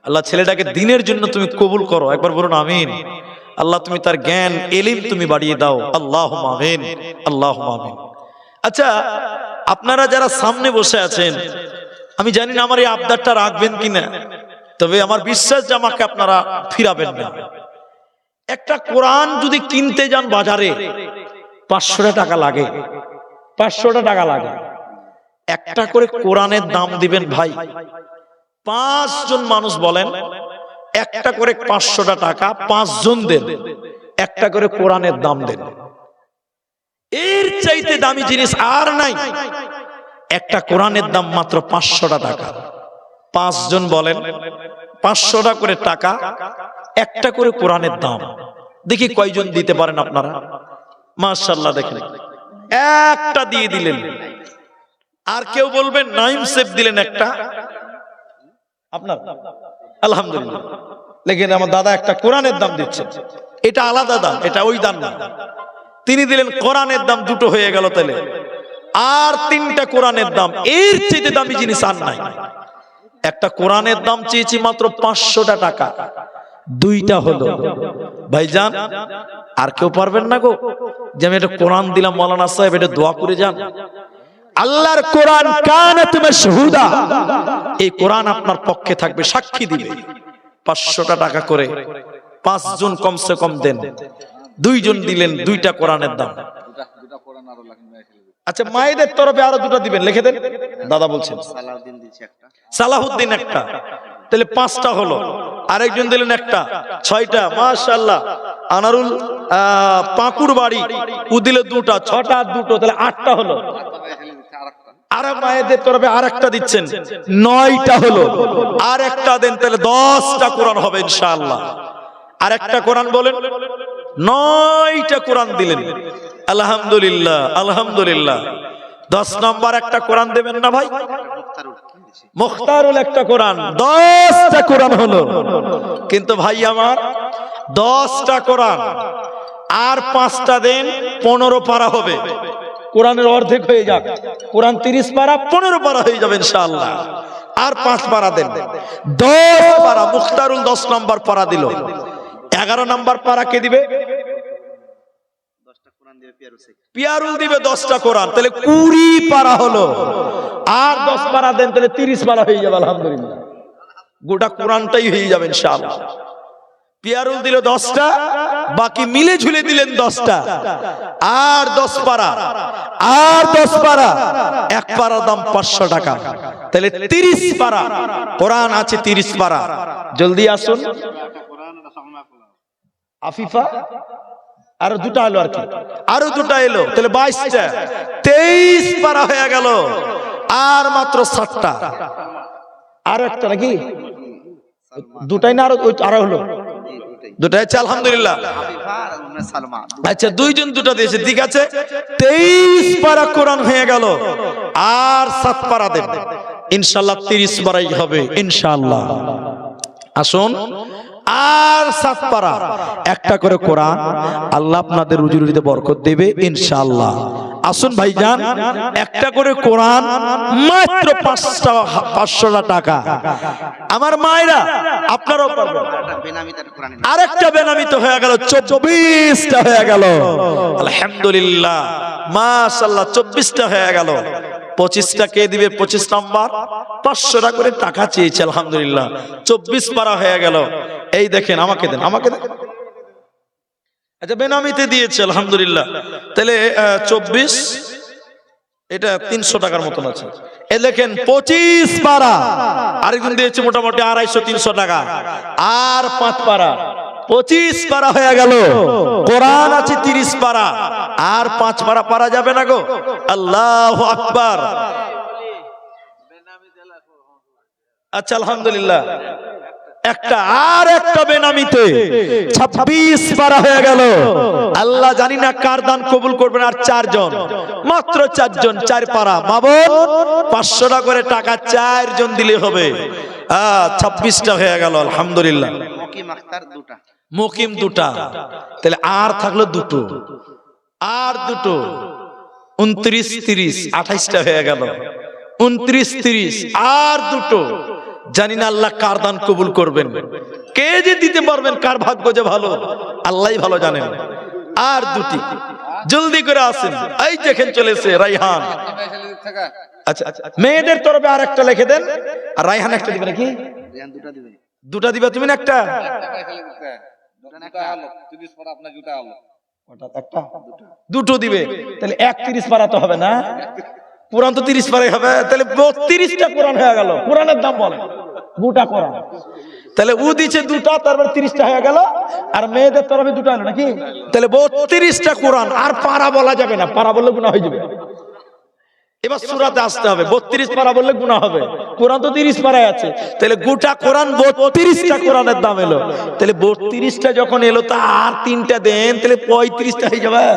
আল্লাহ ছেলেটাকে দিনের জন্য তুমি কবুল করো, একবার বলুন আমিন। আল্লাহ তুমি তার জ্ঞান এলিম তুমি বাড়িয়ে দাও, আল্লাহুম্মা আমিন, আল্লাহুম্মা আমিন। আচ্ছা আপনারা যারা সামনে বসে আছেন, আমি জানি না আমার এই আবদারটা রাখবেন কিনা, তবে আমার বিশ্বাস যে আমাকে আপনারা ফিরাবেন না। একটা কোরআন যদি কিনতে যান বাজারে 500 টাকা লাগে, 500 টাকা লাগে। একটা করে কোরআনের দাম দিবেন ভাই, 5 জন মানুষ বলেন, একটা করে 500 টাকা, 5 জন দেন, একটা করে কোরআনের দাম দেন। এর চাইতে দামি জিনিস আর নাই। একটা কোরআনের দাম মাত্র 500 টাকা। 5 জন বলেন, 500 করে টাকা, একটা করে কোরআনের দাম। দেখি কয়জন দিতে পারেন আপনারা। মাশাআল্লাহ, দেখেন একটা দিয়ে দিলেন। আর কেউ বলবেন নাইম সেফ দিলেন একটা আপনার, আলহামদুলিল্লাহ। লেকিন আমার দাদা একটা কোরআনের দাম দিচ্ছেন, এটা আলাদা দাম, এটা ওই দাম না। তিনি দিলেন কোরআনের দাম, দুটো হয়ে গেল তাহলে। আর 3টা কোরআনের দাম, এর চেয়ে দামি জিনিস আর নাই। একটা কোরআনের দাম চেয়েছি মাত্র 500 টাকা, 2টা হলো। ভাইজান আর কেউ পারবেন না গো, যে আমি এটা কোরআন দিলাম, মাওলানা সাহেব এটা দোয়া করে যান। আল্লাহর কোরআন কানাত মাশহুদা, এই কোরআন আপনার পক্ষে থাকবে, সাক্ষী দিবে। 500 টাকা করে 5 জন কমসে কম দেন। 2 জন দিলেন, 2টা কোরআনের দাম। দুটা কোরআন আরো লাগে মেয়ে। আচ্ছা মায়েদের তরফে আরো 2টা দিবেন, লিখে দেন। দাদা বলছেন সালাউদ্দিন দিয়েছে একটা, সালাহুদ্দিন একটা, তাহলে 5টা হলো। আরেকজন দিলেন একটা, 6টা। মাশাআল্লাহ, আনারুল পাকুর বাড়ি, ও দিলে 2টা, 6টা আর 2টো, তাহলে 8টা হলো। আর মায়েদের তরফে আরেকটা দিচ্ছেন, 9টা হলো। আর একটা দেন, তাহলে 10টা কোরআন হবে ইনশাআল্লাহ। আর একটা কোরআন বলেন, 9টা কোরআন দিলেন। আলহামদুলিল্লাহ আলহামদুলিল্লাহ। 10 নম্বর একটা কোরআন দেবেন না ভাই? মুখতারুল একটা কোরআন, 10টা কোরআন হলো। কিন্তু ভাই আমার 10টা কোরআন আর 5টা দেন, 15 পারা হবে। কোরআনের অর্ধেক হয়ে যাক, কোরআন 30 পারা, 15 পারা হয়ে যাবে ইনশাআল্লাহ। আর 5 পারা দেন, 10 পারা। মুখতারুল 10 নম্বর পারা দিল। 11 নম্বর পারা কে দিবে? 10টা কোরআন দিয়ে পিয়ারু শেখ, পিয়ারুল দিবে 10টা কোরআন, তাহলে 20 পারা হলো। আর 10 পারা দেন, তাহলে 30 পারা হয়ে যাবে আলহামদুলিল্লাহ। গোটা কোরআনটাই হয়ে যাবে ইনশাআল্লাহ। পিয়ারুল দিল 10টা, বাকি মিলে ঝুলে দিলেন 10টা। আর 10 পারা, আর 10 পারা, এক পারা দাম 500 টাকা, তাহলে 30 পারা কোরআন আছে। 30 পারা, জলদি আসুন। আফিফা আরো 2টা এলো, আর কি আরো 2টা এলো, তাহলে 22টা, 23 পারা হয়ে গেল। আর মাত্র 7টা, আর একটা নাকি দুটাই না আরো হলো দুটাই আছে আলহামদুলিল্লাহ। হাবিবা আর উম্মে সালমা। আচ্ছা দুইজন দুটা দিয়েছে, ঠিক আছে। 23 পারা কোরআন হয়ে গেল, আর 7 পারা দেন ইনশাআল্লাহ 30 পারাই হবে ইনশাআল্লাহ। আসুন, আর 7 পারা একটা করে কোরআন, আল্লাহ আপনাদের রুজি রুজিতে বরকত দেবে ইনশাআল্লাহ। আসুন ভাইজান, একটা করে কোরআন মাত্র 500 টাকা। আমার মায়েরা আপনারাও পারবেন। একটা বেনামিতে একটা কোরআন আরেকটা বেনামিত হয়ে গেল, 24টা হয়ে গেল আলহামদুলিল্লাহ মাশাআল্লাহ, 24টা হয়ে গেল। 25টা কে দিবে? 25 নাম্বার 500 টাকা করে টাকা চেয়েছে আলহামদুলিল্লাহ। 24 পারা হয়ে গেল। এই দেখেন, আমাকে দেন, আমাকে দেন। আচ্ছা বেনামিতে দিয়েছে আলহামদুলিল্লাহ। তাহলে 24, এটা 300 টাকার মতন আছে। এই দেখেন 25 পারা আরেকজন দিয়েছে মোটামুটি 250-300 টাকা, আর 5 পারা 25 পারা হয়ে গেল। কোরআন আছে 30 পারা, আর 5 পারা পারা যাবে না গো। আল্লাহু আকবার। আচ্ছা আলহামদুলিল্লাহ, একটা আর একটা বেনামিতে 26 পারা হয়ে গেল। আল্লাহ জানি না কার দান কবুল করবেন। আর 4 জন, মাত্র 4 জন, 4 পারা। মা বোন 500 টাকা করে টাকা 4 জন দিলে হবে। 26টা হয়ে গেল আলহামদুলিল্লাহ। মুকিম আখতার দুটা। মুকিম দুটা, তাহলে আর থাকলো দুটো, আর দুটো 29, 30, 28টা হয়ে গেল। 29, 30, আর দুটো। জানি না আল্লাহ কার দান কবুল করবেন, কে যে দিতে পারবেন, কার ভাগ্য যে ভালো আল্লাহই ভালো জানেন। আর দুটি জলদি করে আসেন। এই দেখেন চলেছে রাইহান। আচ্ছা মেয়েদের তরফে আর একটা লিখে দেন, আর রাইহান একটা দিবে নাকি? রেহান দুটা দিবে। দুটা দিবা তুমি না একটা? একটা দুটো দিবে, তাহলে 31 পারা তো হবে না? কোরআন তো 30 পারাই হবে, তাহলে 32টা কোরআন হয়ে গেল। কোরআনের দাম বলেন, গোটা কোরআন। তাহলে ও দিচ্ছে দুটা, তারপরে 30টা হয়ে গেল, আর মেয়েদের তরফে দুটো হলো নাকি? তাহলে 32টা কোরআন। আর পারা বলা যাবে না, পারা বললে গুনাহ হয়ে যাবে। এবার সূরাতে আসতে হবে। 32 পারা বললে গুনাহ হবে, কোরআন তো 30 পারায় আছে। তাহলে গোটা কোরআন 32টা কোরআনের দাম এলো। তাহলে 32টা যখন এলো, তা আর 3টা দেন, তাহলে 35টা হয়ে যাবে।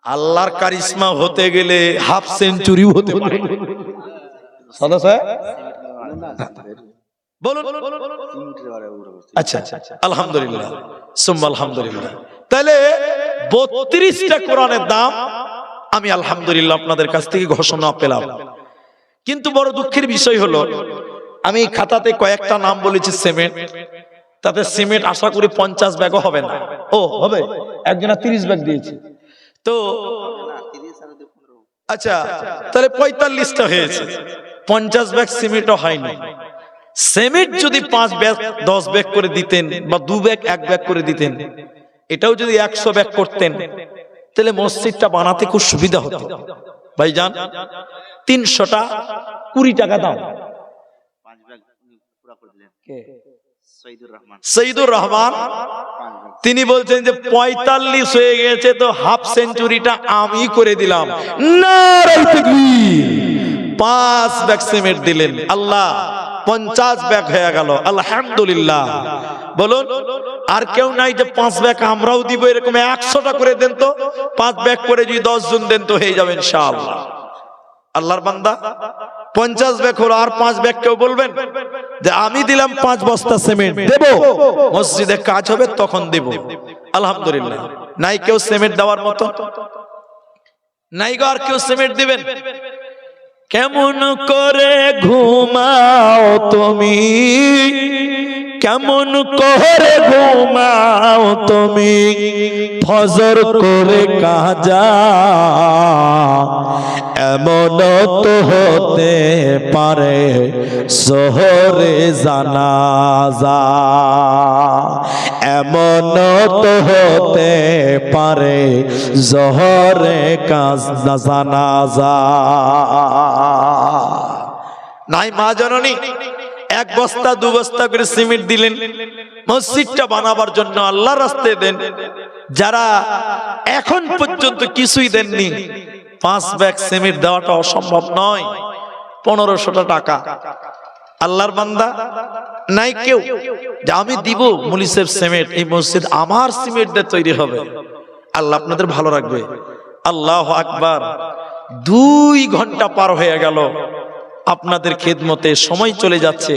আল্লাহর কারিশমা হতে গেলে হাফ সেঞ্চুরিও হতে পারে। বলুন। আচ্ছা আলহামদুলিল্লাহ, সুম্মা আলহামদুলিল্লাহ। তাহলে 32টা কোরআনের দাম আমি আলহামদুলিল্লাহ আপনাদের কাছ থেকে ঘোষণা পেলাম। কিন্তু বড় দুঃখের বিষয় হলো, আমি খাতাতে কয়েকটা নাম বলেছি সিমেন্ট, তাতে সিমেন্ট আশা করি 50 ব্যাগও হবে না। ও হবে, একজনা 30 ব্যাগ দিয়েছে তো। আচ্ছা তাহলে 45টা হয়েছে, 50 ব্যাগ সিমেন্টও হয়নি। সিমেন্ট যদি 5 ব্যাগ 10 ব্যাগ করে দিতেন, বা 2 ব্যাগ 1 ব্যাগ করে দিতেন, এটাও যদি 100 ব্যাগ করতেন, তাহলে মসজিদটা বানাতে খুব সুবিধা হতো ভাইজান। 300টা 20 টাকা দাম। 5 ব্যাগ পুরো করে দিলেন। কে? সৈয়দুর রহমান। তিনি বলছেন যে 45 হয়ে গেছে, তো হাফ সেঞ্চুরিটা আমি করে দিলাম। নারায়ে তাকবীর। 5 ব্যাগ সিমেন্ট দিলেন, আল্লাহ 50 ব্যাগ হয়ে গেল আলহামদুলিল্লাহ। বলুন, আর কেউ নাই যে 5 ব্যাগ আমরাও দিব, এরকম 100টা করে দেন তো। 5 ব্যাগ করে যদি 10 জন দেন তো হয়ে যাবে ইনশাআল্লাহ। আল্লাহর বান্দা 50 ব্যাগ হলো, আর 5 ব্যাগ কেউ বলবেন যে আমি দিলাম 5 বস্তা সিমেন্ট দেব, মসজিদে কাজ হবে তখন দেব। আলহামদুলিল্লাহ। নাই কেউ সিমেন্ট দেওয়ার মতো? নাই গো আর কেউ সিমেন্ট দিবেন? কেমন করে ঘুমাও তুমি, কেমন করে ঘুমাও তুমি, ফজর করে কাজা, এমন তো হতে পারে শহরে জানাজা, এমন তো হতে পারে জোহরে জানাজা। নাই মা জননী 1 বস্তা 2 বস্তা করে সিমেন্ট দিলেন মসজিদটা বানাবার জন্য, আল্লাহর রাস্তায় দেন। যারা এখন পর্যন্ত কিছুই দেননি, 5 ব্যাগ সিমেন্ট দেওয়াটা অসম্ভব নয়। 1500 টাকা আল্লাহর বান্দা নাই কেউ যে আমি দিব মুলিসের সিমেন্ট, এই মসজিদ আমার সিমেন্ট দিয়ে তৈরি হবে। আল্লাহ আপনাদের ভালো রাখবে। আল্লাহু আকবার। 2 ঘন্টা পার হয়ে গেল আপনাদের খেদমতে, সময় চলে যাচ্ছে,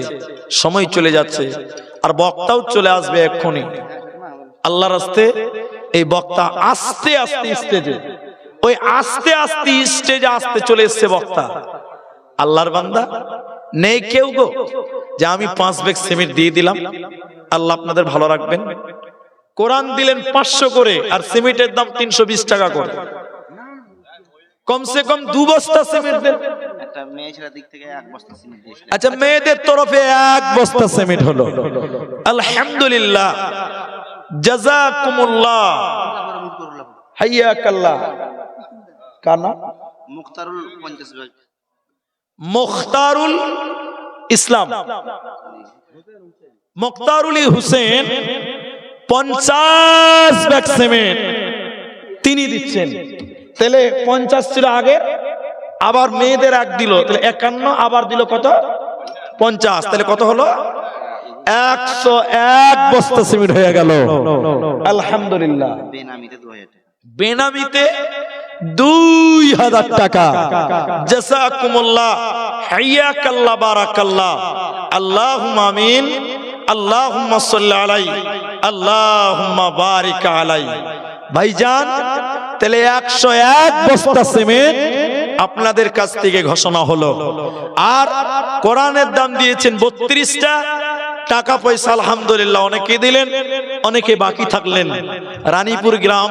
সময় চলে যাচ্ছে, আর বক্তাও চলে আসবে এক্ষুনি। আল্লাহর রাস্তে এই বক্তা আস্তে আস্তে স্টেজে, ওই আস্তে আস্তে স্টেজে আসতে চলে এসছে বক্তা। আল্লাহর বান্দা নেই কেউ গো যে আমি 5 ব্যাগ সিমেন্ট দিয়ে দিলাম, আল্লাহ আপনাদের ভালো রাখবেন। কোরআন দিলেন 500 করে, আর সিমেন্টের দাম 320 টাকা করে। কমসে কম 2 বস্তা সিমেন্ট দেন। একটা মেয়ে ছেলের দিক থেকে 1 বস্তা সিমেন্ট দিয়েছিল। আচ্ছা, মেয়েদের তরফে 1 বস্তা সিমেন্ট হলো। আলহামদুলিল্লাহ, জাযাকুমুল্লাহ, হাইয়াকাল্লাহ। কানা মুখতারুল 50 ভাগ, মুখতারুল ইসলাম, মুখতারুল হোসেন 50 ব্যাগ সিমেন্ট তিনি দিচ্ছেন। তাহলে 50 ছিল আগে, আবার মেয়েদের 1 দিল, তাহলে 51, আবার দিল কত? 50। তাহলে কত হলো? 101 বস্তা সিমেন্ট হয়ে গেল। আলহামদুলিল্লাহ। বেনামিতে 2000 টাকা, বেনামিতে 2000 টাকা। জাযাকুমুল্লাহ, হাইয়াকাল্লাহ, বারাকাল্লাহ। আল্লাহুম্মা আমিন, আল্লাহুম্মা সাল্লি আলাইহি, আল্লাহুম্মা বারিক আলাইহি। ভাইজান, তাহলে 101 বস্তা সিমেন্ট আপনাদের কাছ থেকে ঘোষণা হলো। আর কোরআনের দাম দিয়েছেন 32টা টাকা পয়সা। আলহামদুলিল্লাহ, অনেকে দিলেন, অনেকে বাকি থাকলেন। রানীপুর গ্রাম